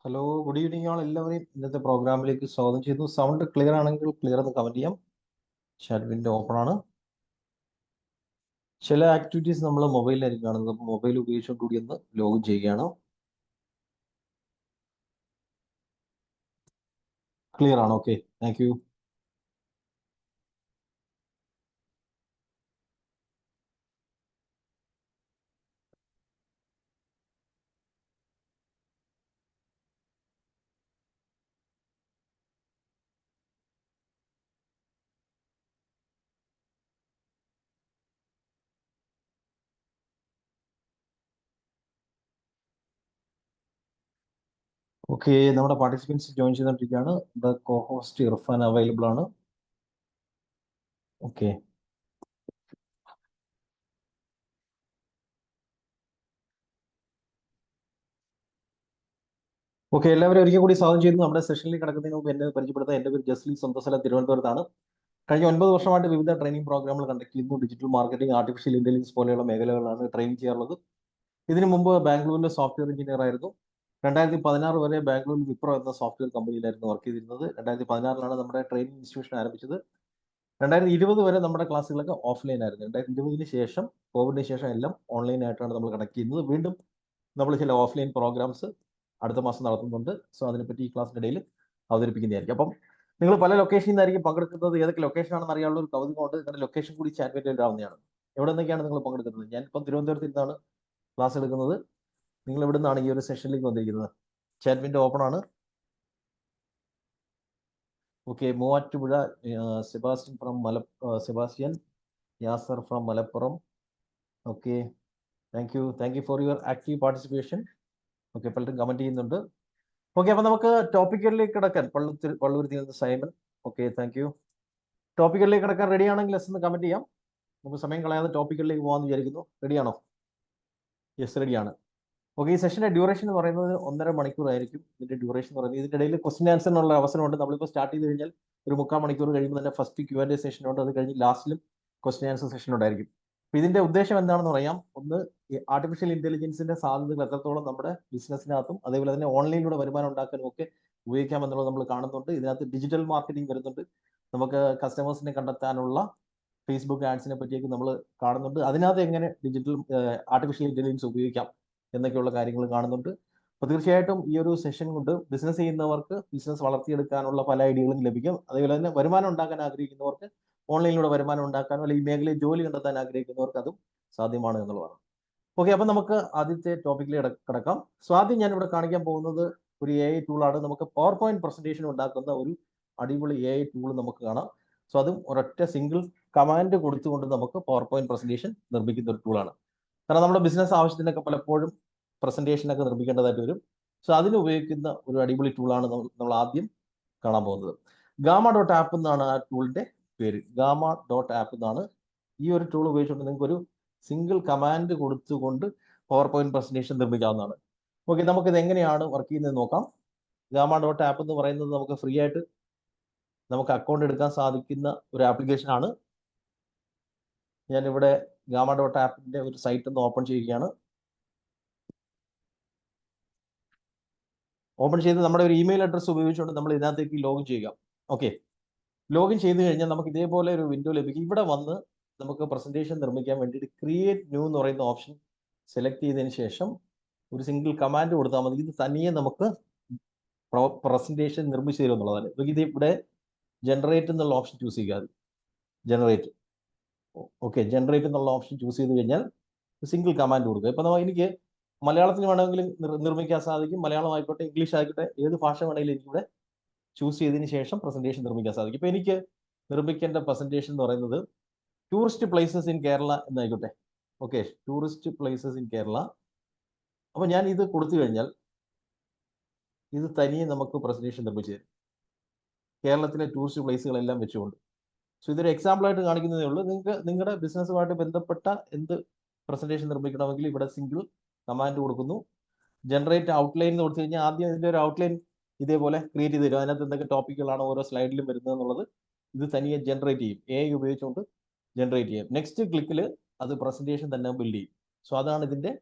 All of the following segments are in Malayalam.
ഹലോ, ഗുഡ് ഈവനിങ് ആൾ എല്ലാവരെയും ഇന്നത്തെ പ്രോഗ്രാമിലേക്ക് സ്വാഗതം ചെയ്യുന്നു. സൗണ്ട് ക്ലിയർ ആണെങ്കിൽ ക്ലിയർ എന്ന് കമന്റ് ചെയ്യാം. ചാറ്റ് വിൻഡോ ഓപ്പൺ ആണ്. ചില ആക്ടിവിറ്റീസ് നമ്മൾ മൊബൈലിലായിരിക്കും കാണുന്നത്. അപ്പോൾ മൊബൈൽ ഉപയോഗിച്ചുകൊണ്ട് കൂടി ഒന്ന് ലോഗിൻ ചെയ്യുകയാണ്. ക്ലിയർ ആണ്. Okay, thank you. ഓക്കെ, നമ്മുടെ പാർട്ടിസിപ്പൻസ് ജോയിൻ ചെയ്തുകൊണ്ടിരിക്കുകയാണ്. The co host Irfan available ആണ്. ഓക്കെ, എല്ലാവരും ഒരിക്കൽ കൂടി സ്വാഗതം ചെയ്യുന്നു. നമ്മുടെ സെഷനിൽ കിടക്കുന്നതിന് മുമ്പ് എന്നെ പരിചയപ്പെടുത്താൻ എൻ്റെ പേര് ജസ്ലി, സ്വന്തം സ്ഥലം തിരുവനന്തപുരത്താണ്. കഴിഞ്ഞ 9 വർഷമായിട്ട് വിവിധ ട്രെയിനിങ് പ്രോഗ്രാമുകൾ കണ്ടക്ട് ചെയ്യുന്നു. ഡിജിറ്റൽ മാർക്കറ്റിംഗ്, ആർട്ടിഫിഷ്യൽ ഇന്റലിജൻസ് പോലെയുള്ള മേഖലകളാണ് ട്രെയിൻ ചെയ്യാറുള്ളത്. ഇതിനു മുമ്പ് ബാംഗ്ലൂരിലെ സോഫ്റ്റ്വെയർ എഞ്ചിനീയർ ആയിരുന്നു. 2016 വരെ ബാംഗ്ലൂരിൽ വിപ്രോ എന്ന സോഫ്റ്റ്വെയർ കമ്പനിയിലായിരുന്നു വർക്ക് ചെയ്തിരുന്നത്. 2016 നമ്മുടെ ട്രെയിനിങ് ഇൻസ്റ്റിറ്റ്യൂഷൻ ആരംഭിച്ചത്. 2020 വരെ നമ്മുടെ ക്ലാസ്സുകളൊക്കെ ഓഫ്ലൈൻ ആയിരുന്നു. 2020 ശേഷം, കോവിഡിന് ശേഷം എല്ലാം ഓൺലൈൻ ആയിട്ടാണ് നമ്മൾ കണക്ട് ചെയ്യുന്നത്. വീണ്ടും നമ്മൾ ചില ഓഫ്ലൈൻ പ്രോഗ്രാംസ് അടുത്ത മാസം നടത്തുന്നുണ്ട്. സോ അതിനെപ്പറ്റി ഈ ക്ലാസ്സിൻ്റെ ഇടയിൽ അവതരിപ്പിക്കുന്നതായിരിക്കും. അപ്പം നിങ്ങൾ പല ലൊക്കേഷനിൽ നിന്നായിരിക്കും പങ്കെടുക്കുന്നത്. ഏതൊക്കെ ലൊക്കേഷൻ ആണെന്ന് അറിയാനുള്ള ഒരു കൗതുകമുണ്ട്. നിങ്ങളുടെ ലൊക്കേഷൻ കൂടി ചാറ്റ് ചെയ്ത് ഇടാവുന്നതാണ്. എവിടെ നിന്നൊക്കെയാണ് നിങ്ങൾ പങ്കെടുക്കുന്നത്? ഞാനിപ്പം തിരുവനന്തപുരത്ത് നിന്നാണ് ക്ലാസ് എടുക്കുന്നത്. നിങ്ങൾ എവിടെ നിന്നാണ് ഈ ഒരു സെഷനിലേക്ക് വന്നിരിക്കുന്നത്? ചാറ്റ് വിൻഡോ ഓപ്പൺ ആണ്. Okay, Muvattupuzha Sebastian from Sebastian Yasar from Malappuram. Okay, thank you for your active participation. Okay, പലരും കമന്റ് ചെയ്യുന്നുണ്ട്. ഓക്കെ, അപ്പൊ നമുക്ക് ടോപ്പിക്കുകളിലേക്ക് കിടക്കാൻ പള്ളുരുത്തി നിന്ന് സൈമൺ. Okay, thank you. ടോപ്പിക്കുകളിലേക്ക് കിടക്കാൻ റെഡി ആണെങ്കിൽ യെസ് എന്ന് കമന്റ് ചെയ്യാം. നമുക്ക് സമയം കളയാതെ ടോപ്പിക്കുകളിലേക്ക് പോകാമെന്ന് വിചാരിക്കുന്നു. റെഡിയാണോ? യെസ്, റെഡിയാണ്. ഓക്കെ, ഈ സെഷന്റെ ഡ്യൂറേഷൻ എന്ന് പറയുന്നത് 1.5 മണിക്കൂർ ആയിരിക്കും. ഇതിന്റെ ഡ്യൂറേഷൻ എന്ന് പറയുന്നത് ഇതിന്റെ ഇടയിൽ ക്വസ്റ്റ്യൻ ആൻസറിനുള്ള അവസരമുണ്ട്. നമ്മളിപ്പോൾ സ്റ്റാർട്ട് ചെയ്ത് കഴിഞ്ഞാൽ ഒരു 3/4 മണിക്കൂർ കഴിയുമ്പോൾ തന്നെ ഫസ്റ്റ് Q&A സെഷൻ ഉണ്ട്. അത് കഴിഞ്ഞ് ലാസ്റ്റിലും ക്വസ്റ്റ്യൻ ആൻസർ സെഷൻ ഉണ്ടായിരിക്കും. അപ്പോൾ ഇതിന്റെ ഉദ്ദേശം എന്താണെന്ന് പറയാം. ഒന്ന്, ഈ ആർട്ടിഫിഷ്യൽ ഇന്റലിജൻസിന്റെ സാധ്യതകൾ എത്രത്തോളം നമ്മുടെ ബിസിനസ്സിനകത്തും അതേപോലെ തന്നെ ഓൺലൈനിലൂടെ വരുമാനം ഉണ്ടാക്കാനും ഒക്കെ ഉപയോഗിക്കാമെന്നുള്ളത് നമ്മൾ കാണുന്നുണ്ട്. ഇതിനകത്ത് ഡിജിറ്റൽ മാർക്കറ്റിംഗ് വരുന്നുണ്ട്. നമുക്ക് കസ്റ്റമേഴ്സിനെ കണ്ടെത്താനുള്ള ഫേസ്ബുക്ക് ആഡ്സിനെ പറ്റിയൊക്കെ നമ്മൾ കാണുന്നുണ്ട്. അതിനകത്ത് എങ്ങനെ ഡിജിറ്റൽ ആർട്ടിഫിഷ്യൽ ഇന്റലിജൻസ് ഉപയോഗിക്കാം എന്നൊക്കെയുള്ള കാര്യങ്ങൾ കാണുന്നുണ്ട്. അപ്പോൾ തീർച്ചയായിട്ടും ഈ ഒരു സെഷൻ കൊണ്ട് ബിസിനസ് ചെയ്യുന്നവർക്ക് ബിസിനസ് വളർത്തിയെടുക്കാനുള്ള പല ഐഡിയകളും ലഭിക്കും. അതേപോലെ തന്നെ വരുമാനം ഉണ്ടാക്കാൻ ആഗ്രഹിക്കുന്നവർക്ക് ഓൺലൈനിലൂടെ വരുമാനം ഉണ്ടാക്കാനോ അല്ലെങ്കിൽ ഈ മേഖലയിൽ ജോലി കണ്ടെത്താൻ ആഗ്രഹിക്കുന്നവർക്ക് അതും സാധ്യമാണ് എന്നുള്ളതാണ്. ഓക്കെ, അപ്പം നമുക്ക് ആദ്യത്തെ ടോപ്പിക്കിലേക്ക് കിടക്കാം. സോ ആദ്യം ഞാനിവിടെ കാണിക്കാൻ പോകുന്നത് ഒരു AI ടൂളാണ്. നമുക്ക് പവർ പോയിന്റ് പ്രസന്റേഷൻ ഉണ്ടാക്കുന്ന ഒരു അടിപൊളി AI ടൂൾ നമുക്ക് കാണാം. സോ അതും ഒരൊറ്റ സിംഗിൾ കമാൻഡ് കൊടുത്തുകൊണ്ട് നമുക്ക് പവർ പോയിന്റ് പ്രസന്റേഷൻ നിർമ്മിക്കുന്ന ഒരു ടൂളാണ്. കാരണം നമ്മുടെ ബിസിനസ് ആവശ്യത്തിനൊക്കെ പലപ്പോഴും പ്രസന്റേഷനൊക്കെ നിർമ്മിക്കേണ്ടതായിട്ട് വരും. സോ അതിന് ഉപയോഗിക്കുന്ന ഒരു അടിപൊളി ടൂളാണ് നമ്മൾ ആദ്യം കാണാൻ പോകുന്നത്. Gamma.app എന്നാണ് ആ ടൂളിന്റെ പേര്. Gamma.app എന്നാണ്. ഈ ഒരു ടൂൾ ഉപയോഗിച്ചുകൊണ്ട് നിങ്ങൾക്ക് ഒരു സിംഗിൾ കമാൻഡ് കൊടുത്തുകൊണ്ട് പവർ പോയിന്റ് പ്രസന്റേഷൻ നിർമ്മിക്കാവുന്നതാണ്. ഓക്കെ, നമുക്കിത് എങ്ങനെയാണ് വർക്ക് ചെയ്യുന്നത് നോക്കാം. Gamma.app എന്ന് പറയുന്നത് നമുക്ക് ഫ്രീ ആയിട്ട് നമുക്ക് അക്കൗണ്ട് എടുക്കാൻ സാധിക്കുന്ന ഒരു ആപ്ലിക്കേഷൻ ആണ്. ഞാനിവിടെ Gamma.appന്റെ ഒരു സൈറ്റ് ഒന്ന് ഓപ്പൺ ചെയ്യുകയാണ്. ഓപ്പൺ ചെയ്ത് നമ്മുടെ ഒരു ഇമെയിൽ അഡ്രസ്സ് ഉപയോഗിച്ചുകൊണ്ട് നമ്മൾ ഇതിനകത്തേക്ക് ലോഗിൻ ചെയ്യുക. ഓക്കെ, ലോഗിൻ ചെയ്ത് കഴിഞ്ഞാൽ നമുക്ക് ഇതേപോലെ ഒരു വിൻഡോ ലഭിക്കും. ഇവിടെ വന്ന് നമുക്ക് പ്രസന്റേഷൻ നിർമ്മിക്കാൻ വേണ്ടിയിട്ട് ക്രിയേറ്റ് ന്യൂ എന്ന് പറയുന്ന ഓപ്ഷൻ സെലക്ട് ചെയ്തതിന് ശേഷം ഒരു സിംഗിൾ കമാൻഡ് കൊടുത്താൽ മതി. ഇത് തനിയെ നമുക്ക് പ്രസന്റേഷൻ നിർമ്മിച്ചു തരും എന്നുള്ളതാണ്. ഇത് ഇവിടെ ജനറേറ്റ് എന്നുള്ള ഓപ്ഷൻ ചൂസ് ചെയ്യുക. ജനറേറ്റ്. ഓക്കെ, ജനറേറ്റ് എന്നുള്ള ഓപ്ഷൻ ചൂസ് ചെയ്ത് കഴിഞ്ഞാൽ സിംഗിൾ കമാൻഡ് കൊടുക്കുക. ഇപ്പൊ എനിക്ക് മലയാളത്തിൽ വേണമെങ്കിലും നിർമ്മിക്കാൻ സാധിക്കും. മലയാളം ആയിക്കോട്ടെ, ഇംഗ്ലീഷ് ആയിക്കോട്ടെ, ഏത് ഭാഷ വേണമെങ്കിലും എനിക്കിവിടെ ചൂസ് ചെയ്തതിന് ശേഷം പ്രസന്റേഷൻ നിർമ്മിക്കാൻ സാധിക്കും. ഇപ്പൊ എനിക്ക് നിർമ്മിക്കേണ്ട പ്രസന്റേഷൻ എന്ന് പറയുന്നത് ടൂറിസ്റ്റ് പ്ലേസസ് ഇൻ കേരള എന്നായിക്കോട്ടെ. Okay, tourist places in Kerala. അപ്പൊ ഞാൻ ഇത് കൊടുത്തു കഴിഞ്ഞാൽ ഇത് തനിയെ നമുക്ക് പ്രസന്റേഷൻ നിർമ്മിച്ചു തരും, കേരളത്തിലെ ടൂറിസ്റ്റ് പ്ലേസുകളെല്ലാം വെച്ചുകൊണ്ട്. സോ ഇതൊരു എക്സാമ്പിൾ ആയിട്ട് കാണിക്കുന്നതേ ഉള്ളൂ. നിങ്ങൾക്ക് നിങ്ങളുടെ ബിസിനസ്സുമായിട്ട് ബന്ധപ്പെട്ട എന്ത് പ്രസന്റേഷൻ നിർമ്മിക്കണമെങ്കിൽ ഇവിടെ സിംഗിൾ കമാൻഡ് കൊടുക്കുന്നു. ജനറേറ്റ് ഔട്ട്ലൈൻ എന്ന് കൊടുത്തു കഴിഞ്ഞാൽ ആദ്യം ഇതിന്റെ ഒരു ഔട്ട്ലൈൻ ഇതേപോലെ ക്രിയേറ്റ് ചെയ്ത് തരും. അതിനകത്ത് എന്തൊക്കെ ടോപ്പിക്കുകളാണ് ഓരോ സ്ലൈഡിലും വരുന്നത് എന്നുള്ളത് ഇത് തനിയെ ജനറേറ്റ് ചെയ്യും. AI ഉപയോഗിച്ചുകൊണ്ട് ജനറേറ്റ് ചെയ്യും. നെക്സ്റ്റ് ക്ലിക്കിൽ അത് പ്രസന്റേഷൻ തന്നെ ബിൽഡ് ചെയ്യും. സോ അതാണ് ഇതിന്റെ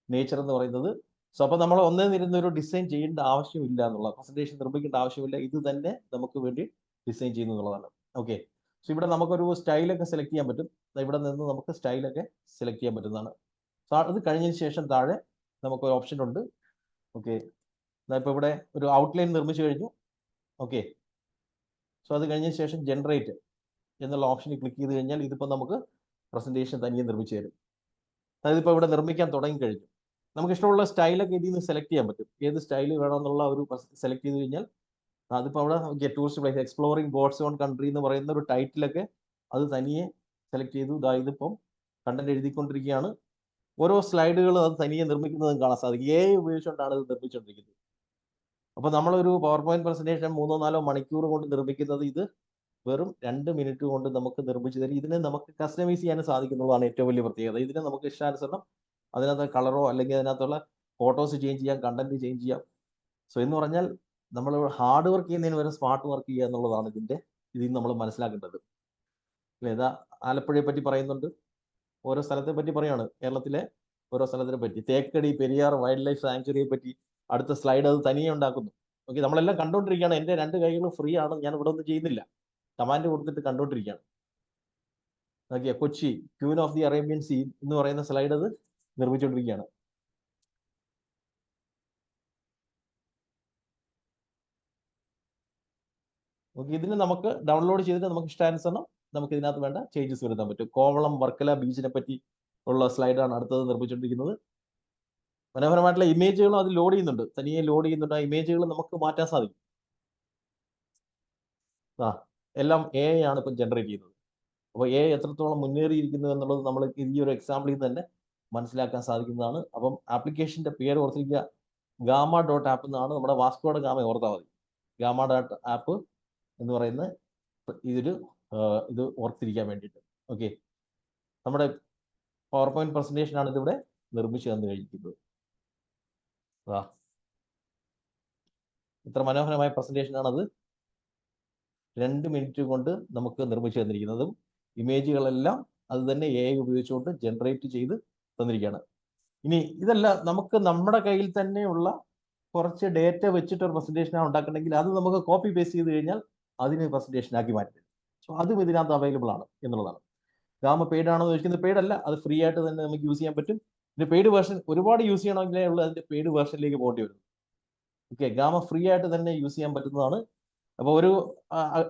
നേച്ചർ എന്ന് പറയുന്നത്. സോ അപ്പോൾ നമ്മൾ ഒന്നേ നിരുന്ന ഒരു ഡിസൈൻ ചെയ്യേണ്ട ആവശ്യമില്ല എന്നുള്ള, പ്രസന്റേഷൻ നിർമ്മിക്കേണ്ട ആവശ്യമില്ല, ഇത് തന്നെ നമുക്ക് വേണ്ടി ഡിസൈൻ ചെയ്യുന്നു എന്നുള്ളതാണ്. ഓക്കെ, സോ ഇവിടെ നമുക്കൊരു സ്റ്റൈലൊക്കെ സെലക്ട് ചെയ്യാൻ പറ്റും. ഇവിടെ നിന്ന് നമുക്ക് സ്റ്റൈലൊക്കെ സെലക്ട് ചെയ്യാൻ പറ്റുന്നതാണ്. സോ അത് കഴിഞ്ഞതിന് ശേഷം താഴെ നമുക്കൊരു ഓപ്ഷൻ ഉണ്ട്. ഓക്കെ, ഇപ്പോൾ ഇവിടെ ഒരു ഔട്ട്ലൈൻ നിർമ്മിച്ചു കഴിഞ്ഞു. ഓക്കെ, സോ അത് കഴിഞ്ഞതിന് ശേഷം ജനറേറ്റ് എന്നുള്ള ഓപ്ഷനിൽ ക്ലിക്ക് ചെയ്ത് കഴിഞ്ഞാൽ ഇതിപ്പോൾ നമുക്ക് പ്രസന്റേഷൻ തനിയെ നിർമ്മിച്ചു തരും. അതായത് ഇപ്പോൾ ഇവിടെ നിർമ്മിക്കാൻ തുടങ്ങി കഴിഞ്ഞു. നമുക്ക് ഇഷ്ടമുള്ള സ്റ്റൈലൊക്കെ ഇതിൽ നിന്ന് സെലക്ട് ചെയ്യാൻ പറ്റും. ഏത് സ്റ്റൈൽ വേണമെന്നുള്ള ഒരു സെലക്ട് ചെയ്ത് കഴിഞ്ഞാൽ അതിപ്പോൾ അവിടെ tourist place exploring God's own country എന്ന് പറയുന്ന ഒരു ടൈറ്റിലൊക്കെ അത് തനിയെ സെലക്ട് ചെയ്തു. ഇതിപ്പം കണ്ടന്റ് എഴുതിക്കൊണ്ടിരിക്കുകയാണ്. ഓരോ സ്ലൈഡുകൾ അത് തനിയെ നിർമ്മിക്കുന്നതും കാണാൻ സാധിക്കും. AI ഉപയോഗിച്ചുകൊണ്ടാണ് ഇത് നിർമ്മിച്ചുകൊണ്ടിരിക്കുന്നത്. അപ്പോൾ നമ്മളൊരു പവർ പോയിന്റ് പ്രസന്റേഷൻ 3-4 മണിക്കൂർ കൊണ്ട് നിർമ്മിക്കുന്നത് ഇത് വെറും 2 മിനിറ്റ് കൊണ്ട് നമുക്ക് നിർമ്മിച്ചു തരും. ഇതിനെ നമുക്ക് കസ്റ്റമൈസ് ചെയ്യാൻ സാധിക്കുന്നതാണ് ഏറ്റവും വലിയ പ്രത്യേകത. ഇതിനെ നമുക്ക് ഇഷ്ടാനുസരണം അതിനകത്ത് കളറോ അല്ലെങ്കിൽ അതിനകത്തുള്ള ഫോട്ടോസ് ചേഞ്ച് ചെയ്യാം, കണ്ടന്റ് ചേഞ്ച് ചെയ്യാം. സോ എന്ന് പറഞ്ഞാൽ നമ്മൾ ഹാർഡ് വർക്ക് ചെയ്യുന്നതിന് വരെ സ്മാർട്ട് വർക്ക് ചെയ്യുക എന്നുള്ളതാണ് ഇതിൽ നമ്മൾ മനസ്സിലാക്കേണ്ടത്. ഏതാ ആലപ്പുഴയെ പറ്റി പറയുന്നുണ്ട്, ഓരോ സ്ഥലത്തെ പറ്റി പറയാണ്, കേരളത്തിലെ ഓരോ സ്ഥലത്തിനെ പറ്റി. തേക്കടി പെരിയാർ വൈൽഡ് ലൈഫ് സാങ്ച്വറിയെ പറ്റി അടുത്ത സ്ലൈഡ് അത് തനിയെ ഉണ്ടാക്കുന്നു. ഓക്കെ, നമ്മളെല്ലാം കണ്ടുകൊണ്ടിരിക്കുകയാണ്. എൻ്റെ 2 കൈകളും ഫ്രീ ആണ്, ഞാൻ ഇവിടെ ഒന്നും ചെയ്യുന്നില്ല, കമാൻഡ് കൊടുത്തിട്ട് കണ്ടുകൊണ്ടിരിക്കുകയാണ്. Okay, Kochi queen of the Arabian sea എന്ന് പറയുന്ന സ്ലൈഡ് അത് നിർമ്മിച്ചുകൊണ്ടിരിക്കുകയാണ്. ഓക്കെ, ഇതിന് നമുക്ക് ഡൗൺലോഡ് ചെയ്തിട്ട് നമുക്ക് ഇഷ്ടാനുസരണം നമുക്ക് ഇതിനകത്ത് വേണ്ട ചേഞ്ചസ് വരുത്താൻ പറ്റും. കോവളം വർക്കല ബീച്ചിനെ പറ്റി ഉള്ള സ്ലൈഡാണ് അടുത്തത് നിർമ്മിച്ചുകൊണ്ടിരിക്കുന്നത്. മനോഹരമായിട്ടുള്ള ഇമേജുകളും അത് ലോഡ് ചെയ്യുന്നുണ്ട്, തനിയെ ലോഡ് ചെയ്യുന്നുണ്ട്. ആ ഇമേജുകൾ നമുക്ക് മാറ്റാൻ സാധിക്കും. എല്ലാം AI ആണ് ഇപ്പം ജനറേറ്റ് ചെയ്യുന്നത്. അപ്പോൾ AI എത്രത്തോളം മുന്നേറിയിരിക്കുന്നു എന്നുള്ളത് നമ്മൾ ഈ ഒരു എക്സാമ്പിളിൽ നിന്ന് തന്നെ മനസ്സിലാക്കാൻ സാധിക്കുന്നതാണ്. അപ്പം ആപ്ലിക്കേഷൻ്റെ പേര് ഓർത്തിരിക്കുക, gama.app എന്നാണ്. നമ്മുടെ വാസ്കോയുടെ ഗാമ ഓർത്താൽ മതി. gama.app എന്ന് പറയുന്ന ഇത് ഓർത്തിരിക്കാൻ വേണ്ടിയിട്ട്. ഓക്കെ, നമ്മുടെ പവർ പോയിന്റ് പ്രസന്റേഷനാണ് ഇതിവിടെ നിർമ്മിച്ചു തന്നു കഴിക്കുന്നത്. ഇത്ര മനോഹരമായ പ്രസന്റേഷനാണത് 2 മിനിറ്റ് കൊണ്ട് നമുക്ക് നിർമ്മിച്ചു തന്നിരിക്കുന്നതും ഇമേജുകളെല്ലാം അത് തന്നെ AI ഉപയോഗിച്ചുകൊണ്ട് ജനറേറ്റ് ചെയ്ത് തന്നിരിക്കുകയാണ്. ഇനി ഇതല്ല, നമുക്ക് നമ്മുടെ കയ്യിൽ തന്നെയുള്ള കുറച്ച് ഡേറ്റ വെച്ചിട്ട് ഒരു പ്രസന്റേഷനാണ് ഉണ്ടാക്കണമെങ്കിൽ അത് നമുക്ക് കോപ്പി പേസ്റ്റ് ചെയ്ത് കഴിഞ്ഞാൽ അതിനെ പ്രസന്റേഷനാക്കി മാറ്റി. സോ അതും ഇതിനകത്ത് അവൈലബിൾ ആണ് എന്നുള്ളതാണ്. ഗാമ പെയ്ഡ് ആണോ എന്ന് ചോദിക്കുന്നത്, പെയ്ഡ് അല്ല, അത് ഫ്രീ ആയിട്ട് തന്നെ നമുക്ക് യൂസ് ചെയ്യാൻ പറ്റും. ഇതിന്റെ പെയ്ഡ് വേർഷൻ ഒരുപാട് യൂസ് ചെയ്യണമെങ്കിലേ ഉള്ളൂ അതിന്റെ പെയ്ഡ് വേർഷനിലേക്ക് പോകേണ്ടി വരും. ഓക്കെ, ഗാമ ഫ്രീ ആയിട്ട് തന്നെ യൂസ് ചെയ്യാൻ പറ്റുന്നതാണ്. അപ്പോൾ ഒരു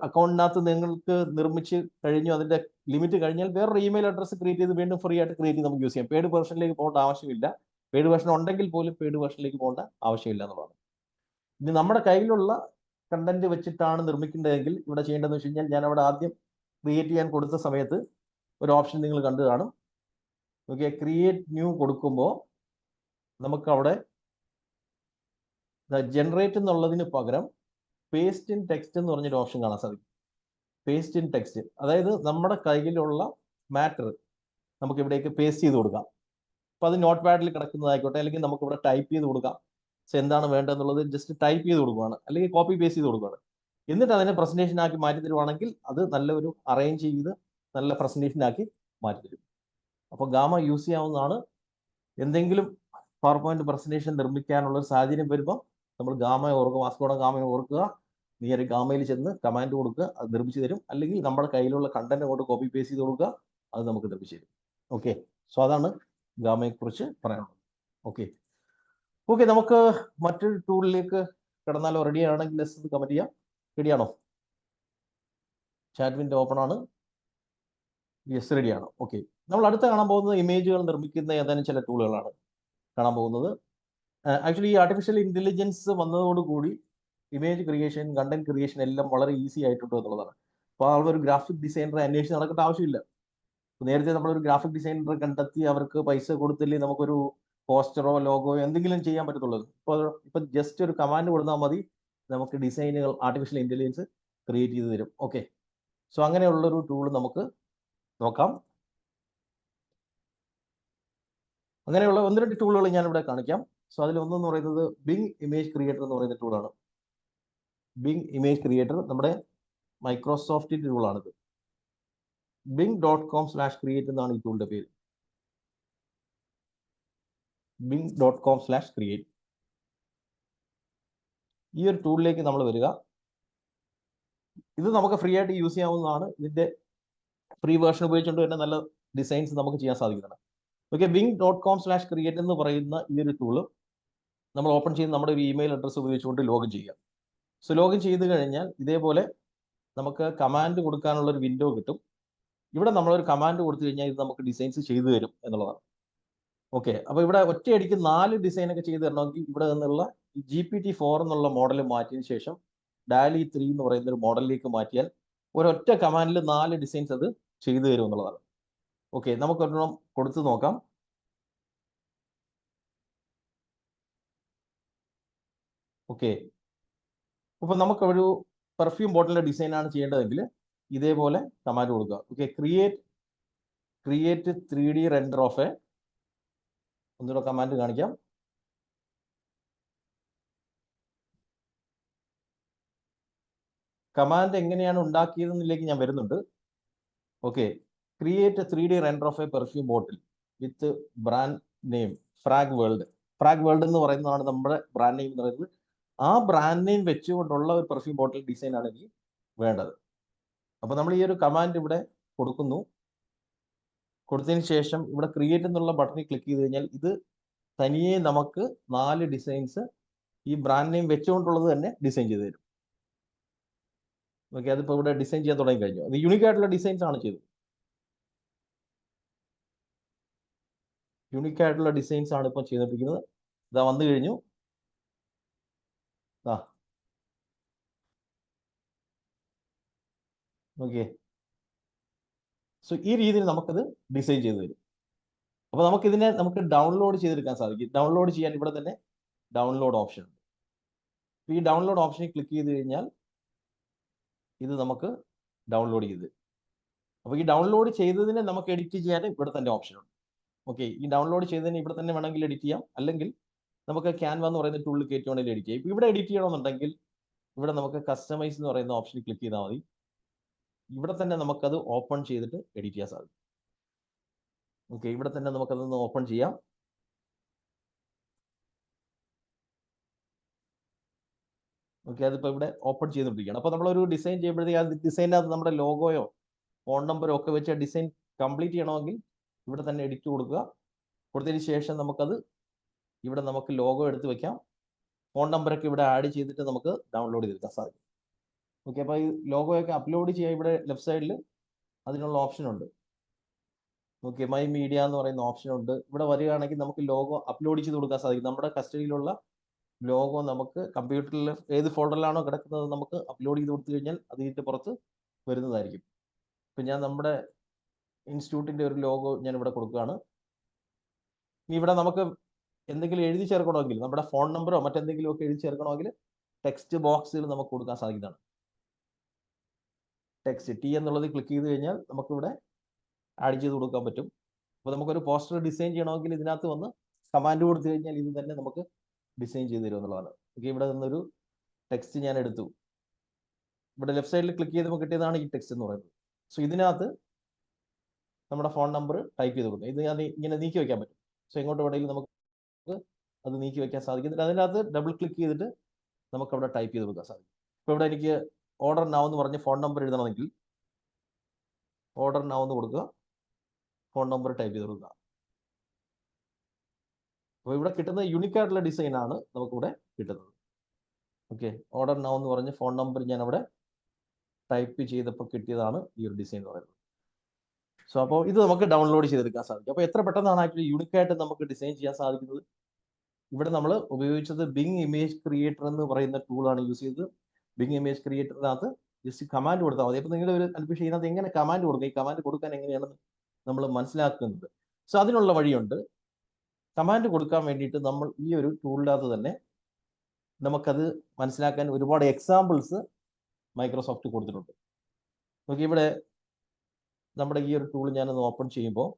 അക്കൗണ്ടിനകത്ത് നിങ്ങൾക്ക് നിർമ്മിച്ച് കഴിഞ്ഞു, അതിന്റെ ലിമിറ്റ് കഴിഞ്ഞാൽ വേറൊരു ഇമെയിൽ അഡ്രസ്സ് ക്രിയേറ്റ് ചെയ്ത് വീണ്ടും ഫ്രീ ആയിട്ട് ക്രിയേറ്റ് ചെയ്ത് നമുക്ക് യൂസ് ചെയ്യാം. പെയ്ഡ് വേർഷനിലേക്ക് പോകേണ്ട ആവശ്യമില്ല. പെയ്ഡ് വേർഷൻ ഉണ്ടെങ്കിൽ പോലും പെയ്ഡ് വേർഷനിലേക്ക് പോകേണ്ട ആവശ്യമില്ല എന്നുള്ളതാണ്. ഇനി നമ്മുടെ കയ്യിലുള്ള കണ്ടന്റ് വെച്ചിട്ടാണ് നിർമ്മിക്കേണ്ടതെങ്കിൽ ഇവിടെ ചെയ്യേണ്ടതെന്ന് വെച്ച് കഴിഞ്ഞാൽ, ഞാൻ അവിടെ ആദ്യം ക്രിയേറ്റ് ചെയ്യാൻ കൊടുത്ത സമയത്ത് ഒരു ഓപ്ഷൻ നിങ്ങൾ കണ്ടു കാണും. ഓക്കെ, ക്രിയേറ്റ് ന്യൂ കൊടുക്കുമ്പോൾ നമുക്ക് അവിടെ ജനറേറ്റ് എന്നുള്ളതിന് പകരം പേസ്റ്റ് ഇൻ ടെക്സ്റ്റ് എന്ന് പറഞ്ഞൊരു ഓപ്ഷൻ കാണാൻ സാധിക്കും. പേസ്റ്റ് ഇൻ ടെക്സ്റ്റ്, അതായത് നമ്മുടെ കയ്യിലുള്ള മാറ്റർ നമുക്ക് ഇവിടേക്ക് പേസ്റ്റ് ചെയ്ത് കൊടുക്കാം. അപ്പോൾ അത് നോട്ട് പാഡിൽ കിടക്കുന്നതായിക്കോട്ടെ, അല്ലെങ്കിൽ നമുക്ക് ഇവിടെ ടൈപ്പ് ചെയ്ത് കൊടുക്കാം. സോ എന്താണ് വേണ്ടതെന്നുള്ളത് ജസ്റ്റ് ടൈപ്പ് ചെയ്ത് കൊടുക്കുകയാണ്, അല്ലെങ്കിൽ കോപ്പി പേസ്റ്റ് ചെയ്ത് കൊടുക്കുകയാണ്. എന്നിട്ട് അതിനെ പ്രസന്റേഷനാക്കി മാറ്റി തരുവാണെങ്കിൽ അത് നല്ലൊരു അറേഞ്ച് ചെയ്ത് നല്ല പ്രസന്റേഷനാക്കി മാറ്റി തരും. അപ്പോൾ ഗാമ യൂസ് ചെയ്യാവുന്നതാണ്. എന്തെങ്കിലും പവർ പോയിന്റ് പ്രസന്റേഷൻ നിർമ്മിക്കാനുള്ള ഒരു സാഹചര്യം വരുമ്പോൾ നമ്മൾ ഗാമയെ ഓർക്കുക, വാസ്കോയുടെ ഗാമയെ ഓർക്കുക, നേരെ ഗാമയിൽ ചെന്ന് കമാൻഡ് കൊടുക്കുക, അത് നിർമ്മിച്ചു തരും. അല്ലെങ്കിൽ നമ്മുടെ കയ്യിലുള്ള കണ്ടന്റ് കൊണ്ട് കോപ്പി പേസ്റ്റ് ചെയ്ത് കൊടുക്കുക, അത് നമുക്ക് നിർമ്മിച്ചു തരും. ഓക്കെ, സോ അതാണ് ഗാമയെക്കുറിച്ച് പറയാനുള്ളത്. ഓക്കെ, നമുക്ക് മറ്റൊരു ടൂളിലേക്ക് കിടന്നാലോ? റെഡി ആണെങ്കിൽ കമന്റ് ചെയ്യാം. റെഡിയാണോ? ചാറ്റ് വിൻഡോ ഓപ്പൺ ആണ്. യെസ്, റെഡിയാണ്. ഓക്കെ, നമ്മൾ അടുത്ത കാണാൻ പോകുന്നത് ഇമേജുകൾ നിർമ്മിക്കുന്ന ഏതാനും ചില ടൂളുകളാണ് കാണാൻ പോകുന്നത്. ആക്ച്വലി ഈ ആർട്ടിഫിഷ്യൽ ഇന്റലിജൻസ് വന്നതോടുകൂടി ഇമേജ് ക്രിയേഷൻ, കണ്ടന്റ് ക്രിയേഷൻ എല്ലാം വളരെ ഈസി ആയിട്ടുണ്ട് എന്നുള്ളതാണ്. അപ്പോൾ നമ്മളൊരു ഗ്രാഫിക് ഡിസൈനറെ അന്വേഷിച്ച് നടക്കേണ്ട ആവശ്യമില്ല. നേരത്തെ നമ്മളൊരു ഗ്രാഫിക് ഡിസൈനറെ കണ്ടെത്തി അവർക്ക് പൈസ കൊടുത്തില്ലേ നമുക്കൊരു പോസ്റ്ററോ ലോഗോയോ എന്തെങ്കിലും ചെയ്യാൻ പറ്റത്തുള്ളൂ. ഇപ്പൊ ജസ്റ്റ് ഒരു കമാൻഡ് കൊടുത്താൽ മതി, നമുക്ക് ഡിസൈനുകൾ ആർട്ടിഫിഷ്യൽ ഇന്റലിജൻസ് ക്രിയേറ്റ് ചെയ്ത് തരും. ഓക്കെ, സോ അങ്ങനെയുള്ളൊരു ടൂൾ നമുക്ക് നോക്കാം. അങ്ങനെയുള്ള 1-2 ടൂളുകൾ ഞാനിവിടെ കാണിക്കാം. സോ അതിലൊന്നെന്ന് പറയുന്നത് ബിങ് ഇമേജ് ക്രിയേറ്റർ എന്ന് പറയുന്ന ടൂളാണ്. ബിങ് ഇമേജ് ക്രിയേറ്റർ നമ്മുടെ മൈക്രോസോഫ്റ്റിന്റെ ടൂളാണിത്. bing.com/create എന്നാണ് ഈ ടൂളിന്റെ പേര്. bing.com/create. ഈ ഒരു ടൂളിലേക്ക് നമ്മൾ വരിക. ഇത് നമുക്ക് ഫ്രീ ആയിട്ട് യൂസ് ചെയ്യാവുന്നതാണ്. ഇതിന്റെ ഫ്രീ വേർഷൻ ഉപയോഗിച്ചുകൊണ്ട് തന്നെ നല്ല ഡിസൈൻസ് നമുക്ക് ചെയ്യാൻ സാധിക്കുന്നതാണ്. ഓക്കെ, bing.com/create എന്ന് പറയുന്ന ഈ ഒരു ടൂള് നമ്മൾ ഓപ്പൺ ചെയ്ത് നമ്മുടെ ഒരു ഇമെയിൽ അഡ്രസ്സ് ഉപയോഗിച്ചുകൊണ്ട് ലോഗിൻ ചെയ്യുക. സോ ലോഗിൻ ചെയ്ത് കഴിഞ്ഞാൽ ഇതേപോലെ നമുക്ക് കമാൻഡ് കൊടുക്കാനുള്ള ഒരു വിൻഡോ കിട്ടും. ഇവിടെ നമ്മളൊരു കമാൻഡ് കൊടുത്തു കഴിഞ്ഞാൽ ഇത് നമുക്ക് ഡിസൈൻസ് ചെയ്തു തരും എന്നുള്ളതാണ്. ഓക്കെ, അപ്പോൾ ഇവിടെ ഒറ്റയടിക്ക് 4 ഡിസൈനൊക്കെ ചെയ്ത് തരണമെങ്കിൽ ഇവിടെ നിന്നുള്ള GPT-4 എന്നുള്ള മോഡൽ മാറ്റിയതിന് ശേഷം DALL-E 3 എന്ന് പറയുന്ന ഒരു മോഡലിലേക്ക് മാറ്റിയാൽ ഒരൊറ്റ കമാൻഡിൽ 4 ഡിസൈൻസ് അത് ചെയ്തു തരും എന്നുള്ളതാണ്. ഓക്കെ, നമുക്കൊരെണ്ണം കൊടുത്തു നോക്കാം. ഓക്കെ, അപ്പോൾ നമുക്കൊരു പെർഫ്യൂം ബോട്ടിലിന്റെ ഡിസൈനാണ് ചെയ്യേണ്ടതെങ്കിൽ ഇതേപോലെ കമാൻഡ് കൊടുക്കുക. Okay, create 3D render of A, ഒന്നുകൂടെ കമാൻഡ് കാണിക്കാം. കമാൻഡ് എങ്ങനെയാണ് ഉണ്ടാക്കിയതെന്നിലേക്ക് ഞാൻ വരുന്നുണ്ട്. Okay, create 3D render of A perfume bottle with brand name frog world. Frog world എന്ന് പറയുന്നതാണ് നമ്മുടെ ബ്രാൻഡ് നെയിം എന്ന് പറയുന്നത്. ആ ബ്രാൻഡ് നെയിം വെച്ചുകൊണ്ടുള്ള ഒരു പെർഫ്യൂം ബോട്ടിൽ ഡിസൈൻ ആണ് എനിക്ക് വേണ്ടത്. അപ്പോൾ നമ്മൾ ഈ ഒരു കമാൻഡ് ഇവിടെ കൊടുക്കുന്നു. കൊടുത്തതിന് ശേഷം ഇവിടെ ക്രിയേറ്റ് എന്നുള്ള ബട്ടണിൽ ക്ലിക്ക് ചെയ്ത് കഴിഞ്ഞാൽ ഇത് തനിയെ നമുക്ക് 4 ഡിസൈൻസ് ഈ ബ്രാൻഡ് നെയിം വെച്ചുകൊണ്ടുള്ളത് തന്നെ ഡിസൈൻ ചെയ്ത് തരും. ഓക്കെ, അതിപ്പോൾ ഇവിടെ ഡിസൈൻ ചെയ്യാൻ തുടങ്ങി കഴിഞ്ഞു. അത് യൂണിക് ആയിട്ടുള്ള ഡിസൈൻസ് ആണ് ചെയ്തത്. യൂണിക് ആയിട്ടുള്ള ഡിസൈൻസ് ആണ് ഇപ്പോൾ ചെയ്തിരിക്കുന്നത്. ഇതാ വന്നു കഴിഞ്ഞു. ഓക്കെ, സോ ഈ രീതിയിൽ നമുക്കത് ഡിസൈൻ ചെയ്ത് തരും. അപ്പോൾ നമുക്ക് ഡൗൺലോഡ് ചെയ്തെടുക്കാൻ സാധിക്കും. ഡൗൺലോഡ് ചെയ്യാൻ ഇവിടെ തന്നെ ഡൗൺലോഡ് ഓപ്ഷൻ ഉണ്ട്. ഈ ഡൗൺലോഡ് ഓപ്ഷനിൽ ക്ലിക്ക് ചെയ്ത് കഴിഞ്ഞാൽ ഇത് നമുക്ക് ഡൗൺലോഡ് ചെയ്ത്. അപ്പോൾ ഈ ഡൗൺലോഡ് ചെയ്തതിനെ നമുക്ക് എഡിറ്റ് ചെയ്യാൻ ഇവിടെ തന്നെ ഓപ്ഷൻ ഉണ്ട്. ഓക്കെ, ഈ ഡൗൺലോഡ് ചെയ്തതിന് ഇവിടെ തന്നെ വേണമെങ്കിൽ എഡിറ്റ് ചെയ്യാം, അല്ലെങ്കിൽ നമുക്ക് ക്യാൻവ എന്ന് പറയുന്ന ടൂളിൽ കയറ്റുവാണെങ്കിൽ എഡിറ്റ് ചെയ്യാം. ഇപ്പോൾ ഇവിടെ എഡിറ്റ് ചെയ്യണമെന്നുണ്ടെങ്കിൽ ഇവിടെ നമുക്ക് കസ്റ്റമൈസ് എന്ന് പറയുന്ന ഓപ്ഷനിൽ ക്ലിക്ക് ചെയ്താൽ മതി. ഇവിടെ തന്നെ നമുക്കത് ഓപ്പൺ ചെയ്തിട്ട് എഡിറ്റ് ചെയ്യാൻ സാധിക്കും. ഓക്കെ, ഇവിടെ തന്നെ നമുക്കതൊന്ന് ഓപ്പൺ ചെയ്യാം. ഓക്കെ, അതിപ്പോൾ ഇവിടെ ഓപ്പൺ ചെയ്തുകൊണ്ടിരിക്കുകയാണ്. അപ്പോൾ നമ്മളൊരു ഡിസൈൻ ചെയ്യുമ്പോഴത്തേക്ക് ആ ഡിസൈനകത്ത് നമ്മുടെ ലോഗോയോ ഫോൺ നമ്പറോ ഒക്കെ വെച്ച് ഡിസൈൻ കംപ്ലീറ്റ് ചെയ്യണമെങ്കിൽ ഇവിടെ തന്നെ എഡിറ്റ് കൊടുക്കുക. കൊടുത്തതിന് ശേഷം നമുക്കത് ഇവിടെ നമുക്ക് ലോഗോ എടുത്ത് വെക്കാം. ഫോൺ നമ്പറൊക്കെ ഇവിടെ ആഡ് ചെയ്തിട്ട് നമുക്ക് ഡൗൺലോഡ് ചെയ്തെടുക്കാൻ സാധിക്കും. ഓക്കെ, അപ്പോൾ ഈ ലോഗോയൊക്കെ അപ്ലോഡ് ചെയ്യാൻ ഇവിടെ ലെഫ്റ്റ് സൈഡിൽ അതിനുള്ള ഓപ്ഷൻ ഉണ്ട്. ഓക്കെ, മൈ മീഡിയ എന്ന് പറയുന്ന ഓപ്ഷൻ ഉണ്ട്. ഇവിടെ വരികയാണെങ്കിൽ നമുക്ക് ലോഗോ അപ്ലോഡ് ചെയ്ത് കൊടുക്കാൻ സാധിക്കും. നമ്മുടെ കസ്റ്റഡിയിലുള്ള ലോഗോ നമുക്ക് കമ്പ്യൂട്ടറിൽ ഏത് ഫോൾഡറിലാണോ കിടക്കുന്നത് നമുക്ക് അപ്ലോഡ് ചെയ്ത് കൊടുത്തു കഴിഞ്ഞാൽ അതിൻ്റെ പുറത്ത് വരുന്നതായിരിക്കും. ഇപ്പം ഞാൻ നമ്മുടെ ഇൻസ്റ്റിറ്റ്യൂട്ടിൻ്റെ ഒരു ലോഗോ ഞാൻ ഇവിടെ കൊടുക്കുകയാണ്. ഇവിടെ നമുക്ക് എന്തെങ്കിലും എഴുതി ചേർക്കണമെങ്കിൽ നമ്മുടെ ഫോൺ നമ്പറോ മറ്റെന്തെങ്കിലും ഒക്കെ എഴുതി ചേർക്കണമെങ്കിൽ ടെക്സ്റ്റ് ബോക്സിൽ നമുക്ക് കൊടുക്കാൻ സാധിക്കുന്നതാണ്. ടെക്സ്റ്റ് ടി എന്നുള്ളത് ക്ലിക്ക് ചെയ്ത് കഴിഞ്ഞാൽ നമുക്കിവിടെ ആഡ് ചെയ്ത് കൊടുക്കാൻ പറ്റും. അപ്പോൾ നമുക്കൊരു പോസ്റ്റർ ഡിസൈൻ ചെയ്യണമെങ്കിൽ ഇതിനകത്ത് വന്ന് കമാൻഡ് കൊടുത്തു കഴിഞ്ഞാൽ ഇത് തന്നെ നമുക്ക് ഡിസൈൻ ചെയ്ത് തരും എന്നുള്ളതാണ്. ഓക്കെ, ഇവിടെ നിന്നൊരു ടെക്സ്റ്റ് ഞാൻ എടുത്തു. ഇവിടെ ലെഫ്റ്റ് സൈഡിൽ ക്ലിക്ക് ചെയ്തപ്പോൾ കിട്ടിയതാണ് ഈ ടെക്സ്റ്റ് എന്ന് പറയുന്നത്. സോ ഇതിനകത്ത് നമ്മുടെ ഫോൺ നമ്പർ ടൈപ്പ് ചെയ്ത് കൊടുക്കും. ഇത് ഞാൻ ഇങ്ങനെ നീക്കി വയ്ക്കാൻ പറ്റും. സോ എങ്ങോട്ട് വേണമെങ്കിലും നമുക്ക് അത് നീക്കി വയ്ക്കാൻ സാധിക്കും. അതിനകത്ത് ഡബിൾ ക്ലിക്ക് ചെയ്തിട്ട് നമുക്ക് അവിടെ ടൈപ്പ് ചെയ്ത് കൊടുക്കാൻ സാധിക്കും. ഇപ്പോൾ ഇവിടെ എനിക്ക് ഓർഡർ നൗ എന്ന് പറഞ്ഞ് ഫോൺ നമ്പർ എഴുതണമെങ്കിൽ ഓർഡർ നൗ എന്ന് കൊടുക്കുക, ഫോൺ നമ്പർ ടൈപ്പ് ചെയ്ത് കൊടുക്കുക. അപ്പോൾ ഇവിടെ കിട്ടുന്ന യൂണിക് ആയിട്ടുള്ള ഡിസൈൻ ആണ് നമുക്കിവിടെ കിട്ടുന്നത്. ഓക്കെ, ഓർഡർ നൗ എന്ന് പറഞ്ഞ് ഫോൺ നമ്പർ ഞാൻ അവിടെ ടൈപ്പ് ചെയ്തപ്പോൾ കിട്ടിയതാണ് ഈ ഒരു ഡിസൈൻ എന്ന് പറയുന്നത്. സോ അപ്പോൾ ഇത് നമുക്ക് ഡൗൺലോഡ് ചെയ്തെടുക്കാൻ സാധിക്കും. അപ്പോൾ എത്ര പെട്ടെന്നാണ് ആക്ച്വലി യൂണിക് ആയിട്ട് നമുക്ക് ഡിസൈൻ ചെയ്യാൻ സാധിക്കുന്നത്. ഇവിടെ നമ്മൾ ഉപയോഗിച്ചത് ബിങ് ഇമേജ് ക്രിയേറ്റർ എന്ന് പറയുന്ന ടൂളാണ് യൂസ് ചെയ്തത്. ബിങ് ഇമേജ് ക്രിയേറ്ററിനകത്ത് ജസ്റ്റ് കമാൻഡ് കൊടുത്താൽ മതി. അപ്പോൾ നിങ്ങളുടെ ഒരു കൺഫ്യൂഷൻ ഇതിനകത്ത് എങ്ങനെ കമാൻഡ് കൊടുക്കും, ഈ കമാൻഡ് കൊടുക്കാൻ എങ്ങനെയാണെന്ന് നമ്മൾ മനസ്സിലാക്കുന്നത്. സോ അതിനുള്ള വഴിയുണ്ട്. കമാൻഡ് കൊടുക്കാൻ വേണ്ടിയിട്ട് നമ്മൾ ഈ ഒരു ടൂളിനകത്ത് തന്നെ നമുക്കത് മനസ്സിലാക്കാൻ ഒരുപാട് എക്സാമ്പിൾസ് മൈക്രോസോഫ്റ്റ് കൊടുത്തിട്ടുണ്ട്. നോക്കി, ഇവിടെ നമ്മുടെ ഈ ഒരു ടൂൾ ഞാനൊന്ന് ഓപ്പൺ ചെയ്യുമ്പോൾ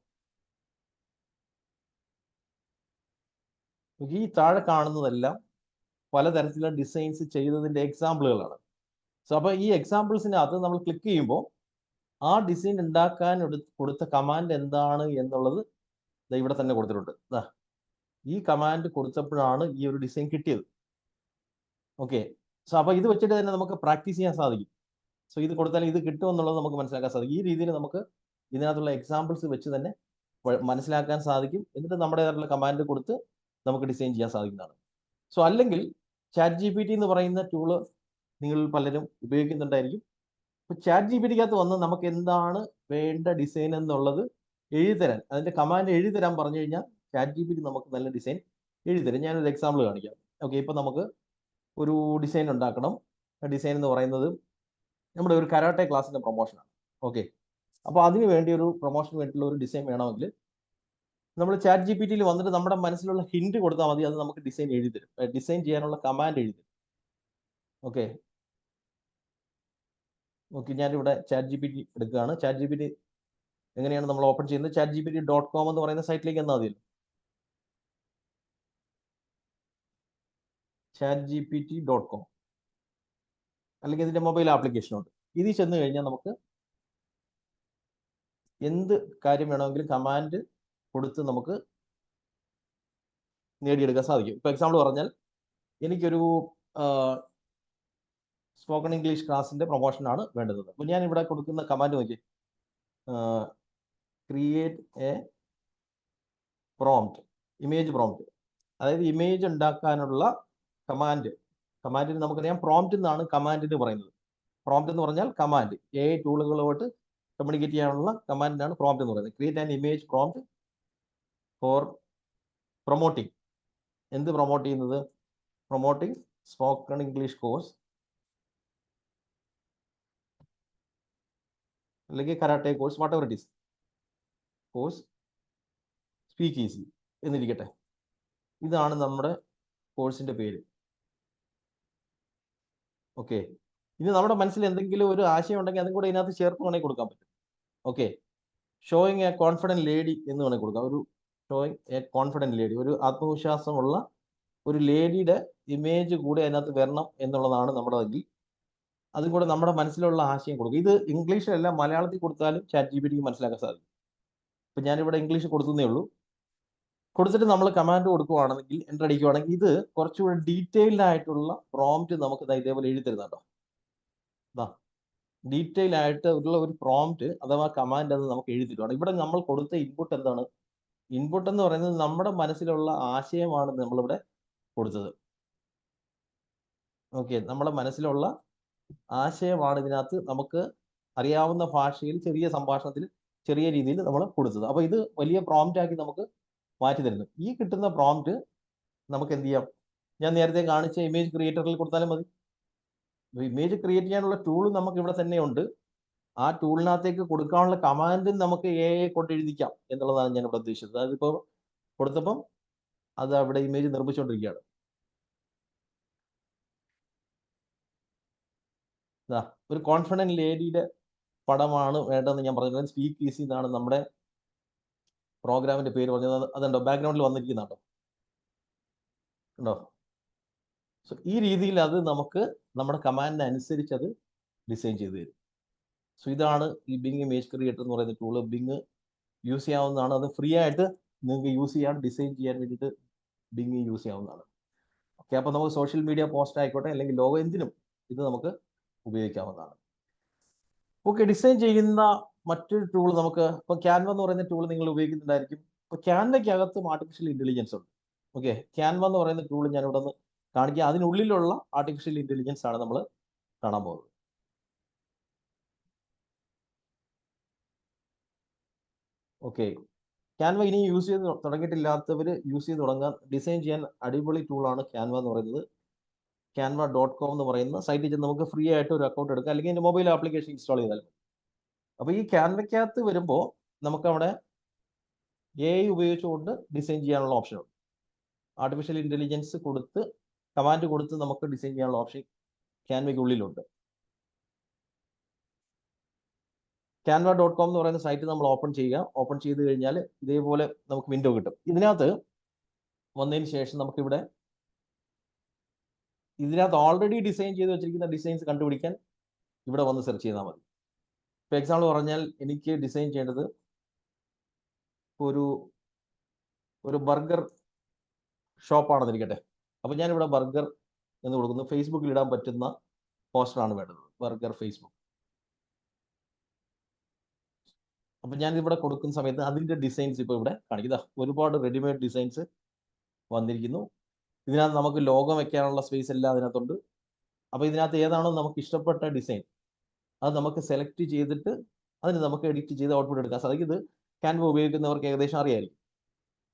ഈ താഴെ കാണുന്നതെല്ലാം പലതരത്തിലുള്ള ഡിസൈൻസ് ചെയ്തതിൻ്റെ എക്സാമ്പിളുകളാണ്. സോ അപ്പോൾ ഈ എക്സാമ്പിൾസിനകത്ത് നമ്മൾ ക്ലിക്ക് ചെയ്യുമ്പോൾ ആ ഡിസൈൻ ഉണ്ടാക്കാൻ കൊടുത്ത കമാൻഡ് എന്താണ് എന്നുള്ളത് ഇവിടെ തന്നെ കൊടുത്തിട്ടുണ്ട്. ഈ കമാൻഡ് കൊടുത്തപ്പോഴാണ് ഈ ഒരു ഡിസൈൻ കിട്ടിയത്. ഓക്കെ, സോ അപ്പോൾ ഇത് വെച്ചിട്ട് തന്നെ നമുക്ക് പ്രാക്ടീസ് ചെയ്യാൻ സാധിക്കും. സോ ഇത് കൊടുത്താൽ ഇത് കിട്ടുമെന്നുള്ളത് നമുക്ക് മനസ്സിലാക്കാൻ സാധിക്കും. ഈ രീതിയിൽ നമുക്ക് ഇതിനകത്തുള്ള എക്സാമ്പിൾസ് വെച്ച് തന്നെ മനസ്സിലാക്കാൻ സാധിക്കും. എന്നിട്ട് നമ്മുടേതായിട്ടുള്ള കമാൻഡ് കൊടുത്ത് നമുക്ക് ഡിസൈൻ ചെയ്യാൻ സാധിക്കുന്നതാണ്. സോ അല്ലെങ്കിൽ ChatGPT എന്ന് പറയുന്ന ടൂള് നിങ്ങൾ പലരും ഉപയോഗിക്കുന്നുണ്ടായിരിക്കും. അപ്പോൾ ChatGPTക്കകത്ത് വന്ന് നമുക്ക് എന്താണ് വേണ്ട ഡിസൈൻ എന്നുള്ളത് എഴുതിത്തരാൻ, അതിൻ്റെ കമാൻഡ് എഴുതിത്തരാൻ പറഞ്ഞു കഴിഞ്ഞാൽ ChatGPT നമുക്ക് നല്ല ഡിസൈൻ എഴുതിത്തരും. ഞാനൊരു എക്സാമ്പിൾ കാണിക്കാം. ഓക്കെ, ഇപ്പോൾ നമുക്ക് ഒരു ഡിസൈൻ ഉണ്ടാക്കണം. ഡിസൈൻ എന്ന് പറയുന്നത് നമ്മുടെ ഒരു കരാട്ടെ ക്ലാസ്സിൻ്റെ പ്രൊമോഷനാണ്. ഓക്കെ, അപ്പോൾ അതിന് വേണ്ടി ഒരു പ്രൊമോഷന് വേണ്ടിയിട്ടുള്ള ഒരു ഡിസൈൻ വേണമെങ്കിൽ നമ്മൾ ChatGPTയിൽ വന്നിട്ട് നമ്മുടെ മനസ്സിലുള്ള ഹിന്റ് കൊടുത്താൽ മതി, അത് നമുക്ക് ഡിസൈൻ എഴുതിത്തരും. ഡിസൈൻ ചെയ്യാനുള്ള കമാൻഡ് എഴുതിത്തരും. ഓക്കെ ഓക്കെ, ഞാനിവിടെ ChatGPT എടുക്കുകയാണ്. ChatGPT എങ്ങനെയാണ് നമ്മൾ ഓപ്പൺ ചെയ്യുന്നത്? chatgpt.com എന്ന് പറയുന്ന സൈറ്റിലേക്ക് എന്നാൽ മതിയല്ലോ. chatgpt.com അല്ലെങ്കിൽ ഇതിന്റെ മൊബൈൽ ആപ്ലിക്കേഷൻ ഉണ്ട്. ഇതിൽ ചെന്ന് കഴിഞ്ഞാൽ നമുക്ക് എന്ത് കാര്യം വേണമെങ്കിലും കമാൻഡ് കൊടുത്ത് നമുക്ക് നേടിയെടുക്കാൻ സാധിക്കും. ഇപ്പോൾ എക്സാമ്പിൾ പറഞ്ഞാൽ എനിക്കൊരു സ്പോക്കൺ ഇംഗ്ലീഷ് ക്ലാസിന്റെ പ്രൊമോഷനാണ് വേണ്ടത്. അപ്പോൾ ഞാൻ ഇവിടെ കൊടുക്കുന്ന കമാൻഡ് നോക്കി, create A prompt, image prompt, അതായത് ഇമേജ് ഉണ്ടാക്കാനുള്ള കമാൻഡിന് നമുക്കറിയാം പ്രോംപ്റ്റ് എന്നാണ് കമാൻഡിന് പറയുന്നത്. പ്രോംപ്റ്റ് എന്ന് പറഞ്ഞാൽ കമാൻഡ്, AI ടൂളുകളോട്ട് കമ്മ്യൂണിക്കേറ്റ് ചെയ്യാനുള്ള കമാൻഡിനാണ് പ്രോംപ്റ്റ് എന്ന് പറയുന്നത്. Create an image prompt for promoting. എന്ത് പ്രൊമോട്ട് ചെയ്യുന്നത്? പ്രൊമോട്ടിങ് സ്പോക്കൺ ഇംഗ്ലീഷ് കോഴ്സ് അല്ലെങ്കിൽ karate course, whatever it is, course speak easy എന്നിരിക്കട്ടെ. ഇതാണ് നമ്മുടെ കോഴ്സിന്റെ പേര്. ഓക്കെ, ഇനി നമ്മുടെ മനസ്സിൽ എന്തെങ്കിലും ഒരു ആശയം ഉണ്ടെങ്കിൽ അതും കൂടെ ഇതിനകത്ത് ചേർത്ത് വേണമെങ്കിൽ കൊടുക്കാൻ പറ്റും. Okay, showing A confident lady എന്ന് വേണമെങ്കിൽ കൊടുക്കാം. ഒരു ഷോയിങ് എ കോൺഫിഡൻറ്റ് ലേഡി, ഒരു ആത്മവിശ്വാസമുള്ള ഒരു ലേഡിയുടെ ഇമേജ് കൂടെ അതിനകത്ത് വരണം എന്നുള്ളതാണ് നമ്മുടെ അതിൽ. അതും കൂടെ നമ്മുടെ മനസ്സിലുള്ള ആശയം കൊടുക്കും. ഇത് ഇംഗ്ലീഷിലല്ല, മലയാളത്തിൽ കൊടുത്താലും ChatGPTക്ക് മനസ്സിലാക്കാൻ സാധിക്കും. ഇപ്പം ഞാനിവിടെ ഇംഗ്ലീഷ് കൊടുത്തേ ഉള്ളൂ. കൊടുത്തിട്ട് നമ്മൾ കമാൻഡ് കൊടുക്കുകയാണെങ്കിൽ, എൻ്റർ അടിക്കുകയാണെങ്കിൽ ഇത് കുറച്ചുകൂടി ഡീറ്റെയിൽഡ് ആയിട്ടുള്ള പ്രോംപ്റ്റ് നമുക്ക് ഇതേപോലെ എഴുതി തരുന്നുണ്ടോ. ഡീറ്റെയിൽ ആയിട്ട് ഉള്ള ഒരു പ്രോംപ്റ്റ് അഥവാ കമാൻഡ് അത് നമുക്ക് എഴുതി തരുവാണ്. ഇവിടെ നമ്മൾ കൊടുത്ത ഇൻപുട്ട് എന്താണ്? ഇൻപുട്ട് എന്ന് പറയുന്നത് നമ്മുടെ മനസ്സിലുള്ള ആശയമാണ് നമ്മളിവിടെ കൊടുത്തത്. ഓക്കെ, നമ്മുടെ മനസ്സിലുള്ള ആശയമാണ് ഇതിനകത്ത് നമുക്ക് അറിയാവുന്ന ഭാഷയിൽ ചെറിയ സംഭാഷണത്തിൽ ചെറിയ രീതിയിൽ നമ്മൾ കൊടുത്തത്. അപ്പോൾ ഇത് വലിയ പ്രോംപ്റ്റ് ആക്കി നമുക്ക് മാറ്റി തരുന്നു. ഈ കിട്ടുന്ന പ്രോംപ്റ്റ് നമുക്ക് എന്ത് ചെയ്യാം? ഞാൻ നേരത്തെ കാണിച്ച ഇമേജ് ക്രിയേറ്ററിൽ കൊടുത്താലും മതി. ഇമേജ് ക്രിയേറ്റ് ചെയ്യാനുള്ള ടൂൾ നമുക്ക് ഇവിടെ തന്നെ ഉണ്ട്. ആ ടൂളിനകത്തേക്ക് കൊടുക്കാനുള്ള കമാൻഡും നമുക്ക് AI കൊണ്ട് എഴുതിക്കാം എന്നുള്ളതാണ് ഞാൻ ഇവിടെ ഉദ്ദേശിച്ചത്. അതായത് ഇപ്പോൾ കൊടുത്തപ്പം അത് അവിടെ ഇമേജ് നിർമ്മിച്ചുകൊണ്ടിരിക്കുകയാണ്. ഒരു കോൺഫിഡൻറ്റ് ലേഡിയുടെ പടമാണ് വേണ്ടതെന്ന് ഞാൻ പറഞ്ഞത്. സ്പീക്ക് ഈസി എന്നാണ് നമ്മുടെ പ്രോഗ്രാമിന്റെ പേര് പറഞ്ഞത്. അതുണ്ടോ ബാക്ക്ഗ്രൗണ്ടിൽ വന്നിരിക്കുന്നുണ്ടോ? ഉണ്ടോ? സോ ഈ രീതിയിൽ അത് നമുക്ക് നമ്മുടെ കമാൻഡിന് അനുസരിച്ച് അത് ഡിസൈൻ ചെയ്ത് തരും. സോ ഇതാണ് ഈ ബിങ് ഇമേജ് ക്രിയേറ്റർ എന്ന് പറയുന്ന ടൂള്. ബിങ് യൂസ് ചെയ്യാവുന്നതാണ്. അത് ഫ്രീ ആയിട്ട് നിങ്ങൾക്ക് യൂസ് ചെയ്യാൻ, ഡിസൈൻ ചെയ്യാൻ വേണ്ടിയിട്ട് ബിങ് യൂസ് ചെയ്യാവുന്നതാണ്. ഓക്കെ, അപ്പോൾ നമുക്ക് സോഷ്യൽ മീഡിയ പോസ്റ്റ് ആയിക്കോട്ടെ അല്ലെങ്കിൽ ലോഗോ എന്തിനും ഇത് നമുക്ക് ഉപയോഗിക്കാവുന്നതാണ്. ഓക്കെ, ഡിസൈൻ ചെയ്യുന്ന മറ്റൊരു ടൂൾ നമുക്ക് ഇപ്പോൾ ക്യാൻവ എന്ന് പറയുന്ന ടൂൾ നിങ്ങൾ ഉപയോഗിക്കുന്നുണ്ടായിരിക്കും. ഇപ്പോൾ ക്യാൻവയ്ക്കകത്തും ആർട്ടിഫിഷ്യൽ ഇൻ്റലിജൻസ് ഉണ്ട്. ഓക്കെ, ക്യാൻവ എന്ന് പറയുന്ന ടൂൾ ഞാൻ ഇവിടെ നിന്ന് കാണിക്കുക. അതിനുള്ളിലുള്ള ആർട്ടിഫിഷ്യൽ ഇൻ്റലിജൻസ് ആണ് നമ്മൾ കാണാൻ പോകുന്നത്. ഓക്കെ, ക്യാൻവ ഇനി യൂസ് ചെയ്ത് തുടങ്ങിയിട്ടില്ലാത്തവർ യൂസ് ചെയ്ത് തുടങ്ങാൻ, ഡിസൈൻ ചെയ്യാൻ അടിപൊളി ടൂളാണ് ക്യാൻവ എന്ന് പറയുന്നത്. canva.com എന്ന് പറയുന്ന സൈറ്റിൽ ചെന്ന് നമുക്ക് ഫ്രീ ആയിട്ട് ഒരു അക്കൗണ്ട് എടുക്കാം, അല്ലെങ്കിൽ എൻ്റെ മൊബൈൽ ആപ്ലിക്കേഷൻ ഇൻസ്റ്റാൾ ചെയ്താൽ മതി. അപ്പോൾ ഈ ക്യാൻവയ്ക്കകത്ത് വരുമ്പോൾ നമുക്കവിടെ AI ഉപയോഗിച്ചുകൊണ്ട് ഡിസൈൻ ചെയ്യാനുള്ള ഓപ്ഷൻ ഉണ്ട്. ആർട്ടിഫിഷ്യൽ ഇൻ്റലിജൻസ് കൊടുത്ത് കമാൻഡ് കൊടുത്ത് നമുക്ക് ഡിസൈൻ ചെയ്യാനുള്ള ഓപ്ഷൻ ക്യാൻവയ്ക്കുള്ളിലുണ്ട്. canva.com എന്ന് പറയുന്ന സൈറ്റ് നമ്മൾ ഓപ്പൺ ചെയ്യുക. ഓപ്പൺ ചെയ്ത് കഴിഞ്ഞാൽ ഇതേപോലെ നമുക്ക് വിൻഡോ കിട്ടും. ഇതിനകത്ത് വന്നതിന് ശേഷം നമുക്കിവിടെ ഇതിനകത്ത് ഓൾറെഡി ഡിസൈൻ ചെയ്ത് വെച്ചിരിക്കുന്ന ഡിസൈൻസ് കണ്ടുപിടിക്കാൻ ഇവിടെ വന്ന് സെർച്ച് ചെയ്താൽ മതി. ഇപ്പോൾ എക്സാമ്പിൾ പറഞ്ഞാൽ എനിക്ക് ഡിസൈൻ ചെയ്യേണ്ടത് ഒരു ബർഗർ ഷോപ്പാണെന്നിരിക്കട്ടെ. അപ്പോൾ ഞാനിവിടെ ബർഗർ എന്ന് കൊടുക്കുന്നു. ഫേസ്ബുക്കിൽ ഇടാൻ പറ്റുന്ന പോസ്റ്ററാണ് വേണ്ടത്. Burger Facebook. അപ്പം ഞാനിവിടെ കൊടുക്കുന്ന സമയത്ത് അതിൻ്റെ ഡിസൈൻസ് ഇപ്പോൾ ഇവിടെ കാണിക്കുക. ഒരുപാട് റെഡിമെയ്ഡ് ഡിസൈൻസ് വന്നിരിക്കുന്നു. ഇതിനകത്ത് നമുക്ക് ലോഗോ വെക്കാനുള്ള സ്പേസ് എല്ലാം അതിനകത്തുണ്ട്. അപ്പോൾ ഇതിനകത്ത് ഏതാണോ നമുക്ക് ഇഷ്ടപ്പെട്ട ഡിസൈൻ അത് നമുക്ക് സെലക്ട് ചെയ്തിട്ട് അതിന് നമുക്ക് എഡിറ്റ് ചെയ്ത് ഔട്ട്പുട്ട് എടുക്കാൻ സാധിക്കും. ഇത് ക്യാൻവ ഉപയോഗിക്കുന്നവർക്ക് ഏകദേശം അറിയായിരിക്കും.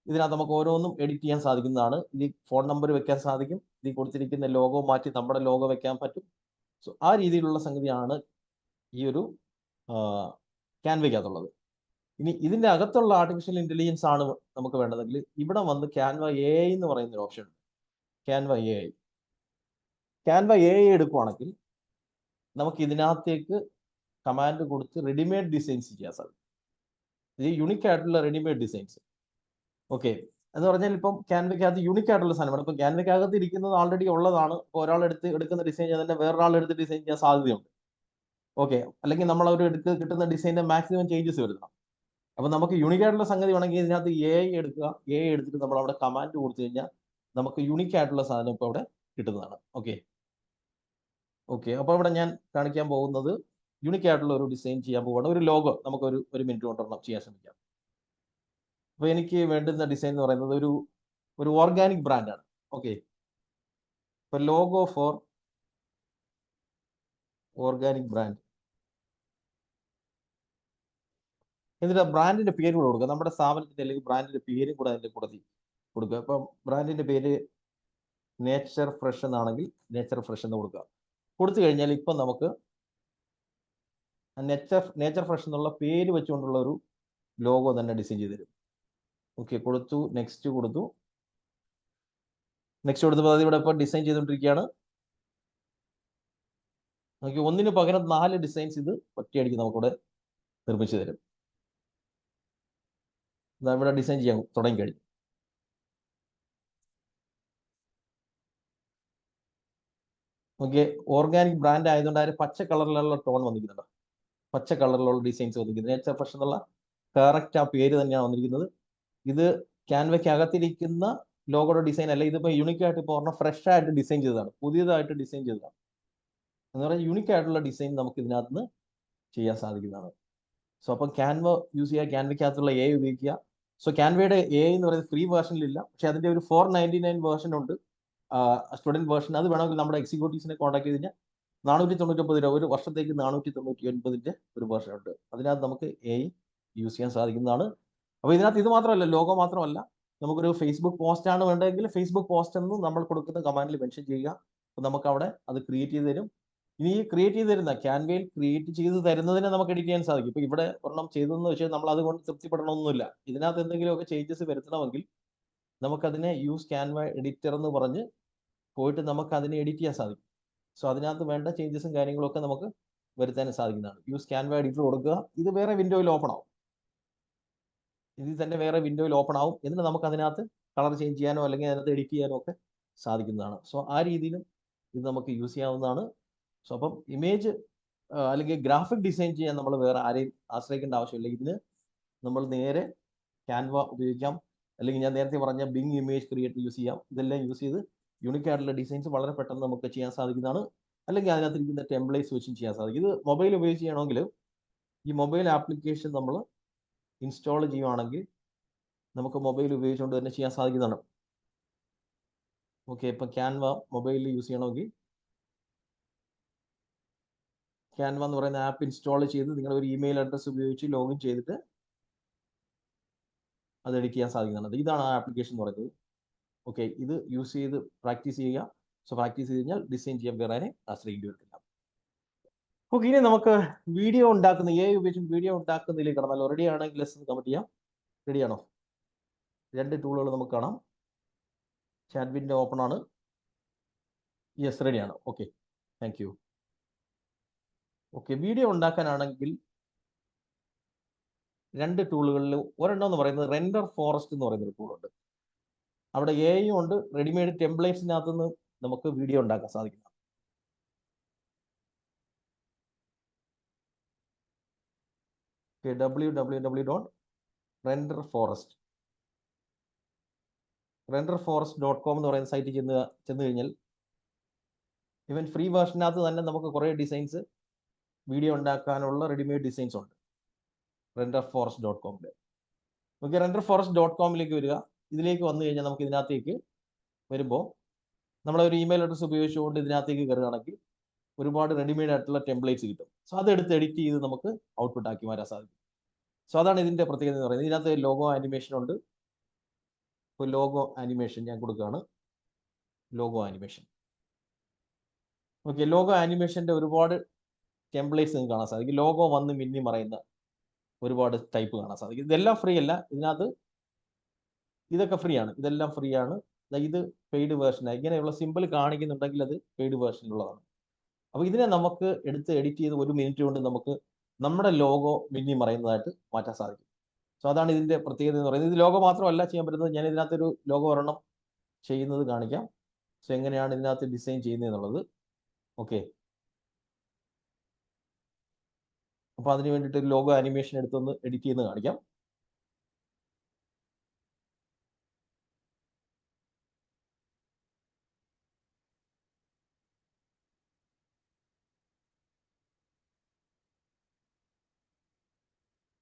ഇതിനകത്ത് നമുക്ക് ഓരോന്നും എഡിറ്റ് ചെയ്യാൻ സാധിക്കുന്നതാണ്. ഇതിൽ ഫോൺ നമ്പർ വെക്കാൻ സാധിക്കും. ഇതിൽ കൊടുത്തിരിക്കുന്ന ലോഗോ മാറ്റി നമ്മുടെ ലോഗോ വെക്കാൻ പറ്റും. സോ ആ രീതിയിലുള്ള സംഗതിയാണ് ഈ ഒരു ക്യാൻവയ്ക്കകത്തുള്ളത്. ഇനി ഇതിൻ്റെ അകത്തുള്ള ആർട്ടിഫിഷ്യൽ ഇൻ്റലിജൻസ് ആണ് നമുക്ക് വേണ്ടതെങ്കിൽ ഇവിടെ വന്ന് ക്യാൻവ AI എന്ന് പറയുന്ന ഒരു ഓപ്ഷൻ ഉണ്ട്. Canva AI. ക്യാൻവ AI എടുക്കുവാണെങ്കിൽ നമുക്ക് ഇതിനകത്തേക്ക് കമാൻഡ് കൊടുത്ത് റെഡിമെയ്ഡ് ഡിസൈൻസ് ചെയ്യാൻ സാധിക്കും. ഇത് യുണിക് ആയിട്ടുള്ള റെഡിമെയ്ഡ് ഡിസൈൻസ്. ഓക്കെ, എന്ന് പറഞ്ഞാൽ ഇപ്പം ക്യാൻവയ്ക്കകത്ത് യുണിക് ആയിട്ടുള്ള സാധനമാണ്. ഇപ്പം ക്യാൻവയ്ക്കകത്ത് ഇരിക്കുന്നത് ആൾറെഡി ഉള്ളതാണ്. ഇപ്പോൾ ഒരാൾ എടുക്കുന്ന ഡിസൈൻ തന്നെ വേറൊരാൾ എടുത്ത് ഡിസൈൻ ചെയ്യാൻ സാധ്യതയുണ്ട്. ഓക്കെ, അല്ലെങ്കിൽ നമ്മൾ ഒരു കിട്ടുന്ന ഡിസൈൻ്റെ മാക്സിമം ചേഞ്ചസ് വരുത്തണം. അപ്പം നമുക്ക് യുണിക് ആയിട്ടുള്ള സംഗതി വേണമെങ്കിൽ ഇതിനകത്ത് AI എടുക്കുക. AI എടുത്തിട്ട് നമ്മൾ അവിടെ കമാൻഡ് കൊടുത്തു കഴിഞ്ഞാൽ നമുക്ക് യുണിക് ആയിട്ടുള്ള സാധനം ഇപ്പോൾ അവിടെ കിട്ടുന്നതാണ്. ഓക്കെ, അപ്പോൾ ഇവിടെ ഞാൻ കാണിക്കാൻ പോകുന്നത് യുണിക് ആയിട്ടുള്ള ഒരു ഡിസൈൻ ചെയ്യാൻ പോവുകയാണ്. ഒരു ലോഗോ നമുക്ക് ഒരു മിനിറ്റ് കൊണ്ടൊരെണ്ണം ചെയ്യാൻ ശ്രമിക്കാം. അപ്പോൾ എനിക്ക് വേണ്ടുന്ന ഡിസൈൻ എന്ന് പറയുന്നത് ഒരു ഓർഗാനിക് ബ്രാൻഡാണ്. ഓക്കെ, ഇപ്പോൾ ലോഗോ ഫോർ ഓർഗാനിക് ബ്രാൻഡ്. എന്നിട്ട് ബ്രാൻഡിന്റെ പേര് കൂടെ കൊടുക്കുക. നമ്മുടെ സ്ഥാപനത്തിന്റെ അല്ലെങ്കിൽ ബ്രാൻഡിന്റെ പേരും കൂടെ അതിന്റെ കൂടെ കൊടുക്കുക. ഇപ്പം ബ്രാൻഡിന്റെ പേര് നേച്ചർ ഫ്രഷ് എന്നാണെങ്കിൽ നേച്ചർ ഫ്രഷ് എന്ന് കൊടുക്കുക. കൊടുത്തു കഴിഞ്ഞാൽ ഇപ്പം നമുക്ക് നേച്ചർ ഫ്രഷ് എന്നുള്ള പേര് വെച്ചുകൊണ്ടുള്ള ഒരു ലോഗോ തന്നെ ഡിസൈൻ ചെയ്ത് തരും. ഓക്കെ, കൊടുത്തു. നെക്സ്റ്റ് കൊടുത്തു. നെക്സ്റ്റ് കൊടുത്തപ്പോൾ അതിവിടെ ഇപ്പോൾ ഡിസൈൻ ചെയ്തുകൊണ്ടിരിക്കുകയാണ്. നമുക്ക് ഒന്നിന് പകരം 4 ഡിസൈൻസ് ഇത് ഒറ്റയടിക്ക് നമുക്കിവിടെ നിർമ്മിച്ചു തരും. ഇവിടെ ഡിസൈൻ ചെയ്യാൻ തുടങ്ങി കഴിഞ്ഞു. ഓക്കെ, ഓർഗാനിക് ബ്രാൻഡ് ആയതുകൊണ്ട് അതിന് പച്ച കളറിലുള്ള ടോൺ വന്നിരിക്കുന്നുണ്ട്. പച്ച കളറിലുള്ള ഡിസൈൻസ് വന്നിരിക്കുന്നത്. നേച്ചർ ഫ്രഷ് എന്നുള്ള കറക്റ്റ് ആ പേര് തന്നെയാണ് വന്നിരിക്കുന്നത്. ഇത് ക്യാൻവയ്ക്ക് അകത്തിരിക്കുന്ന ലോഗോയുടെ ഡിസൈൻ അല്ല. ഇതിപ്പോൾ യൂണിക് ആയിട്ട് ഇപ്പോൾ പറഞ്ഞാൽ ഫ്രഷ് ആയിട്ട് ഡിസൈൻ ചെയ്തതാണ്, പുതിയതായിട്ട് ഡിസൈൻ ചെയ്തതാണ്. എന്ന് പറഞ്ഞാൽ യൂണിക് ആയിട്ടുള്ള ഡിസൈൻ നമുക്ക് ഇതിനകത്ത് നിന്ന് ചെയ്യാൻ സാധിക്കുന്നതാണ്. സോ അപ്പം ക്യാൻവ യൂസ് ചെയ്യുക, ക്യാൻവയ്ക്കകത്തുള്ള AI ഉപയോഗിക്കുക. സോ ക്യാൻവയുടെ AI എന്ന് പറയുന്നത് ഫ്രീ വേർഷനിലില്ല, പക്ഷേ അതിൻ്റെ ഒരു 499 വേർഷൻ ഉണ്ട്, സ്റ്റുഡൻറ്റ് വേർഷൻ. അത് വേണമെങ്കിൽ നമ്മുടെ എക്സിക്യൂട്ടീവ്സിനെ കോൺടാക്ട് ചെയ്ത് കഴിഞ്ഞാൽ 499 രൂപ, ഒരു വർഷത്തേക്ക് 499 ഒരു വേർഷൻ ഉണ്ട്. അതിനകത്ത് നമുക്ക് AI യൂസ് ചെയ്യാൻ സാധിക്കുന്നതാണ്. അപ്പോൾ ഇതിനകത്ത് ഇത് മാത്രമല്ല, ലോഗോ മാത്രമല്ല, നമുക്കൊരു ഫേസ്ബുക്ക് പോസ്റ്റ് ആണ് വേണ്ടതെങ്കിൽ ഫേസ്ബുക്ക് പോസ്റ്റ് എന്ന് നമ്മൾ കൊടുക്കുന്ന കമാൻഡിൽ മെൻഷൻ ചെയ്യുക. അപ്പോൾ നമുക്ക് അവിടെ അത് ക്രിയേറ്റ് ചെയ്ത് തരും. ഇനി ഈ ക്രിയേറ്റ് ചെയ്ത് തരുന്ന ക്യാൻവയിൽ ക്രിയേറ്റ് ചെയ്ത് തരുന്നതിനെ നമുക്ക് എഡിറ്റ് ചെയ്യാൻ സാധിക്കും. ഇപ്പോൾ ഇവിടെ ഒരെണ്ണം ചെയ്തതെന്ന് വെച്ചാൽ നമ്മൾ അതുകൊണ്ട് തൃപ്തിപ്പെടണമെന്നില്ല. ഇതിനകത്ത് എന്തെങ്കിലുമൊക്കെ ചേഞ്ചസ് വരുത്തണമെങ്കിൽ നമുക്കതിനെ യൂസ് ക്യാൻവ എഡിറ്റർ എന്ന് പറഞ്ഞ് പോയിട്ട് നമുക്ക് അതിനെ എഡിറ്റ് ചെയ്യാൻ സാധിക്കും. സോ അതിനകത്ത് വേണ്ട ചേഞ്ചസും കാര്യങ്ങളൊക്കെ നമുക്ക് വരുത്താൻ സാധിക്കുന്നതാണ്. യൂസ് ക്യാൻവ എഡിറ്റർ കൊടുക്കുക. ഇത് വേറെ വിൻഡോയിൽ ഓപ്പൺ ആവും. ഇതിൽ തന്നെ വേറെ വിൻഡോയിൽ ഓപ്പൺ ആവും. എന്നിട്ട് നമുക്ക് അതിനകത്ത് കളർ ചേഞ്ച് ചെയ്യാനോ അല്ലെങ്കിൽ അതിനകത്ത് എഡിറ്റ് ചെയ്യാനോ ഒക്കെ സാധിക്കുന്നതാണ്. സോ ആ രീതിയിലും ഇത് നമുക്ക് യൂസ് ചെയ്യാവുന്നതാണ്. സോ അപ്പം ഇമേജ് അല്ലെങ്കിൽ ഗ്രാഫിക് ഡിസൈൻ ചെയ്യാൻ നമ്മൾ വേറെ ആരെയും ആശ്രയിക്കേണ്ട ആവശ്യമില്ല. ഇതിന് നമ്മൾ നേരെ ക്യാൻവ ഉപയോഗിക്കാം, അല്ലെങ്കിൽ ഞാൻ നേരത്തെ പറഞ്ഞ ബിങ് ഇമേജ് ക്രിയേറ്റർ യൂസ് ചെയ്യാം. ഇതെല്ലാം യൂസ് ചെയ്ത് യൂണിക് ആയിട്ടുള്ള ഡിസൈൻസ് വളരെ പെട്ടെന്ന് നമുക്ക് ചെയ്യാൻ സാധിക്കുന്നതാണ്. അല്ലെങ്കിൽ അതിനകത്തിരിക്കുന്ന ടെംപ്ലേറ്റ്സ് വെച്ചും ചെയ്യാൻ സാധിക്കും. ഇത് മൊബൈൽ ഉപയോഗിച്ച് ചെയ്യണമെങ്കിൽ ഈ മൊബൈൽ ആപ്ലിക്കേഷൻ നമ്മൾ ഇൻസ്റ്റാൾ ചെയ്യുവാണെങ്കിൽ നമുക്ക് മൊബൈൽ ഉപയോഗിച്ചുകൊണ്ട് തന്നെ ചെയ്യാൻ സാധിക്കുന്നതാണ്. ഓക്കെ, ഇപ്പം ക്യാൻവ മൊബൈലിൽ യൂസ് ചെയ്യണമെങ്കിൽ ക്യാൻവ എന്ന് പറയുന്ന ആപ്പ് ഇൻസ്റ്റാൾ ചെയ്ത് നിങ്ങളുടെ ഒരു ഇമെയിൽ അഡ്രസ്സ് ഉപയോഗിച്ച് ലോഗിൻ ചെയ്തിട്ട് അത് എഡിറ്റ് ചെയ്യാൻ സാധിക്കുന്നതാണ്. ഇതാണ് ആ ആപ്ലിക്കേഷൻ എന്ന് പറയുന്നത്. ഓക്കെ, ഇത് യൂസ് ചെയ്ത് പ്രാക്ടീസ് ചെയ്യുക. സോ പ്രാക്ടീസ് ചെയ്ത് കഴിഞ്ഞാൽ ഡിസൈൻ ചെയ്യാൻ വേറെ ആശ്രയിക്കേണ്ടി വരത്തില്ല. ഓക്കെ, ഇനി നമുക്ക് വീഡിയോ ഉണ്ടാക്കുന്ന AI ഉപയോഗിച്ച് വീഡിയോ ഉണ്ടാക്കുന്നതിലേക്ക് കടന്നാലോ? റെഡി ആണെങ്കിൽ ലെസ് കമന്റ് ചെയ്യാം. റെഡിയാണോ? 2 ടൂളുകൾ നമുക്ക് കാണാം. ചാറ്റ് വിൻഡോ ഓപ്പൺ ആണ്. യെസ്, റെഡിയാണ്. Okay, thank you. Okay, video ഉണ്ടാക്കാനാണെങ്കിൽ 2 ടൂളുകളിൽ ഒരെണ്ണം എന്ന് പറയുന്നത് റെൻഡർ ഫോറസ്റ്റ് എന്ന് പറയുന്ന ഒരു ടൂളുണ്ട്. അവിടെ AI ഉണ്ട്, റെഡിമെയ്ഡ് ടെംപ്ലേറ്റ്സിനകത്ത് നിന്ന് നമുക്ക് വീഡിയോ ഉണ്ടാക്കാൻ സാധിക്കും. www.renderforest. renderforest.com എന്ന് പറയുന്ന സൈറ്റിൽ ചെന്ന് കഴിഞ്ഞാൽ ഇവൻ ഫ്രീ വേർഷനകത്ത് തന്നെ നമുക്ക് കുറേ ഡിസൈൻസ് വീഡിയോ ഉണ്ടാക്കാനുള്ള റെഡിമെയ്ഡ് ഡിസൈൻസ് ഉണ്ട് renderforest.com. ഓക്കെ, renderforest.com-ലേക്ക് വരിക. ഇതിലേക്ക് വന്നു കഴിഞ്ഞാൽ നമുക്ക് ഇതിനകത്തേക്ക് വരുമ്പോൾ നമ്മളൊരു ഇമെയിൽ അഡ്രസ്സ് ഉപയോഗിച്ചുകൊണ്ട് ഇതിനകത്തേക്ക് കയറുകയാണെങ്കിൽ ഒരുപാട് റെഡിമെയ്ഡ് ആയിട്ടുള്ള ടെംപ്ലേറ്റ്സ് കിട്ടും. സോ അതെടുത്ത് എഡിറ്റ് ചെയ്ത് നമുക്ക് ഔട്ട്പുട്ട് ആക്കി മാറ്റാൻ സാധിക്കും. സോ അതാണ് ഇതിൻ്റെ പ്രത്യേകത എന്ന് പറയുന്നത്. ഇതിനകത്ത് ലോഗോ ആനിമേഷൻ ഉണ്ട്. ഇപ്പോൾ ലോഗോ ആനിമേഷൻ ഞാൻ കൊടുക്കുകയാണ്. Logo animation. ഓക്കെ, ലോഗോ ആനിമേഷൻ്റെ ഒരുപാട് ടെംപ്ലേറ്റ്സ് നിങ്ങൾക്ക് കാണാൻ സാധിക്കും. ലോഗോ വന്ന് മിന്നി മറയുന്ന ഒരുപാട് ടൈപ്പ് കാണാൻ സാധിക്കും. ഇതെല്ലാം ഫ്രീ അല്ല, ഇതിനകത്ത് ഇതൊക്കെ ഫ്രീ ആണ്. ഇതെല്ലാം ഫ്രീ ആണ്. ഇത് പെയ്ഡ് വേർഷനാണ്. ഇങ്ങനെയുള്ള സിമ്പിൾ കാണിക്കുന്നുണ്ടെങ്കിൽ അത് പെയ്ഡ് വേർഷനിലുള്ളതാണ്. അപ്പോൾ ഇതിനെ നമുക്ക് എടുത്ത് എഡിറ്റ് ചെയ്ത് 1 മിനിറ്റ് കൊണ്ട് നമുക്ക് നമ്മുടെ ലോഗോ മിന്നി മറയുന്നതായിട്ട് മാറ്റാൻ സാധിക്കും. സോ അതാണ് ഇതിൻ്റെ പ്രത്യേകത എന്ന് പറയുന്നത്. ഇത് ലോഗോ മാത്രമല്ല ചെയ്യാൻ പറ്റുന്നത്. ഞാൻ ഇതിനകത്തൊരു ലോഗോ ഒരെണ്ണം ചെയ്യുന്നത് കാണിക്കാം. സോ എങ്ങനെയാണ് ഇതിനകത്ത് ഡിസൈൻ ചെയ്യുന്നത് എന്നുള്ളത്. ഓക്കെ, അപ്പോൾ അതിന് വേണ്ടിയിട്ട് ഒരു ലോഗോ ആനിമേഷൻ എടുത്തൊന്ന് എഡിറ്റ് ചെയ്യുന്നത് കാണിക്കാം.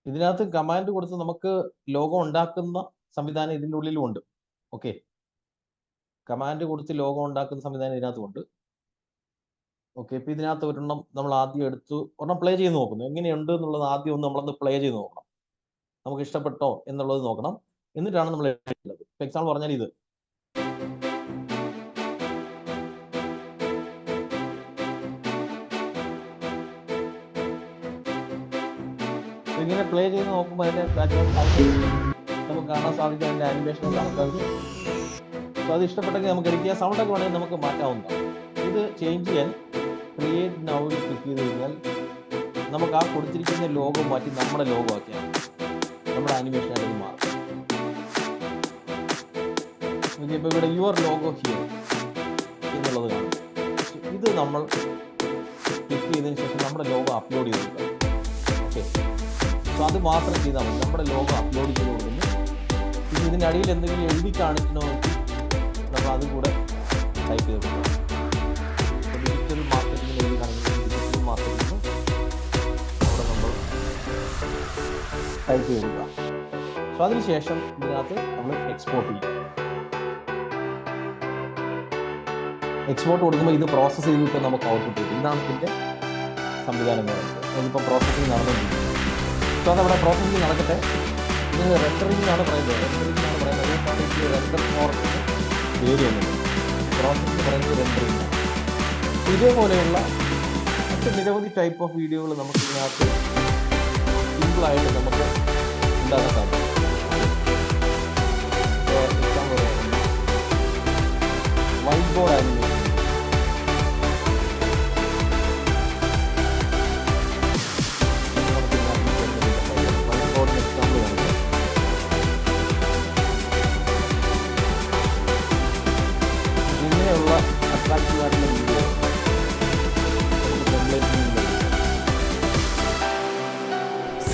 ഇതിനകത്ത് കമാൻഡ് കൊടുത്ത് നമുക്ക് ലോഗോ ഉണ്ടാക്കുന്ന സംവിധാനം ഇതിൻ്റെ ഉള്ളിലും ഉണ്ട്. ഓക്കെ, കമാൻഡ് കൊടുത്ത് ലോഗോ ഉണ്ടാക്കുന്ന സംവിധാനം ഇതിനകത്തുമുണ്ട്. ഓക്കെ, ഇപ്പോൾ ഇതിനകത്ത് ഒരെണ്ണം നമ്മൾ ആദ്യം എടുത്തു ഒരെണ്ണം പ്ലേ ചെയ്ത് നോക്കുന്നു. എങ്ങനെയുണ്ട് എന്നുള്ളത് ആദ്യം ഒന്ന് നമ്മളൊന്ന് പ്ലേ ചെയ്ത് നോക്കണം. നമുക്ക് ഇഷ്ടപ്പെട്ടോ എന്നുള്ളത് നോക്കണം. എന്നിട്ടാണ് നമ്മൾ എഴുതുന്നത്. ഇപ്പോൾ എക്സാമ്പിൾ പറഞ്ഞാൽ ഇത് ഇങ്ങനെ പ്ലേ ചെയ്ത് നോക്കുമ്പോൾ അതിൻ്റെ ബാക്ക്ഗ്രൗണ്ട് നമുക്ക് കാണാൻ സാധിക്കും. അതിൻ്റെ ആനിമേഷൻ കാണാൻ സാധിക്കും. സോ അത് ഇഷ്ടപ്പെട്ടെങ്കിൽ നമുക്ക് എഡിറ്റ് ചെയ്യാം. സൗണ്ടൊക്കെ വേണമെങ്കിൽ നമുക്ക് മാറ്റാവുന്നതാണ്. ഇത് ചേഞ്ച് ചെയ്യാൻ ക്രിയേറ്റ് നൗവിൽ ക്ലിക്ക് ചെയ്ത് കഴിഞ്ഞാൽ നമുക്ക് ആ കൊടുത്തിരിക്കുന്ന ലോഗോ മാറ്റി നമ്മുടെ ലോഗോ ആക്കിയാൽ നമ്മുടെ ആനിമേഷനായിട്ട് ഇത് മാറും. ഇപ്പോൾ ഇവിടെ യുവർ ലോഗോ ഹിയർ എന്നുള്ളത് കാണും. ഇത് നമ്മൾ ക്ലിക്ക് ചെയ്തതിന് ശേഷം നമ്മുടെ ലോഗോ അപ്ലോഡ് ചെയ്ത് കൊടുക്കുക. ഓക്കെ, സോ അത് മാത്രം ചെയ്താൽ മതി. നമ്മുടെ ലോഗോ അപ്ലോഡ് ചെയ്ത് കൊടുക്കുന്നു. പിന്നെ ഇതിൻ്റെ അടിയിൽ എന്തെങ്കിലും എഴുതി കാണിക്കണമെങ്കിൽ നമ്മൾ അതും കൂടെ ടൈപ്പ് ചെയ്ത് കൊടുക്കണം. ഡിജിറ്റൽ മാർക്കറ്റിംഗ് എഴുതി കാണിക്കുന്നത് ഡിജിറ്റൽ മാർക്കറ്റിംഗ് അവിടെ നമ്മൾ ടൈപ്പ് ചെയ്ത് കൊടുക്കുക. സോ അതിനുശേഷം ഇതിനകത്ത് നമ്മൾ എക്സ്പോർട്ട് ചെയ്യും. എക്സ്പോർട്ട് കൊടുക്കുമ്പോൾ ഇത് പ്രോസസ്സ് ചെയ്തിട്ട് നമുക്ക് ഔട്ട്പുട്ട് കിട്ടും. ഇതാണ് ഇതിൻ്റെ സംവിധാനം എന്ന് പറയുന്നത്. ഇതിപ്പോൾ പ്രോസസ്സിങ് നടന്നുകൊണ്ടിരിക്കുന്നത്. സോ അതവിടെ പ്രോസസ്സിങ് നടക്കട്ടെ. ഇത് റെൻഡറിംഗ് ആണ് പറയുന്നത്. അതുകൊണ്ടാണ് ഇത് റെൻഡർ ഫോർത്തിന് പേര് വന്നത്. പ്രോസസ്സിങ് പറയുന്നത് റെൻഡറിംഗ് ആണ്. ഇതേപോലെയുള്ള മറ്റ് നിരവധി ടൈപ്പ് ഓഫ് വീഡിയോകൾ നമുക്ക് ഇതിനകത്ത് സിമ്പിളായിട്ട് നമുക്ക് ഉണ്ടാക്കാൻ സാധിക്കും. വൈറ്റ് ബോർഡ് ആനിമേഷൻ, ഇങ്ങനെയുള്ള അട്രാക്റ്റീവ് ആയിട്ടുള്ള video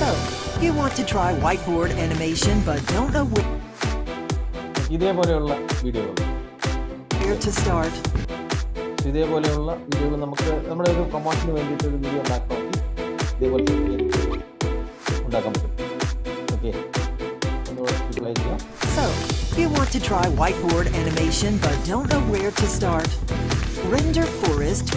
So, you want to try whiteboard animation but don't know ഇതേപോലെയുള്ള വീഡിയോകൾ where to start? ഇതേപോലെയുള്ള വീഡിയോകൾ നമുക്ക് നമ്മുടെ ഒരു പ്രൊമോഷന് വേണ്ടിയിട്ട് ഒരു വീഡിയോ ഉണ്ടാക്കണമെങ്കിൽ ഇതേപോലത്തെ ഉണ്ടാക്കാൻ പറ്റും. ഓക്കെ, അപ്ലൈ ചെയ്യാം. So, you want to try whiteboard animation but don't know where to start? Renderforest.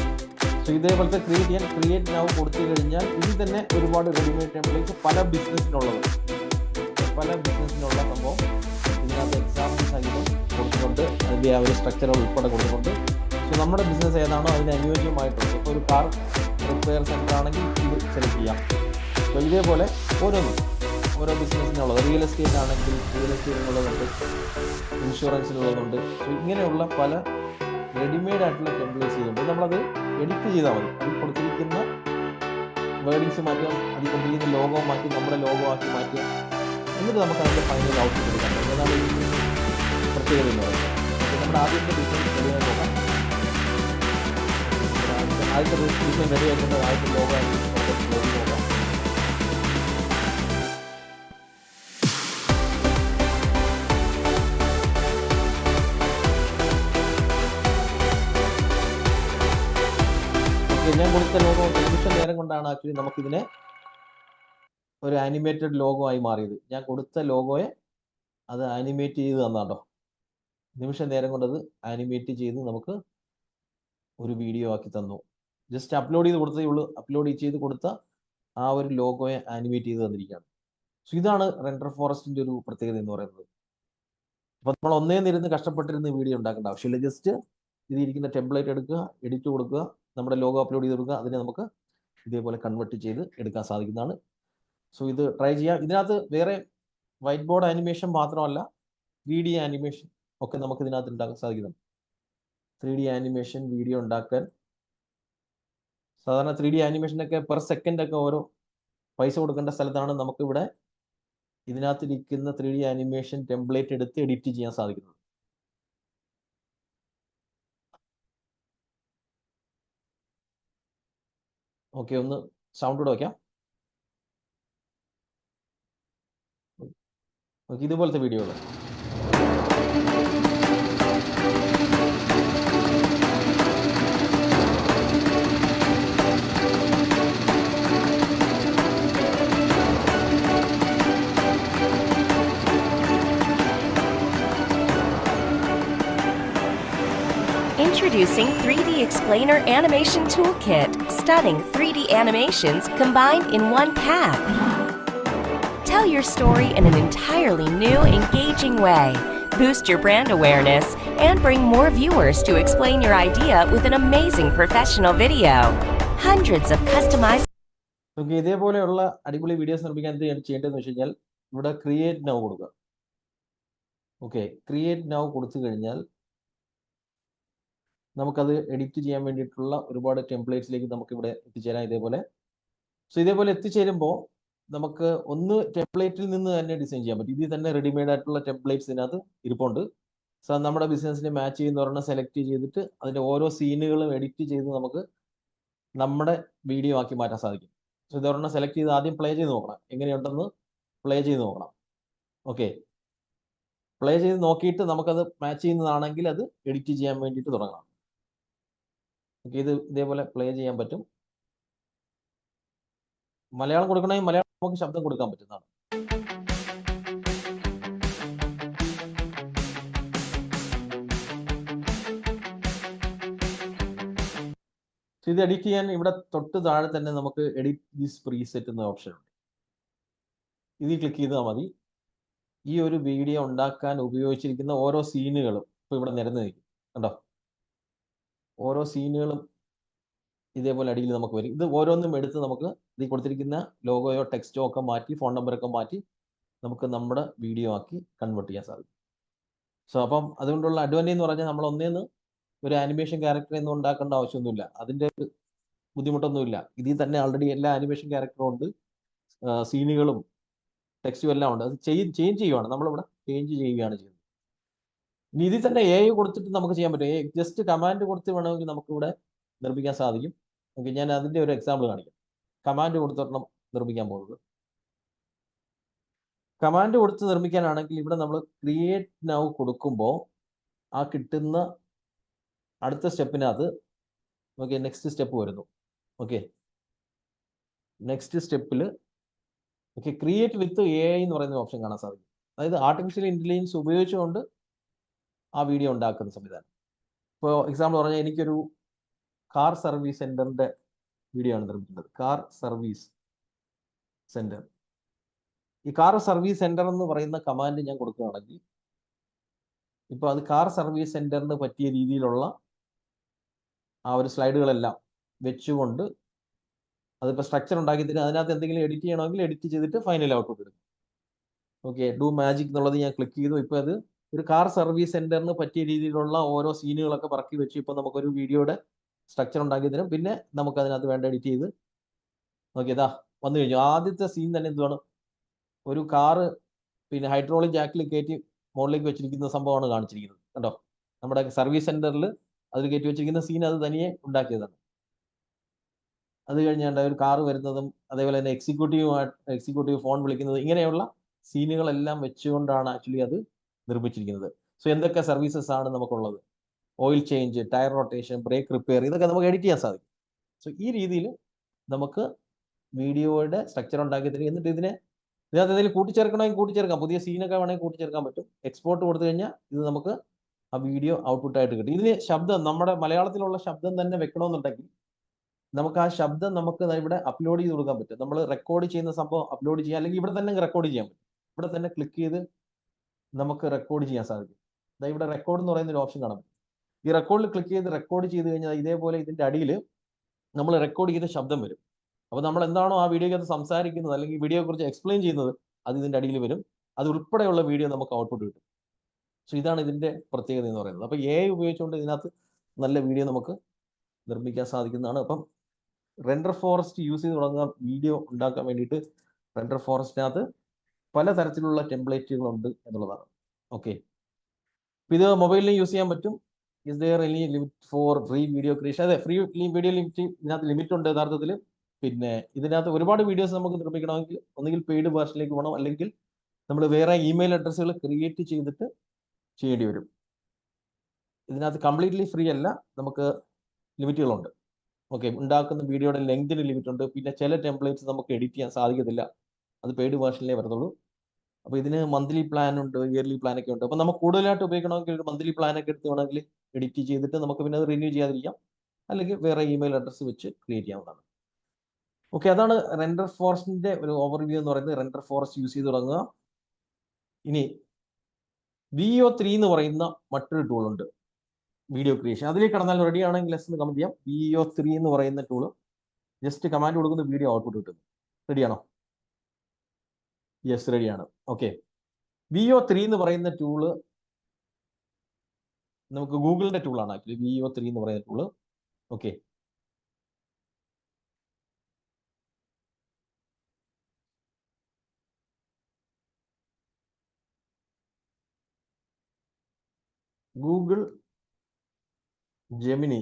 So ഇതേപോലത്തെ ക്രിയേറ്റ് നൗ കൊടുത്തു കഴിഞ്ഞാൽ ഇതിൽ തന്നെ ഒരുപാട് റെഡിമെയ്ഡ് ടെംപ്ലേറ്റ്സ് പല ബിസിനസ്സിനുള്ള സംഭവം ഇതിനകത്ത് എക്സാമ്പിൾ സഹിതം കൊടുക്കുന്നുണ്ട്. അതിൻ്റെ ആ ഒരു സ്ട്രക്ചർ ഉൾപ്പെടെ കൊടുക്കുന്നുണ്ട്. സോ നമ്മുടെ ബിസിനസ് ഏതാണോ അതിന് അനുയോജ്യമായിട്ടുണ്ട്. ഇപ്പോൾ ഒരു കാർ റിപ്പയർ സെൻ്റർ ആണെങ്കിൽ ഇത് സെലക്ട് ചെയ്യാം. സോ ഇതേപോലെ ഓരോ ബിസിനസ്സിനുള്ളത്, റിയൽ എസ്റ്റേറ്റ് ആണെങ്കിൽ റിയൽ എസ്റ്റേറ്റിനുള്ളതുണ്ട്, ഇൻഷുറൻസിനുള്ളതുണ്ട്. സോ ഇങ്ങനെയുള്ള പല റെഡിമെയ്ഡ് ആയിട്ടുള്ള ടെംപ്ലേറ്റ്സ് ചെയ്തിട്ടുണ്ട്. നമ്മളത് എഡിറ്റ് ചെയ്താൽ മതി. അതിൽ കൊടുത്തിരിക്കുന്ന വേർഡിങ്സ് മാറ്റാം, അതിൽ കൊടുത്തിരിക്കുന്ന ലോഗോ മാറ്റി നമ്മുടെ ലോഗോ ആക്കി മാറ്റുക. എന്നിട്ട് നമുക്ക് അതിൻ്റെ ഫൈനൽ ഔട്ട്പുട്ട് എടുക്കാൻ പറ്റും. അതാണ് ഈ പ്രത്യേകത എന്ന് പറയുന്നത്. നമ്മുടെ ആദ്യത്തെ ഡിസൈൻ റെഡിയായി നോക്കാം. ആദ്യത്തെ ഡിസൈൻ റെഡി ആക്കുന്നത് ആദ്യത്തെ ലോഗോ ആയി നോക്കാം. ഞാൻ കൊടുത്ത ലോഗോ നിമിഷ നേരം കൊണ്ടാണ് ആക്ച്വലി നമുക്കിതിനെ ഒരു ആനിമേറ്റഡ് ലോഗോ ആയി മാറിയത്. ഞാൻ കൊടുത്ത ലോഗോയെ അത് ആനിമേറ്റ് ചെയ്ത് തന്നാട്ടോ. നിമിഷ നേരം കൊണ്ട് അത് ആനിമേറ്റ് ചെയ്ത് നമുക്ക് ഒരു വീഡിയോ ആക്കി തന്നു. ജസ്റ്റ് അപ്ലോഡ് ചെയ്ത് കൊടുത്തേ ഉള്ളൂ. അപ്ലോഡ് ചെയ്ത് കൊടുത്ത ആ ഒരു ലോഗോയെ ആനിമേറ്റ് ചെയ്ത് തന്നിരിക്കുകയാണ്. സോ ഇതാണ് റെൻഡർ ഫോറസ്റ്റിന്റെ ഒരു പ്രത്യേകത എന്ന് പറയുന്നത്. അപ്പോൾ നമ്മൾ ഒന്നേന്നിരുന്ന് കഷ്ടപ്പെട്ടിരുന്ന് വീഡിയോ ഉണ്ടാക്കേണ്ട ആവശ്യമില്ല. ജസ്റ്റ് ഇതിരിക്കുന്ന ടെംപ്ലേറ്റ് എടുക്കുക, എഡിറ്റ് കൊടുക്കുക, നമ്മുടെ ലോഗോ അപ്ലോഡ് ചെയ്ത് കൊടുക്കുക, അതിനെ നമുക്ക് ഇതേപോലെ കൺവേർട്ട് ചെയ്ത് എടുക്കാൻ സാധിക്കുന്നതാണ്. സോ ഇത് ട്രൈ ചെയ്യാം. ഇതിനകത്ത് വേറെ വൈറ്റ് ബോർഡ് ആനിമേഷൻ മാത്രമല്ല 3D ആനിമേഷൻ ഒക്കെ നമുക്ക് ഇതിനകത്ത് ഉണ്ടാക്കാൻ സാധിക്കുന്നതാണ്. 3D ആനിമേഷൻ വീഡിയോ ഉണ്ടാക്കാൻ സാധാരണ 3D ആനിമേഷനൊക്കെ പെർ സെക്കൻഡ് ഒക്കെ ഓരോ പൈസ കൊടുക്കേണ്ട സ്ഥലത്താണ് നമുക്കിവിടെ ഇതിനകത്തിരിക്കുന്ന 3D ആനിമേഷൻ ടെംപ്ലേറ്റ് എടുത്ത് എഡിറ്റ് ചെയ്യാൻ സാധിക്കുന്നത്. ഓക്കെ, ഒന്ന് സൗണ്ട് കൂടെ വയ്ക്കാം. ഓക്കെ, ഇതുപോലത്തെ വീഡിയോകൾ Introducing 3D Explainer Animation Toolkit. Stunning 3D animations combined in one pack. Tell your story in an entirely new, engaging way. Boost your brand awareness and bring more viewers to explain your idea with an amazing professional video. Hundreds of customized. Okay, ഇതേപോലെയുള്ള അടിപൊളി വീഡിയോസ് നിർമ്മിക്കാൻ എന്ത് ചെയ്യേണ്ടതെന്ന് വെച്ച് കഴിഞ്ഞാൽ ഇവിടെ ക്രിയേറ്റ് നൗ കൊടുക്കുക. ഓക്കെ, ക്രിയേറ്റ് നൗ കൊടുത്തു കഴിഞ്ഞാൽ നമുക്കത് എഡിറ്റ് ചെയ്യാൻ വേണ്ടിയിട്ടുള്ള ഒരുപാട് ടെംപ്ലേറ്റ്സിലേക്ക് നമുക്ക് ഇവിടെ എത്തിച്ചേരാം ഇതേപോലെ. സോ ഇതേപോലെ എത്തിച്ചേരുമ്പോൾ നമുക്ക് ഒന്ന് ടെംപ്ലേറ്റിൽ നിന്ന് തന്നെ ഡിസൈൻ ചെയ്യാൻ പറ്റും. ഇതിൽ തന്നെ റെഡിമെയ്ഡ് ആയിട്ടുള്ള ടെംപ്ലേറ്റ്സ് ഇതിനകത്ത് ഇരിപ്പുണ്ട്. സോ നമ്മുടെ ബിസിനസ്സിനെ മാച്ച് ചെയ്യുന്ന ഒരെണ്ണം സെലക്ട് ചെയ്തിട്ട് അതിൻ്റെ ഓരോ സീനുകളും എഡിറ്റ് ചെയ്ത് നമുക്ക് നമ്മുടെ വീഡിയോ ആക്കി മാറ്റാൻ സാധിക്കും. സോ ഇതൊരെണ്ണം സെലക്ട് ചെയ്ത് ആദ്യം പ്ലേ ചെയ്ത് നോക്കണം, എങ്ങനെയുണ്ടെന്ന് പ്ലേ ചെയ്ത് നോക്കണം. ഓക്കെ, പ്ലേ ചെയ്ത് നോക്കിയിട്ട് നമുക്കത് മാച്ച് ചെയ്യുന്നതാണെങ്കിൽ അത് എഡിറ്റ് ചെയ്യാൻ വേണ്ടിയിട്ട് തുടങ്ങണം. ഓക്കെ, ഇത് ഇതേപോലെ പ്ലേ ചെയ്യാൻ പറ്റും. മലയാളം കൊടുക്കണമെങ്കിൽ മലയാളം നമുക്ക് ശബ്ദം കൊടുക്കാൻ പറ്റുന്നതാണ്. ഇത് എഡിറ്റ് ചെയ്യാൻ ഇവിടെ തൊട്ട് താഴെ തന്നെ നമുക്ക് എഡിറ്റ് ദിസ് പ്രീസെറ്റ് എന്ന ഓപ്ഷൻ ഉണ്ട്. ഇതിൽ ക്ലിക്ക് ചെയ്താൽ മതി. ഈ ഒരു വീഡിയോ ഉണ്ടാക്കാൻ ഉപയോഗിച്ചിരിക്കുന്ന ഓരോ സീനുകളും ഇപ്പൊ ഇവിടെ നിരന്ന് നിൽക്കും, കണ്ടോ? ഓരോ സീനുകളും ഇതേപോലെ അടിയിൽ നമുക്ക് വരും. ഇത് ഓരോന്നും എടുത്ത് നമുക്ക് ഇതിൽ കൊടുത്തിരിക്കുന്ന ലോഗോയോ ടെക്സ്റ്റോ ഒക്കെ മാറ്റി ഫോൺ നമ്പറൊക്കെ മാറ്റി നമുക്ക് നമ്മുടെ വീഡിയോ ആക്കി കൺവേർട്ട് ചെയ്യാൻ സാധിക്കും. സോ അപ്പം അതുകൊണ്ടുള്ള അഡ്വാൻറ്റേജ് എന്ന് പറഞ്ഞാൽ നമ്മൾ ഒന്നേന്ന് ഒരു ആനിമേഷൻ ക്യാരക്ടർ ഒന്നും ഉണ്ടാക്കേണ്ട ആവശ്യമൊന്നുമില്ല. അതിൻ്റെ ബുദ്ധിമുട്ടൊന്നുമില്ല. ഇതിൽ തന്നെ ആൾറെഡി എല്ലാ ആനിമേഷൻ ക്യാരക്ടറും ഉണ്ട്, സീനുകളും ടെക്സ്റ്റും എല്ലാം ഉണ്ട്. അത് ചേഞ്ച് ചെയ്യുവാണ്, നമ്മളിവിടെ ചേഞ്ച് ചെയ്യുകയാണ് ചെയ്യുന്നത്. ഇനി ഇതിൽ തന്നെ AI കൊടുത്തിട്ട് നമുക്ക് ചെയ്യാൻ പറ്റും. ജസ്റ്റ് കമാൻഡ് കൊടുത്ത് വേണമെങ്കിൽ നമുക്കിവിടെ നിർമ്മിക്കാൻ സാധിക്കും. ഓക്കെ, ഞാൻ അതിൻ്റെ ഒരു എക്സാമ്പിൾ കാണിക്കാം. കമാൻഡ് കൊടുത്തിടണം നിർമ്മിക്കാൻ പോകുന്നത്. കമാൻഡ് കൊടുത്ത് നിർമ്മിക്കാനാണെങ്കിൽ ഇവിടെ നമ്മൾ ക്രിയേറ്റ് നൗ കൊടുക്കുമ്പോൾ ആ കിട്ടുന്ന അടുത്ത സ്റ്റെപ്പിനകത്ത് ഓക്കെ നെക്സ്റ്റ് സ്റ്റെപ്പ് വരുന്നു. ഓക്കെ, നെക്സ്റ്റ് സ്റ്റെപ്പിൽ ഓക്കെ ക്രിയേറ്റ് വിത്ത് AI എന്ന് പറയുന്ന ഓപ്ഷൻ കാണാൻ സാധിക്കും. അതായത് ആർട്ടിഫിഷ്യൽ ഇൻ്റലിജൻസ് ഉപയോഗിച്ചുകൊണ്ട് ആ വീഡിയോ ഉണ്ടാക്കുന്ന സംവിധാനം. ഇപ്പോൾ എക്സാമ്പിൾ പറഞ്ഞാൽ എനിക്കൊരു കാർ സർവീസ് സെൻറ്ററിൻ്റെ വീഡിയോ ആണ് നിർമ്മിക്കുന്നത്. Car service centre. ഈ കാർ സർവീസ് സെൻറ്റർ എന്ന് പറയുന്ന കമാൻഡ് ഞാൻ കൊടുക്കുകയാണെങ്കിൽ ഇപ്പോൾ അത് കാർ സർവീസ് സെൻറ്ററിന് പറ്റിയ രീതിയിലുള്ള ആ ഒരു സ്ലൈഡുകളെല്ലാം വെച്ചുകൊണ്ട് അതിപ്പോൾ സ്ട്രക്ചർ ഉണ്ടാക്കി തരും. അതിനകത്ത് എന്തെങ്കിലും എഡിറ്റ് ചെയ്യണമെങ്കിൽ എഡിറ്റ് ചെയ്തിട്ട് ഫൈനൽ ഔട്ട്പുട്ട് എടുക്കും. ഓക്കെ, ഡു മാജിക് എന്നുള്ളത് ഞാൻ ക്ലിക്ക് ചെയ്തു. ഇപ്പോൾ അത് ഒരു കാർ സർവീസ് സെൻറ്ററിന് പറ്റിയ രീതിയിലുള്ള ഓരോ സീനുകളൊക്കെ പറക്കി വെച്ച് ഇപ്പോൾ നമുക്കൊരു വീഡിയോയുടെ സ്ട്രക്ചർ ഉണ്ടാക്കി തരും. പിന്നെ നമുക്ക് അതിനകത്ത് വേണ്ട എഡിറ്റ് ചെയ്ത് നോക്കിയതാ വന്നു കഴിഞ്ഞു. ആദ്യത്തെ സീൻ തന്നെ എന്തുവാണ്, ഒരു കാറ് പിന്നെ ഹൈഡ്രോളിക് ജാക്കിൽ കയറ്റി മുകളിലേക്ക് വെച്ചിരിക്കുന്ന സംഭവമാണ് കാണിച്ചിരിക്കുന്നത്. കണ്ടോ, നമ്മുടെ സർവീസ് സെൻറ്ററിൽ അതിൽ കയറ്റി വെച്ചിരിക്കുന്ന സീൻ അത് തനിയെ ഉണ്ടാക്കിയതാണ്. അത് കഴിഞ്ഞാണ്ട് ഒരു കാറ് വരുന്നതും അതേപോലെ തന്നെ എക്സിക്യൂട്ടീവ് ഫോൺ വിളിക്കുന്നത്, ഇങ്ങനെയുള്ള സീനുകളെല്ലാം വെച്ചുകൊണ്ടാണ് ആക്ച്വലി അത് നിർമ്മിച്ചിരിക്കുന്നത്. സോ എന്തൊക്കെ സർവീസസ് ആണ് നമുക്കുള്ളത്, oil change, tyre rotation, brake repair, ഇതൊക്കെ നമുക്ക് എഡിറ്റ് ചെയ്യാൻ സാധിക്കും. സോ ഈ രീതിയിൽ നമുക്ക് വീഡിയോയുടെ സ്ട്രക്ചർ ഉണ്ടാക്കി തരും. എന്നിട്ട് ഇതിനകത്ത് എന്തെങ്കിലും കൂട്ടിച്ചേർക്കണമെങ്കിൽ കൂട്ടിച്ചേർക്കാം, പുതിയ സീനൊക്കെ വേണമെങ്കിൽ കൂട്ടിച്ചേർക്കാൻ പറ്റും. എക്സ്പോർട്ട് കൊടുത്തു കഴിഞ്ഞാൽ ഇത് നമുക്ക് ആ വീഡിയോ ഔട്ട്പുട്ടായിട്ട് കിട്ടും. ഇതിന് ശബ്ദം നമ്മുടെ മലയാളത്തിലുള്ള ശബ്ദം തന്നെ വെക്കണമെന്നുണ്ടെങ്കിൽ നമുക്ക് ആ ശബ്ദം നമുക്ക് ഇവിടെ അപ്ലോഡ് ചെയ്ത് കൊടുക്കാൻ പറ്റും. നമ്മൾ റെക്കോർഡ് ചെയ്യുന്ന സംഭവം അപ്ലോഡ് ചെയ്യാം, അല്ലെങ്കിൽ ഇവിടെ തന്നെ റെക്കോർഡ് ചെയ്യാൻ പറ്റും. ഇവിടെ തന്നെ ക്ലിക്ക് ചെയ്ത് നമുക്ക് റെക്കോർഡ് ചെയ്യാൻ സാധിക്കും. ഇവിടെ റെക്കോർഡ് എന്ന് പറയുന്ന ഒരു ഓപ്ഷൻ കാണാൻ പറ്റും. ഈ റെക്കോർഡിൽ ക്ലിക്ക് ചെയ്ത് റെക്കോർഡ് ചെയ്ത് കഴിഞ്ഞാൽ ഇതേപോലെ ഇതിന്റെ അടിയിൽ നമ്മൾ റെക്കോർഡ് ചെയ്ത ശബ്ദം വരും. അപ്പോൾ നമ്മൾ എന്താണോ ആ വീഡിയോയ്ക്കകത്ത് സംസാരിക്കുന്നത് അല്ലെങ്കിൽ വീഡിയോയെ കുറിച്ച് എക്സ്പ്ലെയിൻ ചെയ്യുന്നത് അത് ഇതിന്റെ അടിയിൽ വരും. അത് ഉൾപ്പെടെയുള്ള വീഡിയോ നമുക്ക് ഔട്ട്പുട്ട് കിട്ടും. സോ ഇതാണ് ഇതിന്റെ പ്രത്യേകത എന്ന് പറയുന്നത്. അപ്പോൾ AI ഉപയോഗിച്ചുകൊണ്ട് ഇതിനകത്ത് നല്ല വീഡിയോ നമുക്ക് നിർമ്മിക്കാൻ സാധിക്കുന്നതാണ്. അപ്പം റെൻഡർ ഫോറസ്റ്റ് യൂസ് ചെയ്ത് തുടങ്ങുക വീഡിയോ ഉണ്ടാക്കാൻ വേണ്ടിയിട്ട്. റെൻഡർ ഫോറസ്റ്റിനകത്ത് പലതരത്തിലുള്ള ടെംപ്ലേറ്റുകളുണ്ട് എന്നുള്ളതാണ്. ഓക്കെ, ഇത് മൊബൈലിൽ യൂസ് ചെയ്യാൻ പറ്റും. Is there any limit for free video creation? അതെ, ഫ്രീ വീഡിയോ ലിമിറ്റ് ഇതിനകത്ത് ലിമിറ്റ് ഉണ്ട് യഥാർത്ഥത്തിൽ. പിന്നെ ഇതിനകത്ത് ഒരുപാട് വീഡിയോസ് നമുക്ക് നിർമ്മിക്കണമെങ്കിൽ ഒന്നുകിൽ പെയ്ഡ് വേർഷനിലേക്ക് പോകണം, അല്ലെങ്കിൽ നമ്മൾ വേറെ ഇമെയിൽ അഡ്രസ്സുകൾ ക്രിയേറ്റ് ചെയ്തിട്ട് ചെയ്യേണ്ടി വരും. ഇതിനകത്ത് കംപ്ലീറ്റ്ലി ഫ്രീ അല്ല, നമുക്ക് ലിമിറ്റുകളുണ്ട്. ഓക്കെ, ഉണ്ടാക്കുന്ന വീഡിയോയുടെ ലെങ്തിന് ലിമിറ്റ് ഉണ്ട്. പിന്നെ ചില ടെംപ്ലേറ്റ്സ് നമുക്ക് എഡിറ്റ് ചെയ്യാൻ സാധിക്കത്തില്ല, അത് പെയ്ഡ് വേർഷനിലേ വരത്തുള്ളൂ. അപ്പോൾ ഇതിന് മന്ത്ലി പ്ലാൻ ഉണ്ട്, ഇയർലി പ്ലാൻ ഒക്കെ ഉണ്ട്. അപ്പോൾ നമുക്ക് കൂടുതലായിട്ട് ഉപയോഗിക്കണമെങ്കിൽ ഒരു മന്ത്ലി പ്ലാൻ ഒക്കെ എടുത്ത് വേണമെങ്കിൽ എഡിറ്റ് ചെയ്തിട്ട് നമുക്ക് പിന്നെ അത് റിന്യൂ ചെയ്യാതിരിക്കാം, അല്ലെങ്കിൽ വേറെ ഇമെയിൽ അഡ്രസ്സ് വെച്ച് ക്രിയേറ്റ് ചെയ്യാവുന്നതാണ്. ഓക്കെ, അതാണ് റെൻഡർ ഫോറസ്റ്റിന്റെ ഒരു ഓവർവ്യൂ എന്ന് പറയുന്നത്. റെൻഡർ ഫോറസ്റ്റ് യൂസ് ചെയ്ത് തുടങ്ങുക. ഇനി VO3 എന്ന് പറയുന്ന മറ്റൊരു ടൂൾ ഉണ്ട് വീഡിയോ ക്രിയേഷൻ. അതിലേക്ക് കടന്നാൽ റെഡി ആണെങ്കിൽ ലെസ് കമന്റ് ചെയ്യാം. VO3 എന്ന് പറയുന്ന ടൂള് ജസ്റ്റ് കമാൻഡ് കൊടുക്കുന്ന വീഡിയോ ഔട്ട്പുട്ട് കിട്ടുന്നു. റെഡിയാണോ? യെസ്, റെഡിയാണ്. ഓക്കെ, VO3 എന്ന് പറയുന്ന ടൂള് നമുക്ക് ഗൂഗിളിന്റെ ടൂളാണ് ആക്ച്വലി. VO3 എന്ന് പറയുന്ന tool. Okay, Google Gemini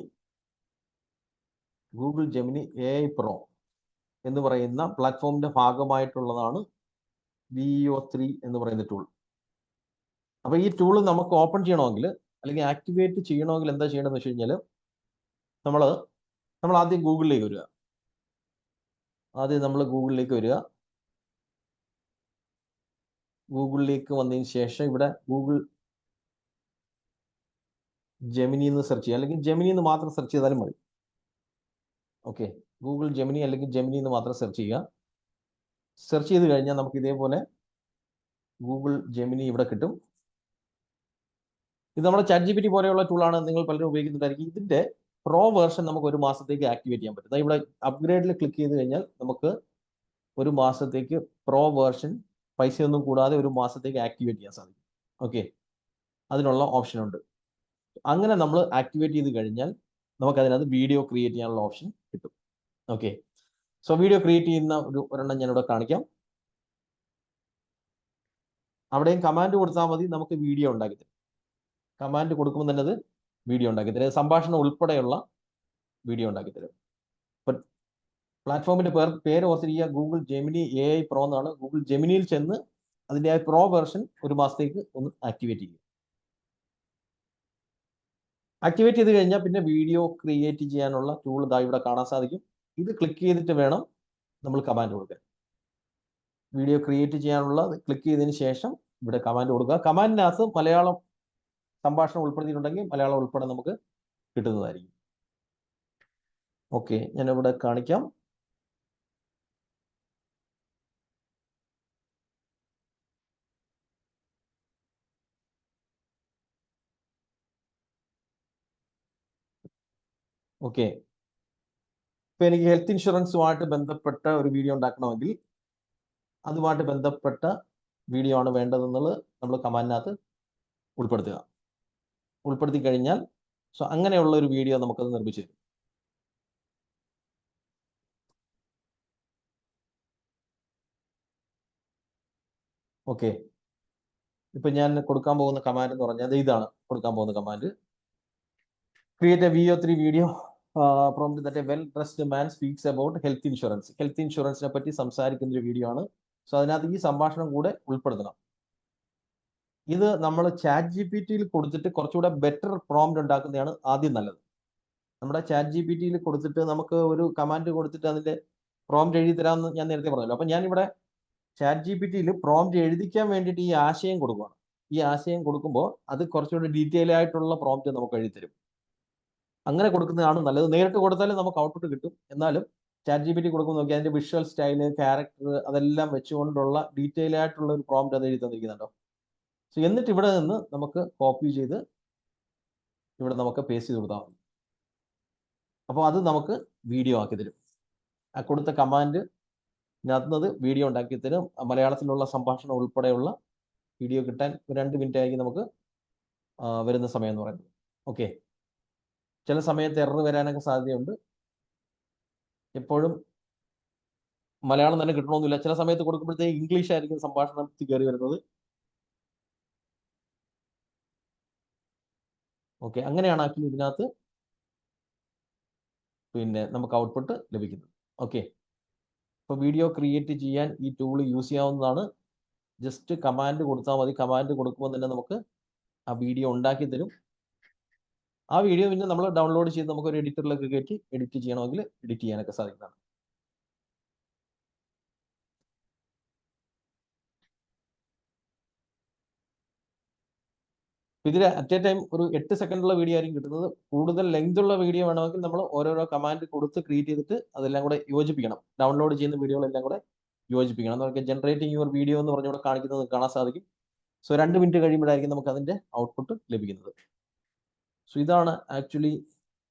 AI Pro എന്ന് പറയുന്ന പ്ലാറ്റ്ഫോമിന്റെ ഭാഗമായിട്ടുള്ളതാണ് VO3 എന്ന് പറയുന്ന ടൂൾ. അപ്പൊ ഈ ടൂൾ നമുക്ക് ഓപ്പൺ ചെയ്യണമെങ്കിൽ അല്ലെങ്കിൽ ആക്ടിവേറ്റ് ചെയ്യണമെങ്കിൽ എന്താ ചെയ്യണമെന്ന് വെച്ച് കഴിഞ്ഞാൽ നമ്മൾ ആദ്യം ഗൂഗിളിലേക്ക് വരിക. ഗൂഗിളിലേക്ക് വന്നതിന് ശേഷം ഇവിടെ ഗൂഗിൾ ജെമിനി എന്ന് സെർച്ച് ചെയ്യുക, അല്ലെങ്കിൽ ജെമിനി എന്ന് മാത്രം സെർച്ച് ചെയ്താലും മതി. ഓക്കെ, ഗൂഗിൾ ജെമിനി അല്ലെങ്കിൽ ജെമിനി എന്ന് മാത്രം സെർച്ച് ചെയ്യുക. സെർച്ച് ചെയ്ത് കഴിഞ്ഞാൽ നമുക്ക് ഇതേപോലെ ഗൂഗിൾ ജെമിനി ഇവിടെ കിട്ടും. ഇത് നമ്മുടെ ChatGPT പോലെയുള്ള ടൂളാണ്, നിങ്ങൾ പലരും ഉപയോഗിക്കുന്നുണ്ടായിരിക്കും. ഇതിന്റെ പ്രോ വേർഷൻ നമുക്ക് ഒരു മാസത്തേക്ക് ആക്ടിവേറ്റ് ചെയ്യാൻ പറ്റും. ഇവിടെ അപ്ഗ്രേഡിൽ ക്ലിക്ക് ചെയ്ത് കഴിഞ്ഞാൽ നമുക്ക് ഒരു മാസത്തേക്ക് പ്രോ വേർഷൻ പൈസയൊന്നും കൂടാതെ ഒരു മാസത്തേക്ക് ആക്ടിവേറ്റ് ചെയ്യാൻ സാധിക്കും. ഓക്കെ, അതിനുള്ള ഓപ്ഷൻ ഉണ്ട്. അങ്ങനെ നമ്മൾ ആക്ടിവേറ്റ് ചെയ്ത് കഴിഞ്ഞാൽ നമുക്ക് അതിനകത്ത് വീഡിയോ ക്രിയേറ്റ് ചെയ്യാനുള്ള ഓപ്ഷൻ കിട്ടും. ഓക്കെ, സോ വീഡിയോ ക്രിയേറ്റ് ചെയ്യുന്ന ഒരെണ്ണം ഞാനിവിടെ കാണിക്കാം. അവിടെയും കമാൻഡ് കൊടുത്താൽ മതി, നമുക്ക് വീഡിയോ ഉണ്ടാക്കി തരും. കമാൻഡ് കൊടുക്കുമ്പോൾ തന്നെ അത് വീഡിയോ ഉണ്ടാക്കി തരും. സംഭാഷണം ഉൾപ്പെടെയുള്ള വീഡിയോ ഉണ്ടാക്കി തരും. ഇപ്പം പ്ലാറ്റ്ഫോമിന്റെ പേര് ഓർത്തിരിക്കുക, ഗൂഗിൾ ജെമിനി AI Pro എന്നാണ്. ഗൂഗിൾ ജെമിനിയിൽ ചെന്ന് അതിൻ്റെ പ്രോ വെർഷൻ ഒരു മാസത്തേക്ക് ഒന്ന് ആക്ടിവേറ്റ് ചെയ്യുക. ആക്ടിവേറ്റ് ചെയ്ത് കഴിഞ്ഞാൽ പിന്നെ വീഡിയോ ക്രിയേറ്റ് ചെയ്യാനുള്ള ടൂൾ ഇതാ ഇവിടെ കാണാൻ സാധിക്കും. ഇത് ക്ലിക്ക് ചെയ്തിട്ട് വേണം നമ്മൾ കമാൻഡ് കൊടുക്കാൻ. വീഡിയോ ക്രിയേറ്റ് ചെയ്യാനുള്ള ക്ലിക്ക് ചെയ്തതിന് ശേഷം ഇവിടെ കമാൻഡ് കൊടുക്കുക. കമാൻഡിനകത്ത് മലയാളം സംഭാഷണം ഉൾപ്പെടുത്തിയിട്ടുണ്ടെങ്കിൽ മലയാളം ഉൾപ്പെടെ നമുക്ക് കിട്ടുന്നതായിരിക്കും. ഓക്കെ, ഞാനിവിടെ കാണിക്കാം. ഓക്കെ, ഇപ്പൊ എനിക്ക് ഹെൽത്ത് ഇൻഷുറൻസുമായിട്ട് ബന്ധപ്പെട്ട ഒരു വീഡിയോ ഉണ്ടാക്കണമെങ്കിൽ അതുമായിട്ട് ബന്ധപ്പെട്ട വീഡിയോ ആണ് വേണ്ടതെന്നുള്ളത് നമ്മൾ കമാൻഡിനകത്ത് ഉൾപ്പെടുത്തി കഴിഞ്ഞാൽ സോ അങ്ങനെയുള്ള ഒരു വീഡിയോ നമുക്കത് നിർമ്മിച്ചു തരും. ഓക്കെ, ഇപ്പൊ ഞാൻ കൊടുക്കാൻ പോകുന്ന കമാൻഡ് എന്ന് പറഞ്ഞാൽ ഇതാണ് കൊടുക്കാൻ പോകുന്ന command. Create a VO3 video prompt that a well dressed man speaks about health insurance. Health ഇൻഷുറൻസിനെ പറ്റി സംസാരിക്കുന്ന ഒരു വീഡിയോ ആണ്. സോ അതിനകത്ത് ഈ സംഭാഷണം കൂടെ ഉൾപ്പെടുത്തണം. ഇത് നമ്മൾ ChatGPT കൊടുത്തിട്ട് കുറച്ചുകൂടെ ബെറ്റർ പ്രോംപ്റ്റ് ഉണ്ടാക്കുന്നതാണ് ആദ്യം നല്ലത്. നമ്മുടെ ChatGPT കൊടുത്തിട്ട് നമുക്ക് ഒരു കമാൻഡ് കൊടുത്തിട്ട് അതിന്റെ പ്രോംപ്റ്റ് എഴുതി തരാമെന്ന് ഞാൻ നേരത്തെ പറഞ്ഞല്ലോ. അപ്പം ഞാനിവിടെ ChatGPT പ്രോംപ്റ്റ് എഴുതിക്കാൻ വേണ്ടിയിട്ട് ഈ ആശയം കൊടുക്കുകയാണ്. ഈ ആശയം കൊടുക്കുമ്പോൾ അത് കുറച്ചുകൂടി ഡീറ്റെയിൽ ആയിട്ടുള്ള പ്രോംപ്റ്റ് നമുക്ക് എഴുതി തരും. അങ്ങനെ കൊടുക്കുന്നതാണ് നല്ലത്. നേരിട്ട് കൊടുത്താലും നമുക്ക് ഔട്ട്പുട്ട് കിട്ടും. എന്നാലും ChatGPT കൊടുക്കുമ്പോൾ നോക്കി അതിന്റെ വിഷ്വൽ സ്റ്റൈല്, ക്യാരക്ടർ അതെല്ലാം വെച്ചുകൊണ്ടുള്ള ഡീറ്റെയിൽ ആയിട്ടുള്ള ഒരു പ്രോംപ്റ്റ് അത് എഴുതി തന്നിരിക്കുന്നുണ്ടോ. സോ എന്നിട്ട് ഇവിടെ നിന്ന് നമുക്ക് കോപ്പി ചെയ്ത് ഇവിടെ നമുക്ക് പേസ്റ്റ് ചെയ്ത് കൊടുത്താൽ മതി. അപ്പോൾ അത് നമുക്ക് വീഡിയോ ആക്കി തരും. ആ കൊടുത്ത കമാൻഡ് അത് വീഡിയോ ഉണ്ടാക്കി തരും. മലയാളത്തിലുള്ള സംഭാഷണം ഉൾപ്പെടെയുള്ള വീഡിയോ കിട്ടാൻ 2 മിനിറ്റ് ആയിരിക്കും നമുക്ക് വരുന്ന സമയം എന്ന് പറയുന്നത്. ഓക്കെ, ചില സമയത്ത് എറർ വരാനൊക്കെ സാധ്യതയുണ്ട്. എപ്പോഴും മലയാളം തന്നെ കിട്ടണമെന്നില്ല. ചില സമയത്ത് കൊടുക്കുമ്പോഴത്തേക്ക് ഇംഗ്ലീഷ് ആയിരിക്കും സംഭാഷണത്തിൽ കയറി വരുന്നത്. ഓക്കെ, അങ്ങനെയാണ് ആക്ച്വലി ഇതിനകത്ത് പിന്നെ നമുക്ക് ഔട്ട്പുട്ട് ലഭിക്കുന്നത്. ഓക്കെ, ഇപ്പോൾ വീഡിയോ ക്രിയേറ്റ് ചെയ്യാൻ ഈ ടൂൾ യൂസ് ചെയ്യാവുന്നതാണ്. ജസ്റ്റ് കമാൻഡ് കൊടുത്താൽ മതി. കമാൻഡ് കൊടുക്കുമ്പോൾ തന്നെ നമുക്ക് ആ വീഡിയോ ഉണ്ടാക്കി തരും. ആ വീഡിയോ പിന്നെ നമ്മൾ ഡൗൺലോഡ് ചെയ്ത് നമുക്ക് ഒരു എഡിറ്ററിലൊക്കെ കയറ്റി എഡിറ്റ് ചെയ്യണമെങ്കിൽ എഡിറ്റ് ചെയ്യാനൊക്കെ സാധിക്കുന്നതാണ്. ഇതിൽ അറ്റ് എ ടൈം ഒരു 8 സെക്കൻഡുള്ള വീഡിയോ ആയിരിക്കും കിട്ടുന്നത്. കൂടുതൽ ലെങ്ത് ഉള്ള വീഡിയോ വേണമെങ്കിൽ നമ്മൾ ഓരോരോ കമാൻഡ് കൊടുത്ത് ക്രിയേറ്റ് ചെയ്തിട്ട് അതെല്ലാം കൂടെ യോജിപ്പിക്കണം. ഡൗൺലോഡ് ചെയ്യുന്ന വീഡിയോകളെല്ലാം കൂടെ യോജിപ്പിക്കണം. നമുക്ക് ജനറേറ്റിംഗ് യുവർ വീഡിയോ എന്ന് പറഞ്ഞുകൂടെ കാണിക്കുന്നത് കാണാൻ സാധിക്കും. സോ 2 മിനിറ്റ് കഴിയുമ്പോഴായിരിക്കും നമുക്ക് അതിന്റെ ഔട്ട്പുട്ട് ലഭിക്കുന്നത്. സോ ഇതാണ് ആക്ച്വലി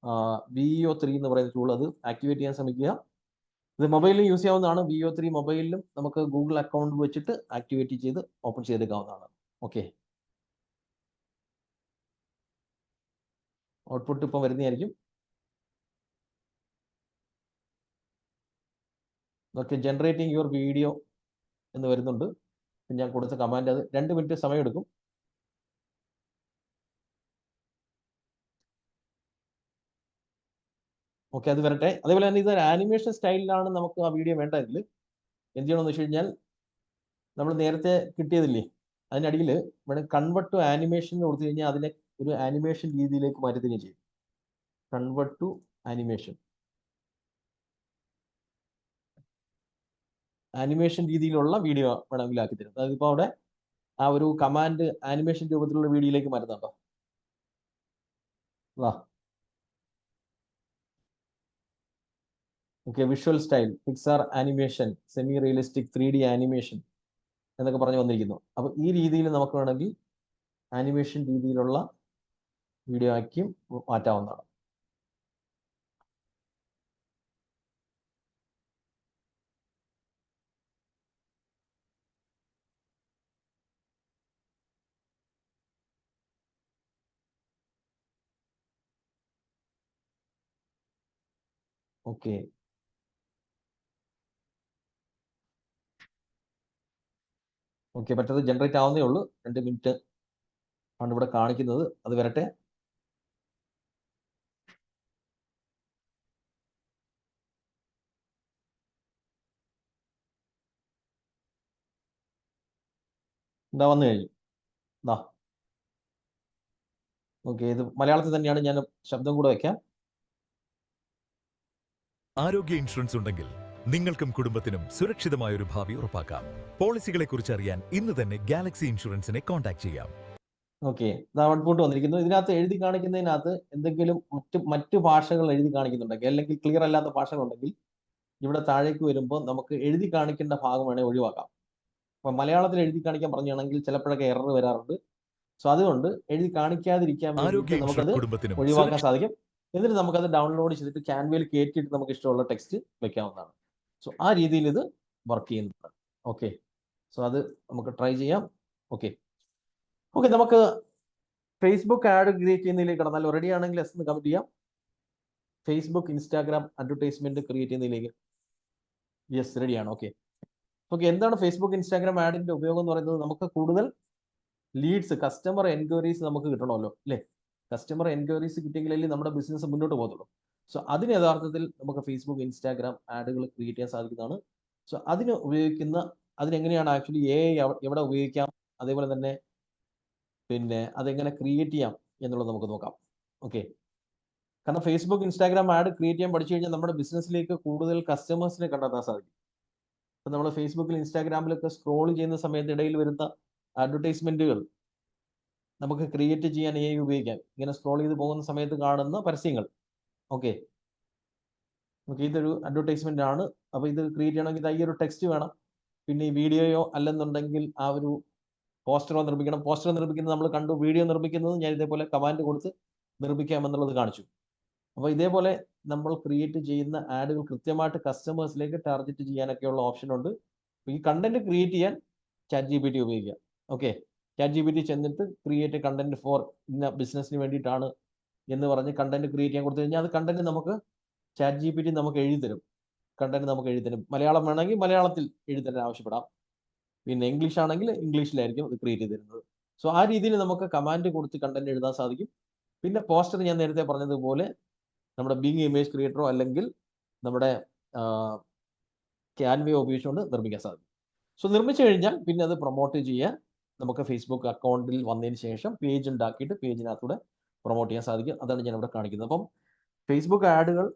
VEO3 എന്ന് പറയുന്ന ടൂൾ. അത് ആക്ടിവേറ്റ് ചെയ്യാൻ ശ്രമിക്കുക. ഇത് മൊബൈലിൽ യൂസ് ചെയ്യാവുന്നതാണ്. VEO3 മൊബൈലിലും നമുക്ക് ഗൂഗിൾ അക്കൗണ്ട് വെച്ചിട്ട് ആക്ടിവേറ്റ് ചെയ്ത് ഓപ്പൺ ചെയ്തെടുക്കാവുന്നതാണ്. ഓക്കെ, ഔട്ട്പുട്ട് ഇപ്പം വരുന്നതായിരിക്കും. ഓക്കെ, ജനറേറ്റിംഗ് യുവർ വീഡിയോ എന്ന് വരുന്നുണ്ട്. ഞാൻ കൊടുത്ത കമാൻഡ് അത് 2 മിനിറ്റ് സമയമെടുക്കും. ഓക്കെ, അത് വരട്ടെ. അതേപോലെ തന്നെ ഇതൊരു ആനിമേഷൻ സ്റ്റൈലിലാണ് നമുക്ക് ആ വീഡിയോ വേണ്ടതെങ്കിൽ എന്ത് ചെയ്യണമെന്ന് വെച്ച് കഴിഞ്ഞാൽ നമ്മൾ നേരത്തെ കിട്ടിയതില്ലേ അതിനടിയിൽ വേണം കൺവേർട്ട് ടു ആനിമേഷൻ എന്ന് കൊടുത്തു കഴിഞ്ഞാൽ അതിനെ ഒരു ആനിമേഷൻ രീതിയിലേക്ക് മാറ്റി തരികയും ചെയ്യും. കൺവേർട്ട് ടു ആനിമേഷൻ, ആനിമേഷൻ രീതിയിലുള്ള വീഡിയോ വേണമെങ്കിൽ ആക്കി തരും. അതിപ്പോൾ അവിടെ ആ ഒരു കമാൻഡ് ആനിമേഷൻ രൂപത്തിലുള്ള വീഡിയോയിലേക്ക് മാറ്റുന്നുണ്ടോ. വാ, okay, visual style, Pixar animation, semi realistic 3D animation എന്നൊക്കെ പറഞ്ഞു വന്നിരിക്കുന്നു. അപ്പൊ ഈ രീതിയിൽ നമുക്ക് വേണമെങ്കിൽ ആനിമേഷൻ രീതിയിലുള്ള വീഡിയോ ആക്കിയും മാറ്റാവുന്നതാണ്. ഓക്കെ, ഓക്കെ, മറ്റത് ജനറേറ്റ് ആവുന്നേ ഉള്ളൂ. 2 മിനിറ്റ് ആണ് ഇവിടെ കാണിക്കുന്നത്. അത് വരട്ടെ. എന്താ വന്നു കഴിഞ്ഞു. എന്താ ഓക്കെ, ഇത് മലയാളത്തിൽ തന്നെയാണ്. ഞാൻ ശബ്ദം കൂടെ വെക്കാം. ആരോഗ്യ ഇൻഷുറൻസ് ഉണ്ടെങ്കിൽ നിങ്ങൾക്കും കുടുംബത്തിനും സുരക്ഷിതമായ ഒരു ഭാവി ഉറപ്പാക്കാം. പോളിസികളെ കുറിച്ച് അറിയാൻ ഇന്ന് തന്നെ ഗാലക്സി ഇൻഷുറൻസിനെ കോൺടാക്ട് ചെയ്യാം. ഓക്കെ, ഔട്ട്പുട്ട് വന്നിരിക്കുന്നു. ഇതിനകത്ത് എഴുതി കാണിക്കുന്നതിനകത്ത് എന്തെങ്കിലും മറ്റു ഭാഷകൾ എഴുതി കാണിക്കുന്നുണ്ടെങ്കിൽ അല്ലെങ്കിൽ ക്ലിയർ അല്ലാത്ത ഭാഷകളുണ്ടെങ്കിൽ ഇവിടെ താഴേക്ക് വരുമ്പോൾ നമുക്ക് എഴുതി കാണിക്കേണ്ട ഭാഗം വേണേൽ ഒഴിവാക്കാം. അപ്പൊ മലയാളത്തിൽ എഴുതി കാണിക്കാൻ പറഞ്ഞാണെങ്കിൽ ചിലപ്പോഴൊക്കെ എറർ വരാറുണ്ട്. സോ അതുകൊണ്ട് എഴുതി കാണിക്കാതിരിക്കാൻ വേണ്ടി നമുക്കത് ഒഴിവാക്കാൻ സാധിക്കും. എന്നിട്ട് നമുക്കത് ഡൗൺലോഡ് ചെയ്തിട്ട് ക്യാൻവയിൽ കയറ്റിയിട്ട് നമുക്ക് ഇഷ്ടമുള്ള ടെക്സ്റ്റ് വെക്കാവുന്നതാണ്. സോ ആ രീതിയിൽ ഇത് വർക്ക് ചെയ്യുന്നുണ്ട്. ഓക്കെ, സോ അത് നമുക്ക് ട്രൈ ചെയ്യാം. ഓക്കെ, ഓക്കെ, നമുക്ക് ഫേസ്ബുക്ക് ആഡ് ക്രിയേറ്റ് ചെയ്യുന്നതിലേക്ക് കടന്നാൽ റെഡി ആണെങ്കിൽ എസ് എന്ന് കമന്റ് ചെയ്യാം. ഫേസ്ബുക്ക് ഇൻസ്റ്റാഗ്രാം അഡ്വർടൈസ്മെന്റ് ക്രിയേറ്റ് ചെയ്യുന്നതിലേക്ക് യെസ് റെഡിയാണ്. ഓക്കെ, ഓക്കെ, എന്താണ് ഫേസ്ബുക്ക് ഇൻസ്റ്റാഗ്രാം ആഡിന്റെ ഉപയോഗം എന്ന് പറയുന്നത്? നമുക്ക് കൂടുതൽ ലീഡ്സ്, കസ്റ്റമർ എൻക്വയറീസ് നമുക്ക് കിട്ടണമല്ലോ അല്ലേ. കസ്റ്റമർ എൻക്വയറീസ് കിട്ടിയെങ്കിലല്ലേ നമ്മുടെ ബിസിനസ് മുന്നോട്ട് പോകത്തുള്ളൂ. സോ അതിന് യഥാർത്ഥത്തിൽ നമുക്ക് ഫേസ്ബുക്ക് ഇൻസ്റ്റാഗ്രാം ആഡുകൾ ക്രിയേറ്റ് ചെയ്യാൻ സാധിക്കുന്നതാണ്. സോ അതിനെങ്ങനെയാണ് ആക്ച്വലി എവിടെ ഉപയോഗിക്കാം, അതേപോലെ തന്നെ പിന്നെ അതെങ്ങനെ ക്രിയേറ്റ് ചെയ്യാം എന്നുള്ളത് നമുക്ക് നോക്കാം. ഓക്കെ, കാരണം ഫേസ്ബുക്ക്, ഇൻസ്റ്റാഗ്രാം ആഡ് ക്രിയേറ്റ് ചെയ്യാൻ പഠിച്ചു കഴിഞ്ഞാൽ നമ്മുടെ ബിസിനസ്സിലേക്ക് കൂടുതൽ കസ്റ്റമേഴ്സിനെ കണ്ടെത്താൻ സാധിക്കും. ഇപ്പം നമ്മൾ ഫേസ്ബുക്കിൽ, ഇൻസ്റ്റാഗ്രാമിലൊക്കെ സ്ക്രോൾ ചെയ്യുന്ന സമയത്ത് ഇടയിൽ വരുന്ന അഡ്വർടൈസ്മെന്റുകൾ നമുക്ക് ക്രിയേറ്റ് ചെയ്യാൻ AI ഉപയോഗിക്കാം. ഇങ്ങനെ സ്ക്രോൾ ചെയ്ത് പോകുന്ന സമയത്ത് കാണുന്ന പരസ്യങ്ങൾ. ഓക്കെ, ഇതൊരു അഡ്വർടൈസ്മെന്റ് ആണ്. അപ്പോൾ ഇത് ക്രിയേറ്റ് ചെയ്യണമെങ്കിൽ ഈ ഒരു ടെക്സ്റ്റ് വേണം. പിന്നെ ഈ വീഡിയോയോ അല്ലെന്നുണ്ടെങ്കിൽ ആ ഒരു പോസ്റ്ററോ നിർമ്മിക്കണം. പോസ്റ്റർ നിർമ്മിക്കുന്നത് നമ്മൾ കണ്ടു. വീഡിയോ നിർമ്മിക്കുന്നത് ഞാൻ ഇതേപോലെ കമാൻഡ് കൊടുത്ത് നിർമ്മിക്കാമെന്നുള്ളത് കാണിച്ചു. അപ്പോൾ ഇതേപോലെ നമ്മൾ ക്രിയേറ്റ് ചെയ്യുന്ന ആഡുകൾ കൃത്യമായിട്ട് കസ്റ്റമേഴ്സിലേക്ക് ടാർഗറ്റ് ചെയ്യാനൊക്കെയുള്ള ഓപ്ഷൻ ഉണ്ട്. ഈ കണ്ടന്റ് ക്രിയേറ്റ് ചെയ്യാൻ ChatGPT ഉപയോഗിക്കാം. ഓക്കെ, ChatGPT ചെന്നിട്ട് ക്രിയേറ്റ് കണ്ടന്റ് ഫോർ ഇന്ന ബിസിനസ്സിന് വേണ്ടിയിട്ടാണ് എന്ന് പറഞ്ഞ് കണ്ടന്റ് ക്രിയേറ്റ് ചെയ്യാൻ കൊടുത്തു കഴിഞ്ഞാൽ അത് കണ്ടന്റ് നമുക്ക് ChatGPT നമുക്ക് എഴുതിത്തരും. കണ്ടന്റ് നമുക്ക് എഴുതിത്തരും. മലയാളം വേണമെങ്കിൽ മലയാളത്തിൽ എഴുതാൻ ആവശ്യപ്പെടാം. പിന്നെ ഇംഗ്ലീഷ് ആണെങ്കിൽ ഇംഗ്ലീഷിലായിരിക്കും അത് ക്രിയേറ്റ് ചെയ്ത് തരുന്നത്. സോ ആ രീതിയിൽ നമുക്ക് കമാൻഡ് കൊടുത്ത് കണ്ടന്റ് എഴുതാൻ സാധിക്കും. പിന്നെ പോസ്റ്റർ ഞാൻ നേരത്തെ പറഞ്ഞതുപോലെ നമ്മുടെ ബിങ് ഇമേജ് ക്രിയേറ്ററോ അല്ലെങ്കിൽ നമ്മുടെ ക്യാൻവയോ ഉപയോഗിച്ചുകൊണ്ട് നിർമ്മിക്കാൻ സാധിക്കും. സോ നിർമ്മിച്ചു കഴിഞ്ഞാൽ പിന്നെ അത് പ്രൊമോട്ട് ചെയ്യാൻ നമുക്ക് ഫേസ്ബുക്ക് അക്കൗണ്ടിൽ വന്നതിന് ശേഷം പേജ് ഉണ്ടാക്കിയിട്ട് പേജിനകത്തൂടെ പ്രൊമോട്ട് ചെയ്യാൻ സാധിക്കും. അതാണ് ഞാൻ ഇവിടെ കാണിക്കുന്നത്. അപ്പം ഫേസ്ബുക്ക് ആഡുകൾ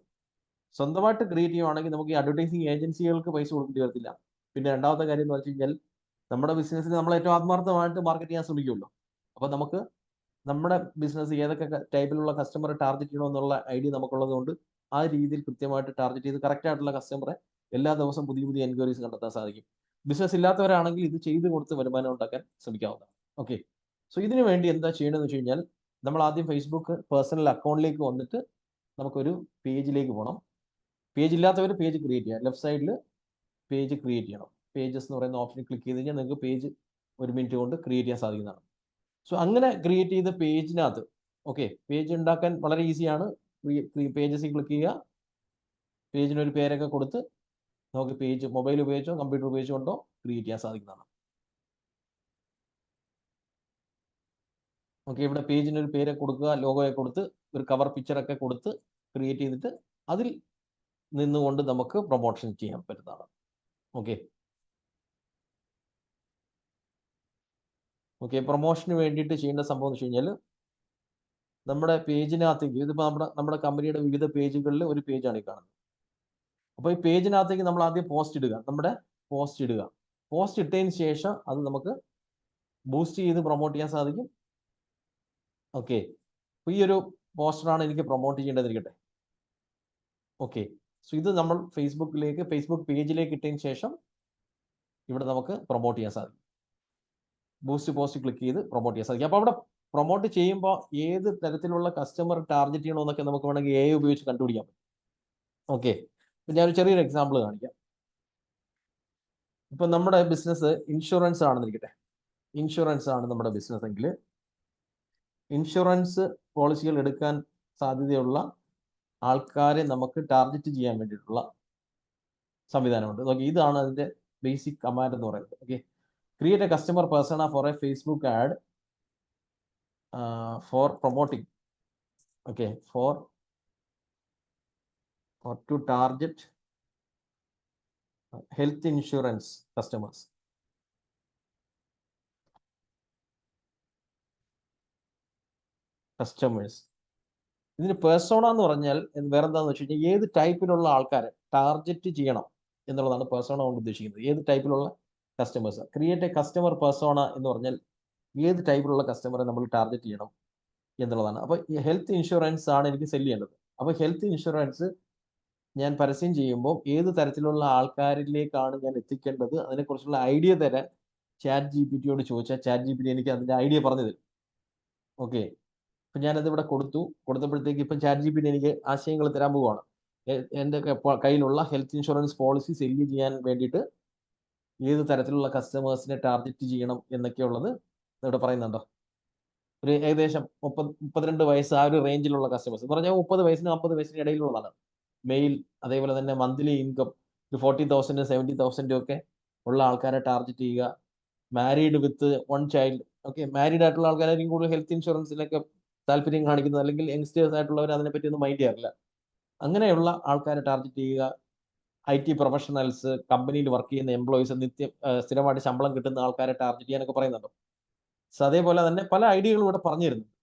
സ്വന്തമായിട്ട് ക്രിയേറ്റ് ചെയ്യുവാണെങ്കിൽ നമുക്ക് ഈ അഡ്വർടൈസിങ് ഏജൻസികൾക്ക് പൈസ കൊടുക്കേണ്ടി വരത്തില്ല. പിന്നെ രണ്ടാമത്തെ കാര്യം എന്ന് വെച്ച് കഴിഞ്ഞാൽ നമ്മുടെ ബിസിനസ്സിന് നമ്മൾ ഏറ്റവും ആത്മാർത്ഥമായിട്ട് മാർക്കറ്റ് ചെയ്യാൻ ശ്രമിക്കുമല്ലോ. അപ്പോൾ നമുക്ക് നമ്മുടെ ബിസിനസ് ഏതൊക്കെ ടൈപ്പിലുള്ള കസ്റ്റമറെ ടാർഗറ്റ് ചെയ്യണമെന്നുള്ള ഐഡിയ നമുക്കുള്ളത് കൊണ്ട് ആ രീതിയിൽ കൃത്യമായിട്ട് ടാർഗറ്റ് ചെയ്ത് കറക്റ്റ് ആയിട്ടുള്ള കസ്റ്റമറെ എല്ലാ ദിവസവും പുതിയ പുതിയ എൻക്വയറീസ് കണ്ടെത്താൻ സാധിക്കും. ബിസിനസ് ഇല്ലാത്തവരാണെങ്കിൽ ഇത് ചെയ്ത് കൊടുത്ത് വരുമാനം ഉണ്ടാക്കാൻ ശ്രമിക്കാവുന്നതാണ്. ഓക്കെ, സോ ഇതിനു വേണ്ടി എന്താ ചെയ്യണമെന്ന് വെച്ച് കഴിഞ്ഞാൽ നമ്മൾ ആദ്യം ഫേസ്ബുക്ക് പേഴ്സണൽ അക്കൗണ്ടിലേക്ക് വന്നിട്ട് നമുക്കൊരു പേജിലേക്ക് പോകണം. പേജ് ഇല്ലാത്തവർ പേജ് ക്രിയേറ്റ് ചെയ്യാം. ലെഫ്റ്റ് സൈഡിൽ പേജ് ക്രിയേറ്റ് ചെയ്യണം. പേജസ് എന്ന് പറയുന്ന ഓപ്ഷനിൽ ക്ലിക്ക് ചെയ്ത് കഴിഞ്ഞാൽ നിങ്ങൾക്ക് പേജ് 1 മിനിറ്റ് കൊണ്ട് ക്രിയേറ്റ് ചെയ്യാൻ സാധിക്കുന്നതാണ്. സോ അങ്ങനെ ക്രിയേറ്റ് ചെയ്ത പേജിനകത്ത് ഓക്കെ, പേജ് ഉണ്ടാക്കാൻ വളരെ ഈസിയാണ്. പേജസിൽ ക്ലിക്ക് ചെയ്യുക, പേജിനൊരു പേരൊക്കെ കൊടുത്ത് നമുക്ക് പേജ് മൊബൈൽ ഉപയോഗിച്ചോ കമ്പ്യൂട്ടർ ഉപയോഗിച്ചുകൊണ്ടോ ക്രിയേറ്റ് ചെയ്യാൻ സാധിക്കുന്നതാണ്. ഓക്കെ, ഇവിടെ പേജിനൊരു പേരൊക്കെ കൊടുക്കുക, ലോഗോയെ കൊടുത്ത് ഒരു കവർ പിക്ചറൊക്കെ കൊടുത്ത് ക്രിയേറ്റ് ചെയ്തിട്ട് അതിൽ നിന്നുകൊണ്ട് നമുക്ക് പ്രൊമോഷൻ ചെയ്യാൻ പറ്റുന്നതാണ്. ഓക്കെ, പ്രൊമോഷന് വേണ്ടിയിട്ട് ചെയ്യേണ്ട സംഭവം എന്ന് വെച്ച് കഴിഞ്ഞാൽ നമ്മുടെ പേജിനകത്തേക്ക് ഇതിപ്പോൾ നമ്മുടെ കമ്പനിയുടെ വിവിധ പേജുകളിൽ ഒരു പേജാണ് ഈ കാണുന്നത്. അപ്പോൾ ഈ പേജിനകത്തേക്ക് നമ്മൾ ആദ്യം പോസ്റ്റ് ഇടുക. പോസ്റ്റ് ഇട്ടതിന് ശേഷം അത് നമുക്ക് ബൂസ്റ്റ് ചെയ്ത് പ്രൊമോട്ട് ചെയ്യാൻ സാധിക്കും. ഓക്കെ, അപ്പോൾ ഈ ഒരു പോസ്റ്ററാണ് എനിക്ക് പ്രൊമോട്ട് ചെയ്യേണ്ടതിരിക്കട്ടെ. ഓക്കെ, സോ ഇത് നമ്മൾ ഫേസ്ബുക്ക് പേജിലേക്ക് ഇട്ടതിന് ശേഷം ഇവിടെ നമുക്ക് പ്രൊമോട്ട് ചെയ്യാൻ സാധിക്കും. ബൂസ്റ്റ് പോസ്റ്റ് ക്ലിക്ക് ചെയ്ത് പ്രൊമോട്ട് ചെയ്യാൻ സാധിക്കും. അപ്പോൾ അവിടെ പ്രൊമോട്ട് ചെയ്യുമ്പോൾ ഏത് തരത്തിലുള്ള കസ്റ്റമർ ടാർഗറ്റ് ചെയ്യണമെന്നൊക്കെ നമുക്ക് വേണമെങ്കിൽ AI ഉപയോഗിച്ച് കണ്ടുപിടിക്കാൻ പറ്റും. ഓക്കെ, ഇപ്പം ഞാനൊരു ചെറിയൊരു എക്സാമ്പിൾ കാണിക്കാം. ഇപ്പം നമ്മുടെ ബിസിനസ് ഇൻഷുറൻസ് ആണെന്നിരിക്കട്ടെ. ഇൻഷുറൻസ് ആണ് നമ്മുടെ ബിസിനസ് എങ്കിൽ ഇൻഷുറൻസ് പോളിസികൾ എടുക്കാൻ സാധ്യതയുള്ള ആൾക്കാരെ നമുക്ക് ടാർഗറ്റ് ചെയ്യാൻ വേണ്ടിയിട്ടുള്ള സംവിധാനമുണ്ട്. ഓക്കെ, ഇതാണ് അതിൻ്റെ ബേസിക് കമാൻഡ് എന്ന് പറയുന്നത്. Okay, create a customer persona for a Facebook ad for promoting. Okay, for to target health insurance customers. ഇതിന് പേഴ്സോണ എന്ന് പറഞ്ഞാൽ വേറെ എന്താണെന്ന് വെച്ച് കഴിഞ്ഞാൽ ഏത് ടൈപ്പിലുള്ള ആൾക്കാരെ ടാർഗറ്റ് ചെയ്യണം എന്നുള്ളതാണ് പേഴ്സോണ കൊണ്ട് ഉദ്ദേശിക്കുന്നത്. ഏത് ടൈപ്പിലുള്ള customers. Create A customer persona എന്ന് പറഞ്ഞാൽ ഏത് ടൈപ്പിലുള്ള കസ്റ്റമറെ നമ്മൾ ടാർഗറ്റ് ചെയ്യണം എന്നുള്ളതാണ്. അപ്പോൾ ഈ ഹെൽത്ത് ഇൻഷുറൻസ് ആണ് എനിക്ക് സെല് ചെയ്യേണ്ടത്. അപ്പോൾ ഹെൽത്ത് ഇൻഷുറൻസ് ഞാൻ പരസ്യം ചെയ്യുമ്പോൾ ഏത് തരത്തിലുള്ള ആൾക്കാരിലേക്കാണ് ഞാൻ എത്തിക്കേണ്ടത് അതിനെക്കുറിച്ചുള്ള ഐഡിയ തരാൻ ChatGPT-യോട് ചോദിച്ചാൽ ChatGPT എനിക്ക് അതിൻ്റെ ഐഡിയ പറഞ്ഞു തരും. ഓക്കെ, അപ്പം ഞാനതിവിടെ കൊടുത്തപ്പോഴത്തേക്ക് ഇപ്പം ChatGPT എനിക്ക് ആശയങ്ങൾ തരാൻ പോവുകയാണ്. എൻ്റെ കയ്യിലുള്ള ഹെൽത്ത് ഇൻഷുറൻസ് പോളിസി സെല്ല് ചെയ്യാൻ വേണ്ടിയിട്ട് ഏത് തരത്തിലുള്ള കസ്റ്റമേഴ്സിനെ ടാർഗറ്റ് ചെയ്യണം എന്നൊക്കെയുള്ളത് ഇവിടെ പറയുന്നുണ്ടോ. ഒരു ഏകദേശം 32 വയസ്സ് ആ ഒരു റേഞ്ചിലുള്ള കസ്റ്റമേഴ്സ് എന്ന് പറഞ്ഞാൽ 30 വയസ്സിനും 50 വയസ്സിനും ഇടയിലുള്ളതാണ്. മെയിൽ, അതേപോലെ തന്നെ മന്ത്ലി ഇൻകം ഒരു 40,000 70,000 ഒക്കെ ഉള്ള ആൾക്കാരെ ടാർഗറ്റ് ചെയ്യുക. മാരീഡ് വിത്ത് 1 ചൈൽഡ്. ഓക്കെ, മാരീഡ് ആയിട്ടുള്ള ആൾക്കാരായിരിക്കും കൂടുതൽ ഹെൽത്ത് ഇൻഷുറൻസിലൊക്കെ താല്പര്യം കാണിക്കുന്നത്. അല്ലെങ്കിൽ യങ്സ്റ്റേഴ്സ് ആയിട്ടുള്ളവർ അതിനെപ്പറ്റി ഒന്നും മൈൻഡ് ചെയ്യാറില്ല. അങ്ങനെയുള്ള ആൾക്കാരെ ടാർഗറ്റ് ചെയ്യുക. IT പ്രൊഫഷണൽസ്, കമ്പനിയിൽ വർക്ക് ചെയ്യുന്ന എംപ്ലോയീസ്, സ്ഥിരമായിട്ട് ശമ്പളം കിട്ടുന്ന ആൾക്കാരെ ടാർഗറ്റ് ചെയ്യാനൊക്കെ പറയുന്നുണ്ടോ. സോ അതേപോലെ തന്നെ പല ഐഡിയകളും ഇവിടെ പറഞ്ഞു തരുന്നുണ്ട്.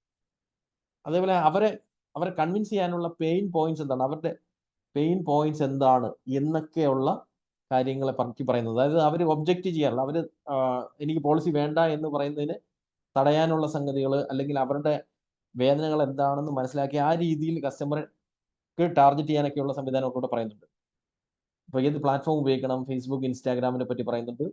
അതേപോലെ അവരെ അവരെ കൺവിൻസ് ചെയ്യാനുള്ള പെയിൻ പോയിന്റ്സ് എന്താണ്, അവരുടെ പെയിൻ പോയിന്റ്സ് എന്താണ് എന്നൊക്കെയുള്ള കാര്യങ്ങളെ പറ്റി പറയുന്നത്. അതായത് അവർ ഒബ്ജക്റ്റ് ചെയ്യാറില്ല, അവർ എനിക്ക് പോളിസി വേണ്ട എന്ന് പറയുന്നതിന് തടയാനുള്ള സംഗതികൾ, അല്ലെങ്കിൽ അവരുടെ വേദനകൾ എന്താണെന്ന് മനസ്സിലാക്കി ആ രീതിയിൽ കസ്റ്റമർക്ക് ടാർഗറ്റ് ചെയ്യാനൊക്കെയുള്ള സംവിധാനമൊക്കെ കൂടെ പറയുന്നുണ്ട്. അപ്പോൾ ഏത് പ്ലാറ്റ്ഫോം ഉപയോഗിക്കണം, ഫേസ്ബുക്ക്, ഇൻസ്റ്റാഗ്രാമിനെ പറ്റി പറയുന്നുണ്ട്,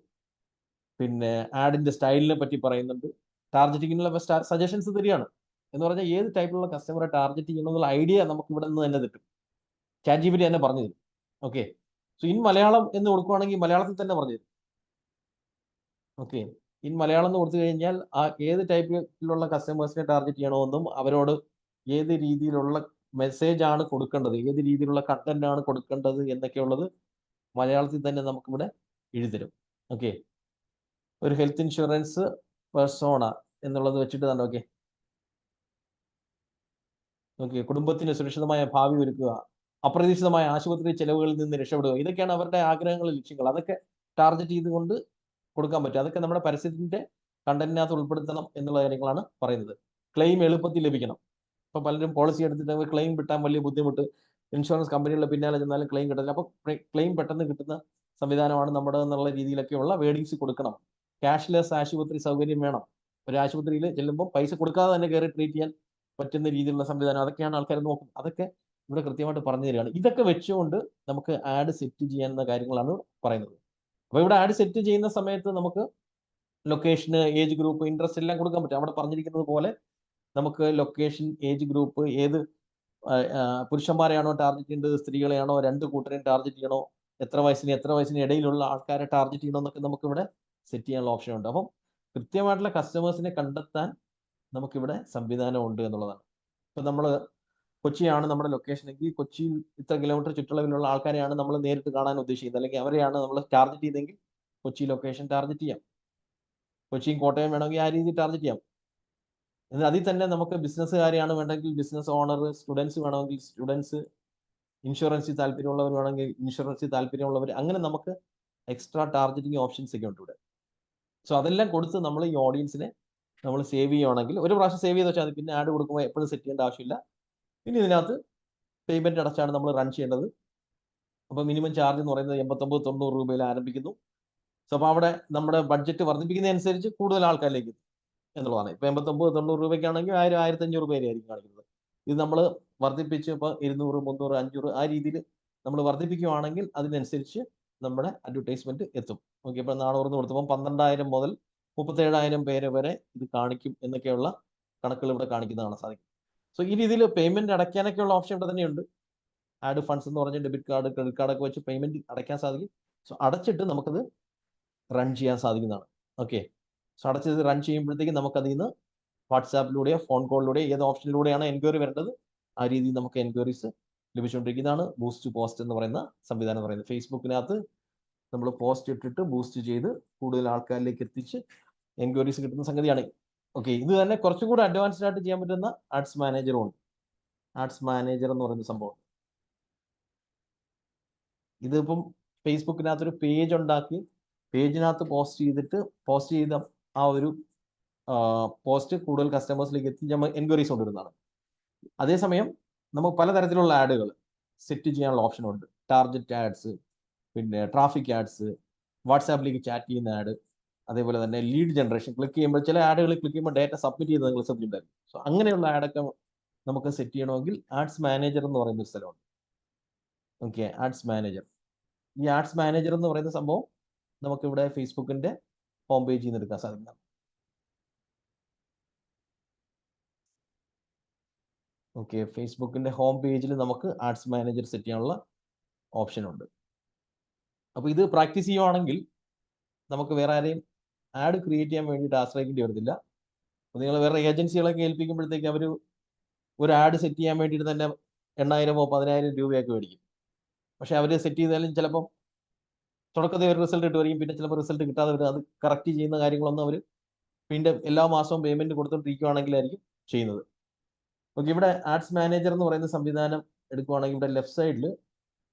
പിന്നെ ആഡിന്റെ സ്റ്റൈലിനെ പറ്റി പറയുന്നുണ്ട്, ടാർഗറ്റിങ്ങിനുള്ള സജഷൻസ് തരികയാണ്. എന്ന് പറഞ്ഞാൽ ഏത് ടൈപ്പിലുള്ള കസ്റ്റമറെ ടാർഗറ്റ് ചെയ്യണമെന്നുള്ള ഐഡിയ നമുക്ക് ഇവിടെ നിന്ന് തന്നെ കിട്ടും. ChatGPT തന്നെ പറഞ്ഞു തരും. ഓക്കെ, സോ ഇൻ മലയാളം എന്ന് കൊടുക്കുവാണെങ്കിൽ മലയാളത്തിൽ തന്നെ പറഞ്ഞു തരും. ഓക്കെ, ഇൻ മലയാളം എന്ന് കൊടുത്തു കഴിഞ്ഞാൽ ആ ഏത് ടൈപ്പിലുള്ള കസ്റ്റമേഴ്സിനെ ടാർഗറ്റ് ചെയ്യണമെന്നും അവരോട് ഏത് രീതിയിലുള്ള മെസ്സേജ് ആണ് കൊടുക്കേണ്ടത്, ഏത് രീതിയിലുള്ള കണ്ടന്റ് ആണ് കൊടുക്കേണ്ടത് എന്നൊക്കെയുള്ളത് മലയാളത്തിൽ തന്നെ നമുക്കിവിടെ എഴുതിത്തരും. ഓക്കെ, ഒരു ഹെൽത്ത് ഇൻഷുറൻസ് പെർസോണ എന്നുള്ളത് വെച്ചിട്ട് തന്നെ ഓക്കെ, കുടുംബത്തിന് സുരക്ഷിതമായ ഭാവി ഒരുക്കുക, അപ്രതീക്ഷിതമായ ആശുപത്രി ചെലവുകളിൽ നിന്ന് രക്ഷപ്പെടുക, ഇതൊക്കെയാണ് അവരുടെ ആഗ്രഹങ്ങളും ലക്ഷ്യങ്ങൾ. അതൊക്കെ ടാർഗറ്റ് ചെയ്തുകൊണ്ട് കൊടുക്കാൻ പറ്റും. അതൊക്കെ നമ്മുടെ പരസ്യത്തിന്റെ കണ്ടന്റിനകത്ത് ഉൾപ്പെടുത്തണം എന്നുള്ള കാര്യങ്ങളാണ് പറയുന്നത്. ക്ലെയിം എളുപ്പത്തിൽ ലഭിക്കണം. ഇപ്പൊ പലരും പോളിസി എടുത്തിട്ട് ക്ലെയിം കിട്ടാൻ വലിയ ബുദ്ധിമുട്ട്, ഇൻഷുറൻസ് കമ്പനികളുടെ പിന്നാലെ ചെന്നാലും ക്ലെയിം കിട്ടില്ല. അപ്പോൾ ക്ലെയിം പെട്ടെന്ന് കിട്ടുന്ന സംവിധാനമാണ് നമ്മുടെ എന്നുള്ള രീതിയിലൊക്കെയുള്ള വേർഡിങ്സ് കൊടുക്കണം. ക്യാഷ്ലെസ് ആശുപത്രി സൗകര്യം വേണം. ഒരു ആശുപത്രിയിൽ ചെല്ലുമ്പോൾ പൈസ കൊടുക്കാതെ തന്നെ കയറി ട്രീറ്റ് ചെയ്യാൻ പറ്റുന്ന രീതിയിലുള്ള സംവിധാനം, അതൊക്കെയാണ് ആൾക്കാർ നോക്കും. അതൊക്കെ ഇവിടെ കൃത്യമായിട്ട് പറഞ്ഞു തരികയാണ്. ഇതൊക്കെ വെച്ചുകൊണ്ട് നമുക്ക് ആഡ് സെറ്റ് ചെയ്യാവുന്ന കാര്യങ്ങളാണ് പറയുന്നത്. അപ്പോൾ ഇവിടെ ആഡ് സെറ്റ് ചെയ്യുന്ന സമയത്ത് നമുക്ക് ലൊക്കേഷന്, ഏജ് ഗ്രൂപ്പ്, ഇൻട്രസ്റ്റ് എല്ലാം കൊടുക്കാൻ പറ്റും. അവിടെ പറഞ്ഞിരിക്കുന്നത് പോലെ നമുക്ക് ലൊക്കേഷൻ, ഏജ് ഗ്രൂപ്പ്, ഏത് പുരുഷന്മാരെയാണോ ടാർഗറ്റ് ചെയ്യേണ്ടത്, സ്ത്രീകളെയാണോ, രണ്ട് കൂട്ടരെയും ടാർഗറ്റ് ചെയ്യണോ, എത്ര വയസ്സിന് ഇടയിലുള്ള ആൾക്കാരെ ടാർഗറ്റ് ചെയ്യണോ എന്നൊക്കെ നമുക്ക് ഇവിടെ സെറ്റ് ചെയ്യാനുള്ള ഓപ്ഷൻ ഉണ്ട്. അപ്പം കൃത്യമായിട്ടുള്ള കസ്റ്റമേഴ്സിനെ കണ്ടെത്താൻ നമുക്കിവിടെ സംവിധാനം ഉണ്ട് എന്നുള്ളതാണ്. ഇപ്പം നമ്മൾ കൊച്ചിയാണ് നമ്മുടെ ലൊക്കേഷൻ എങ്കിൽ കൊച്ചിയിൽ ഇത്ര കിലോമീറ്റർ ചുറ്റളവിലുള്ള ആൾക്കാരെയാണ് നമ്മൾ നേരിട്ട് കാണാൻ ഉദ്ദേശിക്കുന്നത്, അല്ലെങ്കിൽ അവരെയാണ് നമ്മൾ ടാർഗറ്റ് ചെയ്തെങ്കിൽ കൊച്ചി ലൊക്കേഷൻ ടാർഗറ്റ് ചെയ്യാം. കൊച്ചിയും കോട്ടയം വേണമെങ്കിൽ ആ രീതിയിൽ ടാർഗറ്റ് ചെയ്യാം. എന്നാൽ അതിൽ തന്നെ നമുക്ക് ബിസിനസ്സുകാരെയാണ് വേണമെങ്കിൽ ബിസിനസ് ഓണർ, സ്റ്റുഡൻസ് വേണമെങ്കിൽ സ്റ്റുഡൻസ്, ഇൻഷുറൻസിൽ താല്പര്യമുള്ളവർ വേണമെങ്കിൽ ഇൻഷുറൻസിൽ താല്പര്യമുള്ളവർ, അങ്ങനെ നമുക്ക് എക്സ്ട്രാ ടാർഗറ്റിംഗ് ഓപ്ഷൻസ് ഒക്കെ ഉണ്ട് ഇവിടെ. സോ അതെല്ലാം കൊടുത്ത് നമ്മൾ ഈ ഓഡിയൻസിനെ നമ്മൾ സേവ് ചെയ്യുകയാണെങ്കിൽ, ഒരു പ്രാവശ്യം സേവ് ചെയ്ത് വെച്ചാൽ മതി, പിന്നെ ആഡ് കൊടുക്കുമ്പോൾ എപ്പോഴും സെറ്റ് ചെയ്യേണ്ട ആവശ്യമില്ല. ഇനി ഇതിനകത്ത് പേയ്മെന്റ് അടച്ചാണ് നമ്മൾ റൺ ചെയ്യേണ്ടത്. അപ്പോൾ മിനിമം ചാർജ് എന്ന് പറയുന്നത് 89-90 രൂപയിൽ ആരംഭിക്കുന്നു. സോ അപ്പോൾ അവിടെ നമ്മുടെ ബഡ്ജറ്റ് വർദ്ധിപ്പിക്കുന്നതനുസരിച്ച് കൂടുതൽ ആൾക്കാരിലേക്ക് എന്നുള്ളതാണ്. ഇപ്പോൾ 89-90 രൂപയ്ക്കാണെങ്കിൽ 1000-1500 പേരായിരിക്കും കാണിക്കുന്നത്. ഇത് നമ്മൾ വർദ്ധിപ്പിച്ച് ഇപ്പോൾ 200, 300, 500 ആ രീതിയിൽ നമ്മൾ വർദ്ധിപ്പിക്കുകയാണെങ്കിൽ അതിനനുസരിച്ച് നമ്മുടെ അഡ്വർടൈസ്മെന്റ് എത്തും. ഓക്കെ, ഇപ്പോൾ 400 കൊടുത്തപ്പോൾ 12,000 മുതൽ 37,000 പേരെ വരെ ഇത് കാണിക്കും എന്നൊക്കെയുള്ള കണക്കുകൾ ഇവിടെ കാണിക്കുന്നതാണ് സാധിക്കും. സോ ഈ രീതിയിൽ പേയ്മെന്റ് അടയ്ക്കാനൊക്കെയുള്ള ഓപ്ഷൻ ഇവിടെ തന്നെയുണ്ട്. ആഡ് ഫണ്ട്സ് എന്ന് പറഞ്ഞ ഡെബിറ്റ് കാർഡ്, ക്രെഡിറ്റ് കാർഡൊക്കെ വെച്ച് പേയ്മെന്റ് അടയ്ക്കാൻ സാധിക്കും. സോ അടച്ചിട്ട് നമുക്കത് റൺ ചെയ്യാൻ സാധിക്കുന്നതാണ്. ഓക്കെ, സോ അടച്ചത് റൺ ചെയ്യുമ്പോഴത്തേക്കും നമുക്കതിൽ നിന്ന് വാട്സാപ്പിലൂടെയോ ഫോൺ കോളിലൂടെയോ ഏത് ഓപ്ഷനിലൂടെയാണ് എൻക്വയറി വരേണ്ടത് ആ രീതിയിൽ നമുക്ക് എൻക്വയറീസ് ലഭിച്ചുകൊണ്ടിരിക്കുന്നതാണ് ബൂസ്റ്റ് പോസ്റ്റ് എന്ന് പറയുന്ന സംവിധാനം പറയുന്നത്. ഫേസ്ബുക്കിനകത്ത് നമ്മൾ പോസ്റ്റ് ഇട്ടിട്ട് ബൂസ്റ്റ് ചെയ്ത് കൂടുതൽ ആൾക്കാരിലേക്ക് എത്തിച്ച് എൻക്വയറീസ് കിട്ടുന്ന സംഗതിയാണ്. ഓക്കെ, ഇത് തന്നെ കുറച്ചും കൂടെ അഡ്വാൻസ്ഡ് ആയിട്ട് ചെയ്യാൻ പറ്റുന്ന ആഡ്സ് മാനേജറും ഉണ്ട്. ആഡ്സ് മാനേജർ എന്ന് പറയുന്ന സംഭവം, ഇതിപ്പം ഫേസ്ബുക്കിനകത്തൊരു പേജ് ഉണ്ടാക്കി പേജിനകത്ത് പോസ്റ്റ് ചെയ്ത ആ ഒരു പോസ്റ്റ് കൂടുതൽ കസ്റ്റമേഴ്സിലേക്ക് എത്തി നമ്മൾ എൻക്വയറീസ് കൊണ്ടുവരുന്നതാണ്. അതേസമയം നമുക്ക് പലതരത്തിലുള്ള ആഡുകൾ സെറ്റ് ചെയ്യാനുള്ള ഓപ്ഷൻ ഉണ്ട്. ടാർഗറ്റ് ആഡ്സ്, പിന്നെ ട്രാഫിക് ആഡ്സ്, വാട്സാപ്പിലേക്ക് ചാറ്റ് ചെയ്യുന്ന ആഡ്, അതേപോലെ തന്നെ ലീഡ് ജനറേഷൻ. ക്ലിക്ക് ചെയ്യുമ്പോൾ ചില ആഡുകൾ ക്ലിക്ക് ചെയ്യുമ്പോൾ ഡേറ്റ സബ്മിറ്റ് ചെയ്ത് നിങ്ങൾ ശ്രദ്ധിച്ചിട്ടുണ്ടായിരുന്നു. സോ അങ്ങനെയുള്ള ആഡൊക്കെ നമുക്ക് സെറ്റ് ചെയ്യണമെങ്കിൽ ആഡ്സ് മാനേജർ എന്ന് പറയുന്ന ഒരു സ്ഥലമുണ്ട്. Okay, ads manager. ഈ ആഡ്സ് മാനേജർ എന്ന് പറയുന്ന സംഭവം നമുക്കിവിടെ ഫേസ്ബുക്കിന്റെ ഹോം പേജിൽ നിന്ന് എടുക്കാൻ സാധിക്കുന്നതാണ്. ഓക്കെ, ഫേസ്ബുക്കിന്റെ ഹോം പേജിൽ നമുക്ക് ആഡ്സ് മാനേജർ സെറ്റ് ചെയ്യാനുള്ള ഓപ്ഷൻ ഉണ്ട്. അപ്പോൾ ഇത് പ്രാക്ടീസ് ചെയ്യുവാണെങ്കിൽ നമുക്ക് വേറെ ആരെയും ആഡ് ക്രിയേറ്റ് ചെയ്യാൻ വേണ്ടിയിട്ട് ആശ്രയിക്കേണ്ടി വരത്തില്ല. അപ്പോൾ നിങ്ങൾ വേറെ ഏജൻസികളൊക്കെ ഏൽപ്പിക്കുമ്പോഴത്തേക്ക് അവർ ഒരു ആഡ് സെറ്റ് ചെയ്യാൻ വേണ്ടിയിട്ട് തന്നെ 8,000 10,000 രൂപയൊക്കെ മേടിക്കും. പക്ഷെ അവർ സെറ്റ് ചെയ്താലും ചിലപ്പോൾ തുടക്കത്തിൽ ഒരു റിസൾട്ട് കിട്ടുമായിരിക്കും, പിന്നെ ചിലപ്പോൾ റിസൾട്ട് കിട്ടാതെ വരും. അത് കറക്റ്റ് ചെയ്യുന്ന കാര്യങ്ങളൊന്നും അവർ വീണ്ടും എല്ലാ മാസവും പേയ്മെന്റ് കൊടുത്തുകൊണ്ടിരിക്കുകയാണെങ്കിലായിരിക്കും ചെയ്യുന്നത്. ഓക്കെ, ഇവിടെ ആഡ്സ് മാനേജർ എന്ന് പറയുന്ന സംവിധാനം എടുക്കുവാണെങ്കിൽ ഇവിടെ ലെഫ്റ്റ് സൈഡിൽ